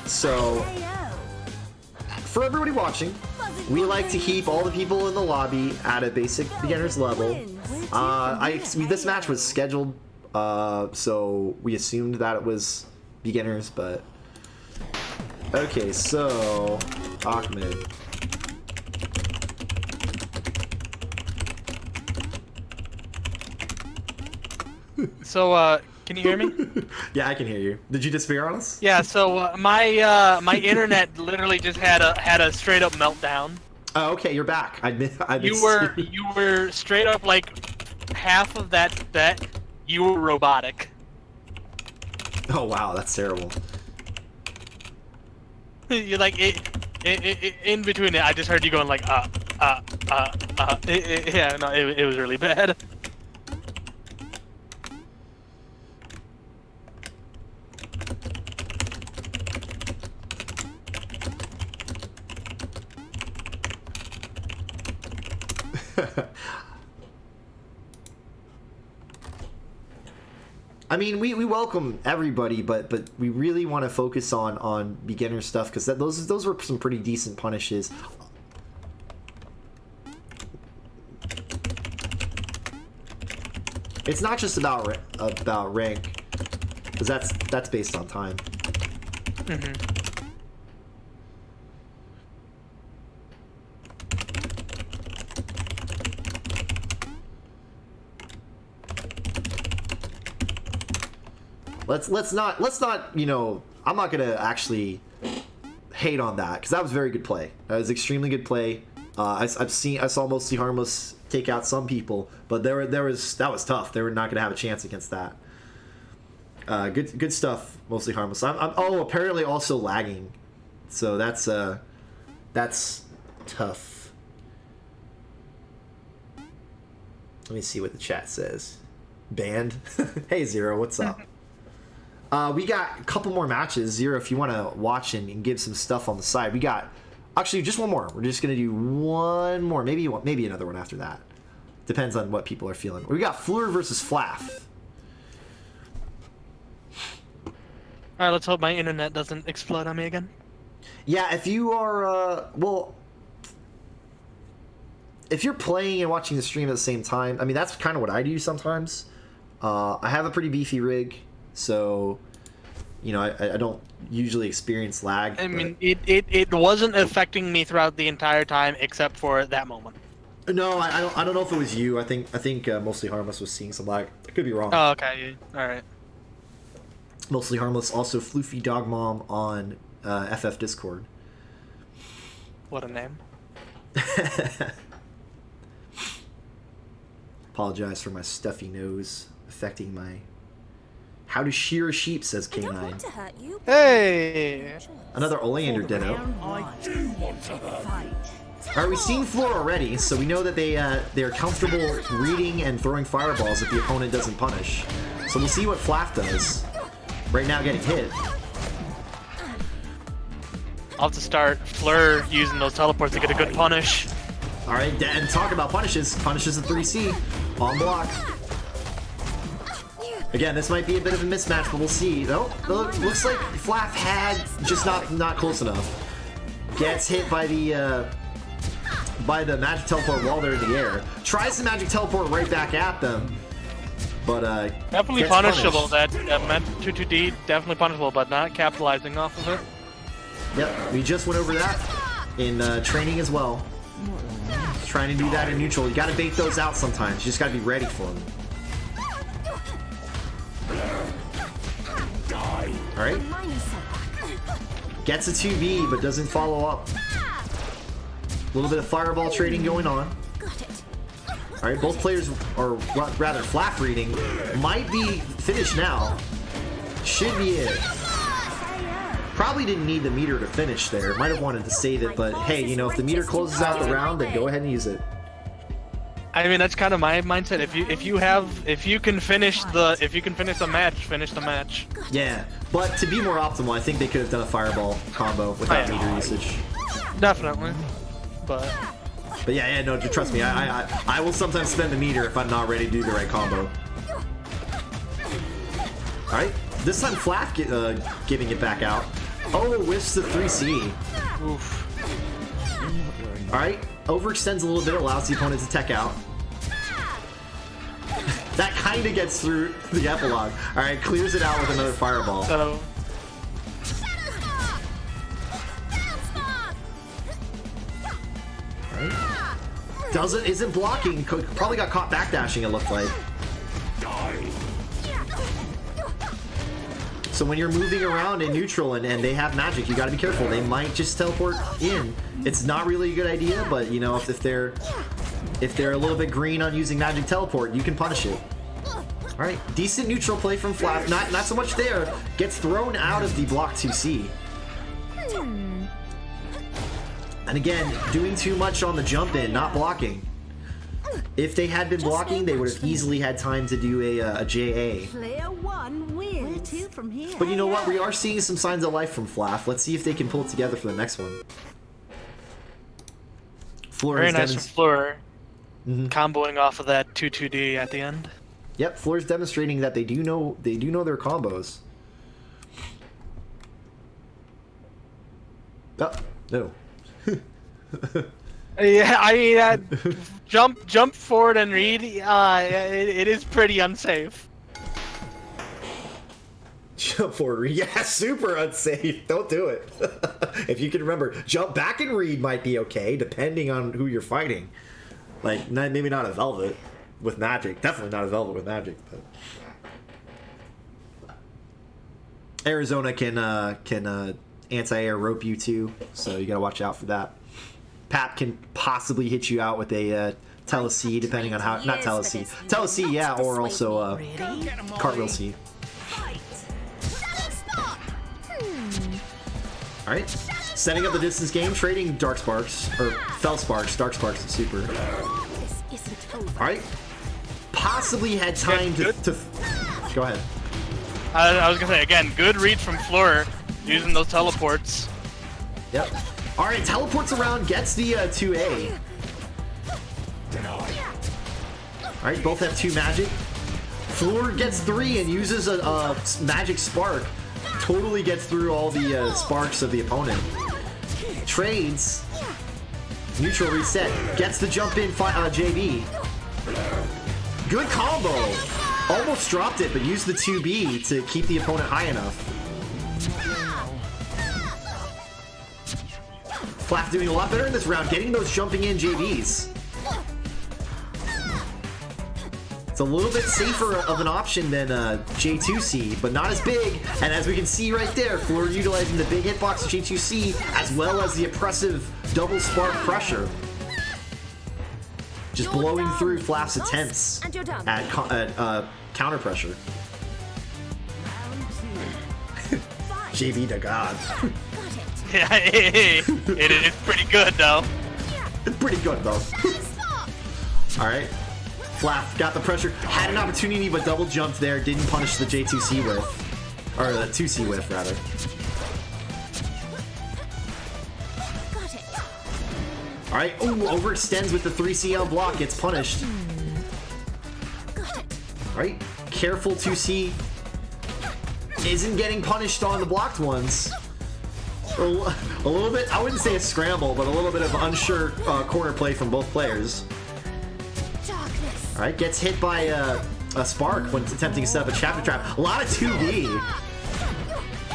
So, for everybody watching, we like to keep all the people in the lobby at a basic beginner's level. This match was scheduled, so we assumed that it was beginners, but... Okay, so... Ahmed. So, can you hear me? Yeah, I can hear you. Did you disappear on us? Yeah. So my internet literally just had a straight up meltdown. Oh, okay, you're back. I You were straight up like half of that. You were robotic. Oh wow, that's terrible. You're like in between it. I just heard you going like yeah. No, it was really bad. I mean, we welcome everybody, but we really want to focus on beginner stuff because those were some pretty decent punishes. It's not just about rank, because that's based on time. Mm-hmm. Let's not, you know, I'm not gonna actually hate on that because that was very good play. That was extremely good play. I saw Mostly Harmless take out some people, but that was tough. They were not gonna have a chance against that. Good stuff, Mostly Harmless. I'm apparently also lagging, so that's tough. Let me see what the chat says. Banned. Hey Zero, what's up? We got a couple more matches. Zero, if you want to watch and give some stuff on the side. We got, actually, just one more. We're just going to do one more. Maybe another one after that. Depends on what people are feeling. We got Fleur versus Flaff. Alright, let's hope my internet doesn't explode on me again. Yeah, if you are, if you're playing and watching the stream at the same time, I mean, that's kind of what I do sometimes. I have a pretty beefy rig. So, you know, I don't usually experience lag. I mean, it wasn't affecting me throughout the entire time except for that moment. No, I don't know if it was you. I think Mostly Harmless was seeing some lag. I could be wrong. Oh, okay. All right. Mostly Harmless, also Floofy Dog Mom on FF Discord. What a name. Apologize for my stuffy nose affecting my... How to shear a sheep, says K9. Hey! Another Oleander ditto. Alright, we've seen Floor already, so we know that they're comfortable reading and throwing fireballs if the opponent doesn't punish. So we'll see what Flaff does. Right now getting hit. I'll have to start Fleur using those teleports to get a good punish. Alright, and talk about punishes. Punishes a 3C. On block. Again, this might be a bit of a mismatch, but we'll see. Oh, looks like Flaff had just not close enough. Gets hit by the magic teleport while they're in the air. Tries the magic teleport right back at them, but definitely punishable. That meant 2-2D, definitely punishable, but not capitalizing off of it. Yep, we just went over that in training as well. Trying to do that in neutral. You gotta bait those out sometimes. You just gotta be ready for them. Alright. Gets a 2B, but doesn't follow up. A little bit of fireball trading going on. Alright, both players, or rather Flaff reading, might be finished now. Should be it. Probably didn't need the meter to finish there. Might have wanted to save it, but hey, you know, if the meter closes out the round, then go ahead and use it. I mean, that's kind of my mindset. If you can finish a match, finish the match. Yeah, but to be more optimal, I think they could have done a fireball combo without meter usage. Definitely, but But yeah, no, trust me, I will sometimes spend the meter if I'm not ready to do the right combo. Alright, this time Flap giving it back out. Oh, whiffs the 3C. Oof. Alright, overextends a little bit, allows the opponent to tech out. That kind of gets through the epilogue. Alright, clears it out with another fireball. So Isn't blocking, probably got caught backdashing, it looked like. So when you're moving around in neutral and they have magic, you gotta be careful. They might just teleport in. It's not really a good idea, but you know, if they're a little bit green on using magic teleport, you can punish it. Alright, decent neutral play from Flap. Not so much there. Gets thrown out of the block 2C. And again, doing too much on the jump in, not blocking. If they had been blocking, they would have easily had time to do a JA. Player 1 wins. 2 from here. But you know what? We are seeing some signs of life from Flap. Let's see if they can pull it together for the next one. Floor very nice from Floor. Comboing off of that 2-2D at the end. Yep, Floor's demonstrating that they do know their combos. Oh, no. Yeah, I mean, jump forward and read. It is pretty unsafe. Jump forward, read. Yeah, super unsafe. Don't do it. If you can remember, jump back and read might be okay, depending on who you're fighting. Like, maybe not a Velvet with magic. Definitely not a Velvet with magic. But Arizona can anti-air rope you too, so you gotta watch out for that. Pap can possibly hit you out with a Tele-C, depending on how... Not Tele-C. Tele-C, yeah, or also Cartwheel C. Alright. Setting up the distance game, trading Dark Sparks, or Fel Sparks, Dark Sparks and Super. Alright. Possibly had time to... Go ahead. I was gonna say, again, good read from Floor, using those teleports. Yep. Alright, teleports around, gets the 2A. Alright, both have 2 magic. Floor gets 3 and uses a magic spark. Totally gets through all the sparks of the opponent. Trades. Neutral reset. Gets the jump in JB. Good combo. Almost dropped it, but used the 2B to keep the opponent high enough. Flap doing a lot better in this round, getting those jumping in JBs. It's a little bit safer of an option than J2C, but not as big. And as we can see right there, Floor utilizing the big hitbox of J2C as well as the oppressive double spark pressure. Just blowing through Flap's attempts at counter pressure. JB to God. Yeah, it is pretty good though. It's pretty good though. Alright. Flap got the pressure. Had an opportunity but double jumped there. Didn't punish the J2C whiff. Or the 2C whiff rather. Alright. Ooh, overextends with the 3CL block. Gets punished. Alright. Careful 2C. Isn't getting punished on the blocked ones. A little bit, I wouldn't say a scramble, but a little bit of unsure corner play from both players. Alright, gets hit by a spark when attempting to set up a chapter trap. A lot of 2B.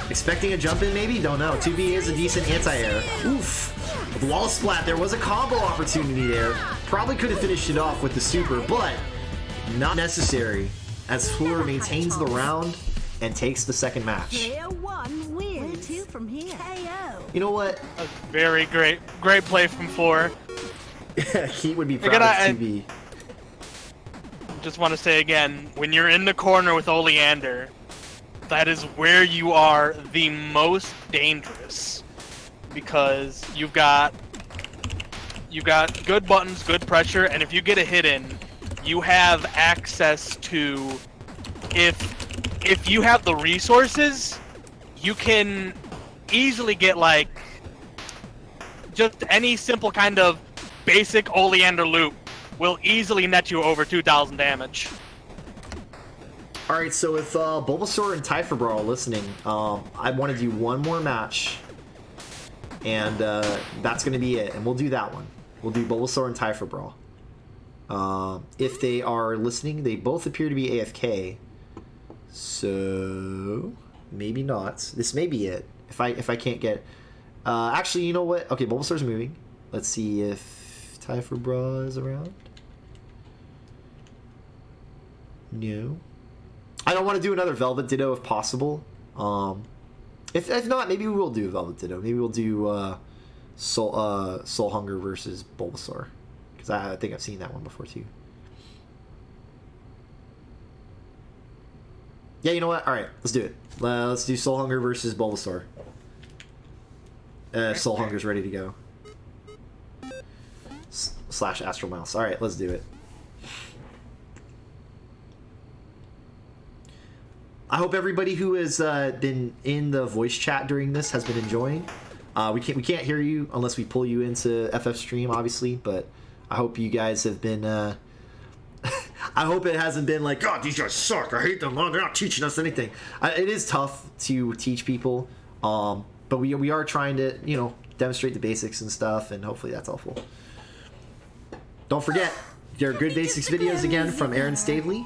Expecting a jump in maybe? Don't know. 2B is a decent anti-air. Oof. Wall splat. There was a combo opportunity there. Probably could have finished it off with the super, but not necessary as Floor maintains the round and takes the second match. Player 1 wins. 2 from here. KO. You know what? Very great play from Floor. Heat would be proud of 2B. Just want to say again, when you're in the corner with Oleander, that is where you are the most dangerous, because you've got good buttons, good pressure, and if you get a hit in, you have access to, if you have the resources, you can easily get like just any simple kind of basic Oleander loop will easily net you over 2,000 damage. Alright, so if Bulbasaur and Typhobra are listening, I want to do one more match. And that's going to be it. And we'll do that one. We'll do Bulbasaur and Typhobra. If they are listening, they both appear to be AFK. So maybe not. This may be it. If I can't get... actually, you know what? Okay, Bulbasaur's moving. Let's see if Typhobra is around. No. I don't want to do another Velvet Ditto if possible. If not, maybe we will do a Velvet Ditto. Maybe we'll do Soul Hunger versus Bulbasaur. Because I think I've seen that one before too. Yeah, you know what? Alright, let's do it. Let's do Soul Hunger versus Bulbasaur. Soul Hunger's ready to go. Slash Astral Mouse. Alright, let's do it. I hope everybody who has been in the voice chat during this has been enjoying. We can't hear you unless we pull you into FF stream, obviously, but I hope you guys have been... I hope it hasn't been like, God, these guys suck, I hate them, they're not teaching us anything. It is tough to teach people, but we are trying to, you know, demonstrate the basics and stuff, and hopefully that's helpful. Don't forget, there are good basics videos again from Aaron Stavely.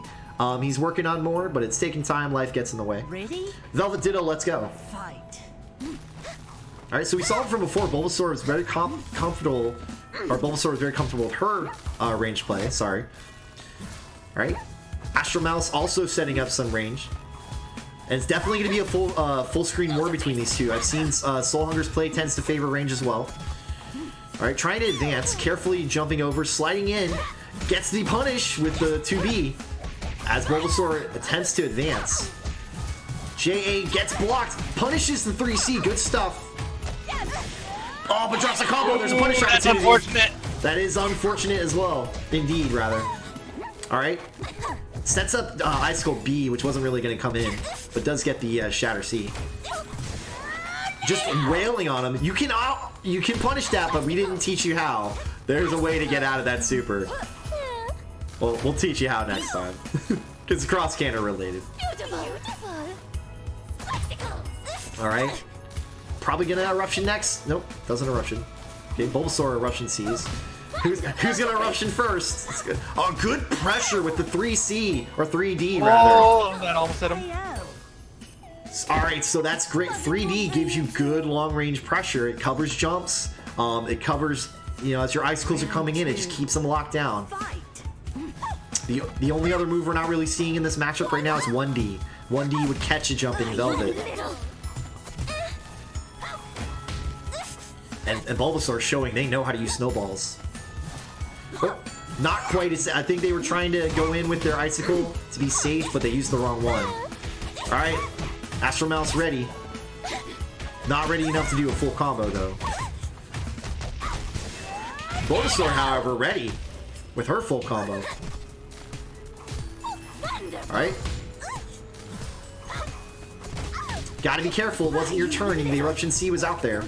He's working on more, but it's taking time. Life gets in the way. Ready? Velvet Ditto, let's go. Fight. All right, so we saw it from before. Bulbasaur was very comfortable, or Bulbasaur was very comfortable with her range play. Sorry. All right, Astral Mouse also setting up some range, and it's definitely going to be a full screen war between these two. I've seen Soul Hunger's play tends to favor range as well. All right, trying to advance, carefully jumping over, sliding in, gets the punish with the 2B. As Bulbasaur attempts to advance. JA gets blocked, punishes the 3C, good stuff. Oh, but drops a combo, there's a punish opportunity. That's unfortunate. That is unfortunate as well. Indeed, rather. Alright. Sets up Icicle B, which wasn't really going to come in, but does get the Shatter C. Just wailing on him. You can punish that, but we didn't teach you how. There's a way to get out of that super. Well, we'll teach you how next time. Because cross-canner related. Alright. Probably gonna Eruption next. Nope, doesn't Eruption. Okay, Bulbasaur Eruption C's. Who's gonna Eruption first? Good. Oh, good pressure with the 3C, or 3D rather. Oh, that almost hit him. Alright, so that's great. 3D gives you good long-range pressure. It covers jumps. It covers, you know, as your icicles are coming in, it just keeps them locked down. The only other move we're not really seeing in this matchup right now is 1D. 1D would catch a jump in Velvet. And Bulbasaur showing they know how to use snowballs. Oh, not quite as... I think they were trying to go in with their Icicle to be safe, but they used the wrong one. Alright, Astral Mouse ready. Not ready enough to do a full combo, though. Bulbasaur, however, ready with her full combo. Alright. Gotta be careful, it wasn't your turn, the Eruption C was out there.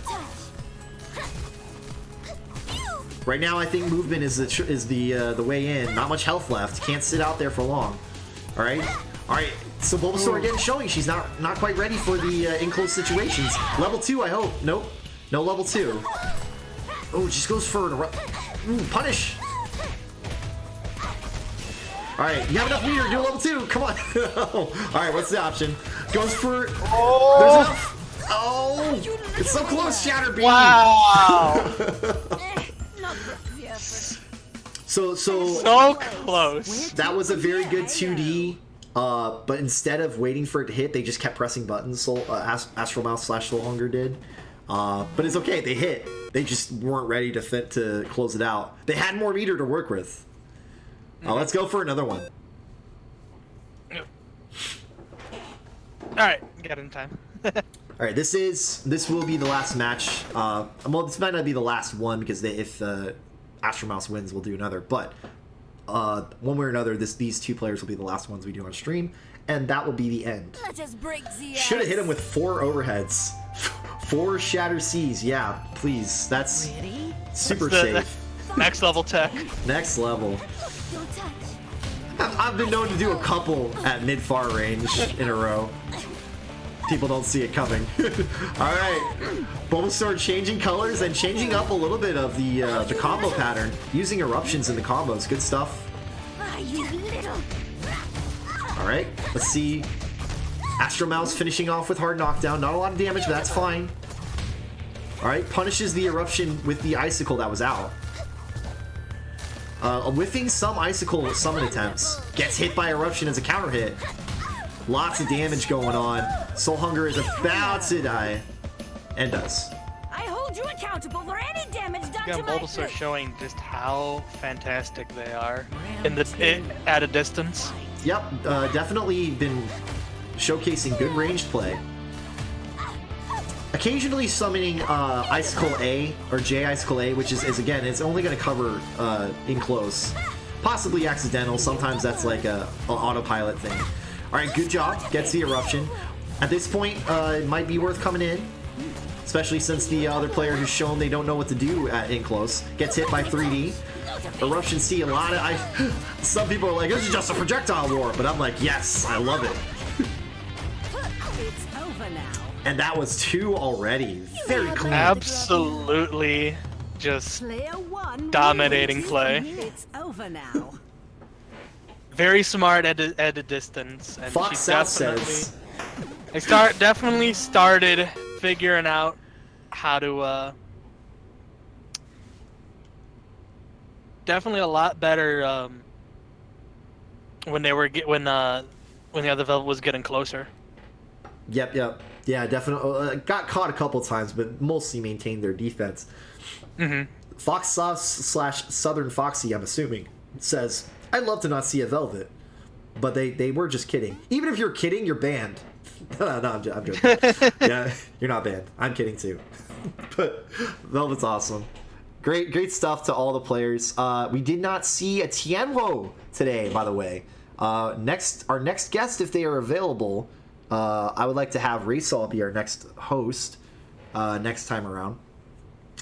Right now, I think movement is the way in. Not much health left. Can't sit out there for long. Alright. Alright, so Bulbasaur again showing she's not quite ready for the in-close situations. Level 2, I hope. Nope. No level 2. Oh, just goes for an punish. Alright, you have enough meter to do level 2. Come on. Alright, what's the option? Goes for... Oh! There's enough. Oh! It's so close, Shatter Beam. Wow! So close. That was a very good 2D, but instead of waiting for it to hit, they just kept pressing buttons. Astral Mouse / Soul Hunger did. But it's okay, they hit. They just weren't ready to close it out. They had more meter to work with. Let's go for another one. Alright, got it in time. Alright, this will be the last match. Well, this might not be the last one because if Astral Mouse wins, we'll do another. But one way or another, these two players will be the last ones we do on stream, and that will be the end. Should have hit him with 4 overheads, 4 Shatter C's. Yeah, please. That's super safe. Next level tech. Next level. I've been known to do a couple at mid-far range in a row. People don't see it coming. All right, Bulbasaur changing colors and changing up a little bit of the combo pattern, using eruptions in the combos. Good stuff. All right, let's see. Astro Mouse finishing off with hard knockdown. Not a lot of damage, but that's fine. All right, punishes the eruption with the icicle that was out. Whiffing some icicle summon attempts. Gets hit by eruption as a counter hit. Lots of damage going on. Soul Hunger is about to die. And does. I hold you accountable for any damage done Again, to my Bulbasaur showing just how fantastic they are at a distance. Yep, definitely been showcasing good ranged play. Occasionally summoning Icicle A or J Icicle A, which is again, it's only going to cover in close. Possibly accidental, sometimes that's like an autopilot thing. Alright, good job, gets the eruption. At this point, it might be worth coming in, especially since the other player who's shown they don't know what to do at in close. Gets hit by 3D. Eruption C, a lot of... some people are like, this is just a projectile war, but I'm like, yes, I love it. It's over now. And that was 2 already. Very clean. Absolutely just Player 1 dominating wins. play. It's over now. Very smart at a distance. And Fox she South definitely, says. definitely started figuring out how to definitely a lot better when they were when the other Velvet was getting closer. Yep. Yeah, definitely. Got caught a couple times, but mostly maintained their defense. Fox Sauce / Southern Foxy, I'm assuming, says, I'd love to not see a Velvet. But they were just kidding. Even if you're kidding, you're banned. No, I'm joking. Yeah, you're not banned. I'm kidding too. But Velvet's awesome. Great stuff to all the players. We did not see a Tianhuo today, by the way. Our next guest, if they are available, I would like to have Raysol be our next host next time around.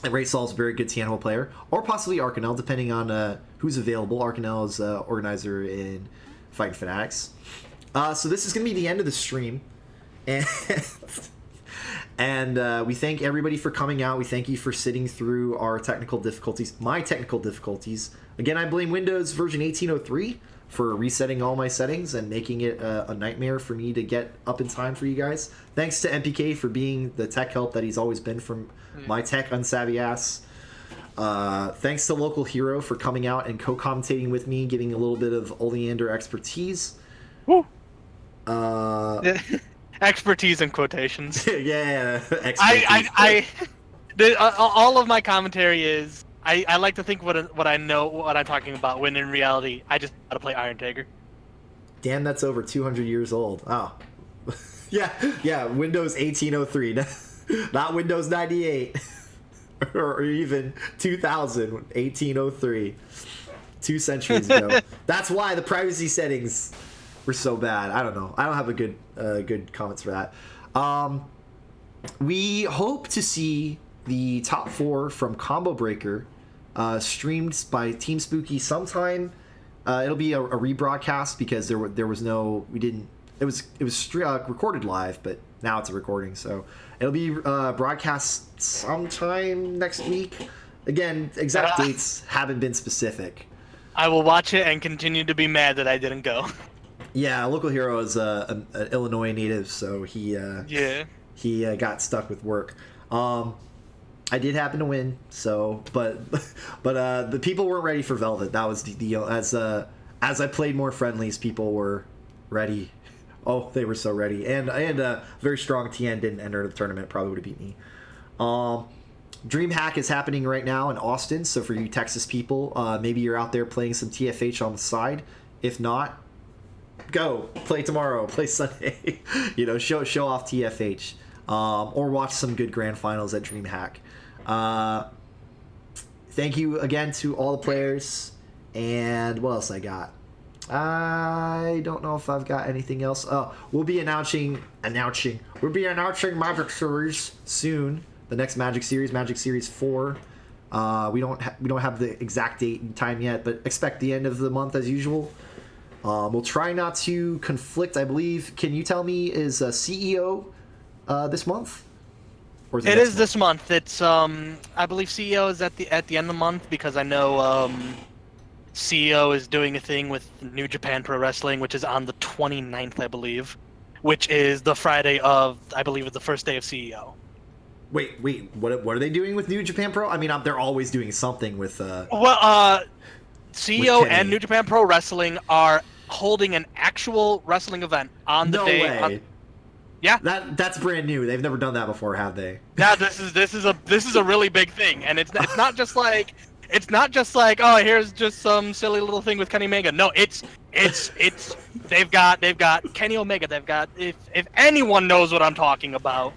And Raysol's a very good Tianhuo player, or possibly Arcanel, depending on who's available. Arcanel is organizer in Fightin Fanatics. So this is going to be the end of the stream. And we thank everybody for coming out. We thank you for sitting through our technical difficulties, my technical difficulties. Again, I blame Windows version 1803 for resetting all my settings and making it a nightmare for me to get up in time for you guys. Thanks to MPK for being the tech help that he's always been from my tech unsavvy ass. Thanks to Local Hero for coming out and co-commentating with me, giving a little bit of Oleander expertise. Woo! Expertise in quotations. Yeah, expertise. All of my commentary is I like to think what I know what I'm talking about, when in reality I just gotta play Iron Tiger. Damn, that's over 200 years old. Oh, yeah. Windows 1803, not Windows 98 or even 2000. 1803, 2 centuries ago. That's why the privacy settings were so bad. I don't know. I don't have a good comments for that. We hope to see the top 4 from Combo Breaker streamed by Team Spooky sometime. It'll be a rebroadcast because there was no, we didn't, it was recorded live, but now it's a recording, so it'll be broadcast sometime next week. Again, exact dates haven't been specific. I will watch it and continue to be mad that I didn't go. Yeah, Local Hero is an Illinois native, so he got stuck with work. I did happen to win, so but the people weren't ready for Velvet. That was the deal. As I played more friendlies, people were ready. Oh, they were so ready, and a very strong Tien didn't enter the tournament. Probably would have beat me. DreamHack is happening right now in Austin, so for you Texas people, maybe you're out there playing some TFH on the side. If not, go play tomorrow, play Sunday. Show off TFH, or watch some good grand finals at DreamHack. Thank you again to all the players. And what else I got? I don't know if I've got anything else. Oh, we'll be announcing Magic Series soon. The next Magic Series, Magic Series 4. We don't have the exact date and time yet, but expect the end of the month as usual. We'll try not to conflict. I believe. Can you tell me, is CEO this month? Or is It next is month? this month. It's I believe CEO is at the end of the month because I know CEO is doing a thing with New Japan Pro Wrestling, which is on the 29th, I believe, which is the Friday of, I believe, the first day of CEO. Wait, what are they doing with New Japan Pro? I mean, they're always doing something with. Well, CEO Kenny. and New Japan Pro Wrestling are holding an actual wrestling event on the No day. way. Yeah. That's brand new. They've never done that before, have they? Yeah, this is a really big thing, and it's not just like oh, here's just some silly little thing with Kenny Omega. No, it's they've got Kenny Omega. They've got if anyone knows what I'm talking about.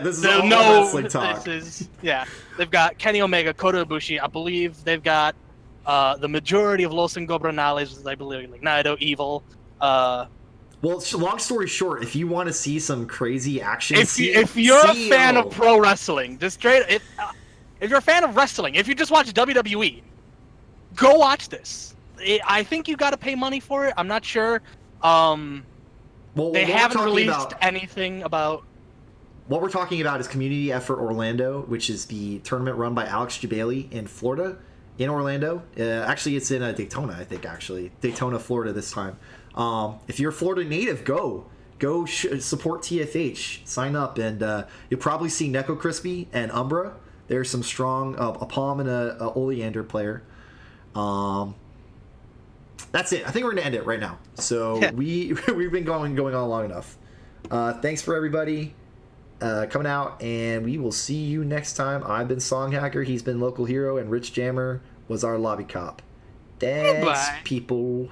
This is all wrestling talk. They've got Kenny Omega, Kota Ibushi. I believe they've got the majority of Los Ingobernales, I believe, like Naito, Evil. Well, long story short, if you want to see some crazy action, if you're a fan of pro wrestling, just straight, if you're a fan of wrestling, if you just watch WWE, go watch this. I think you got to pay money for it. I'm not sure. They haven't released anything about. What we're talking about is Community Effort Orlando, which is the tournament run by Alex Jabali in Florida, in Orlando. Actually, it's in Daytona, I think. Actually, Daytona, Florida this time. If you're a Florida native, go support TFH. Sign up, and you'll probably see Neko Crispy and Umbra. There's some strong a Palm and a Oleander player. That's it. I think we're gonna end it right now. So we've been going on long enough. Thanks for everybody coming out, and we will see you next time. I've been Song Hacker. He's been Local Hero, and Rich Jammer was our lobby cop. Thanks, people.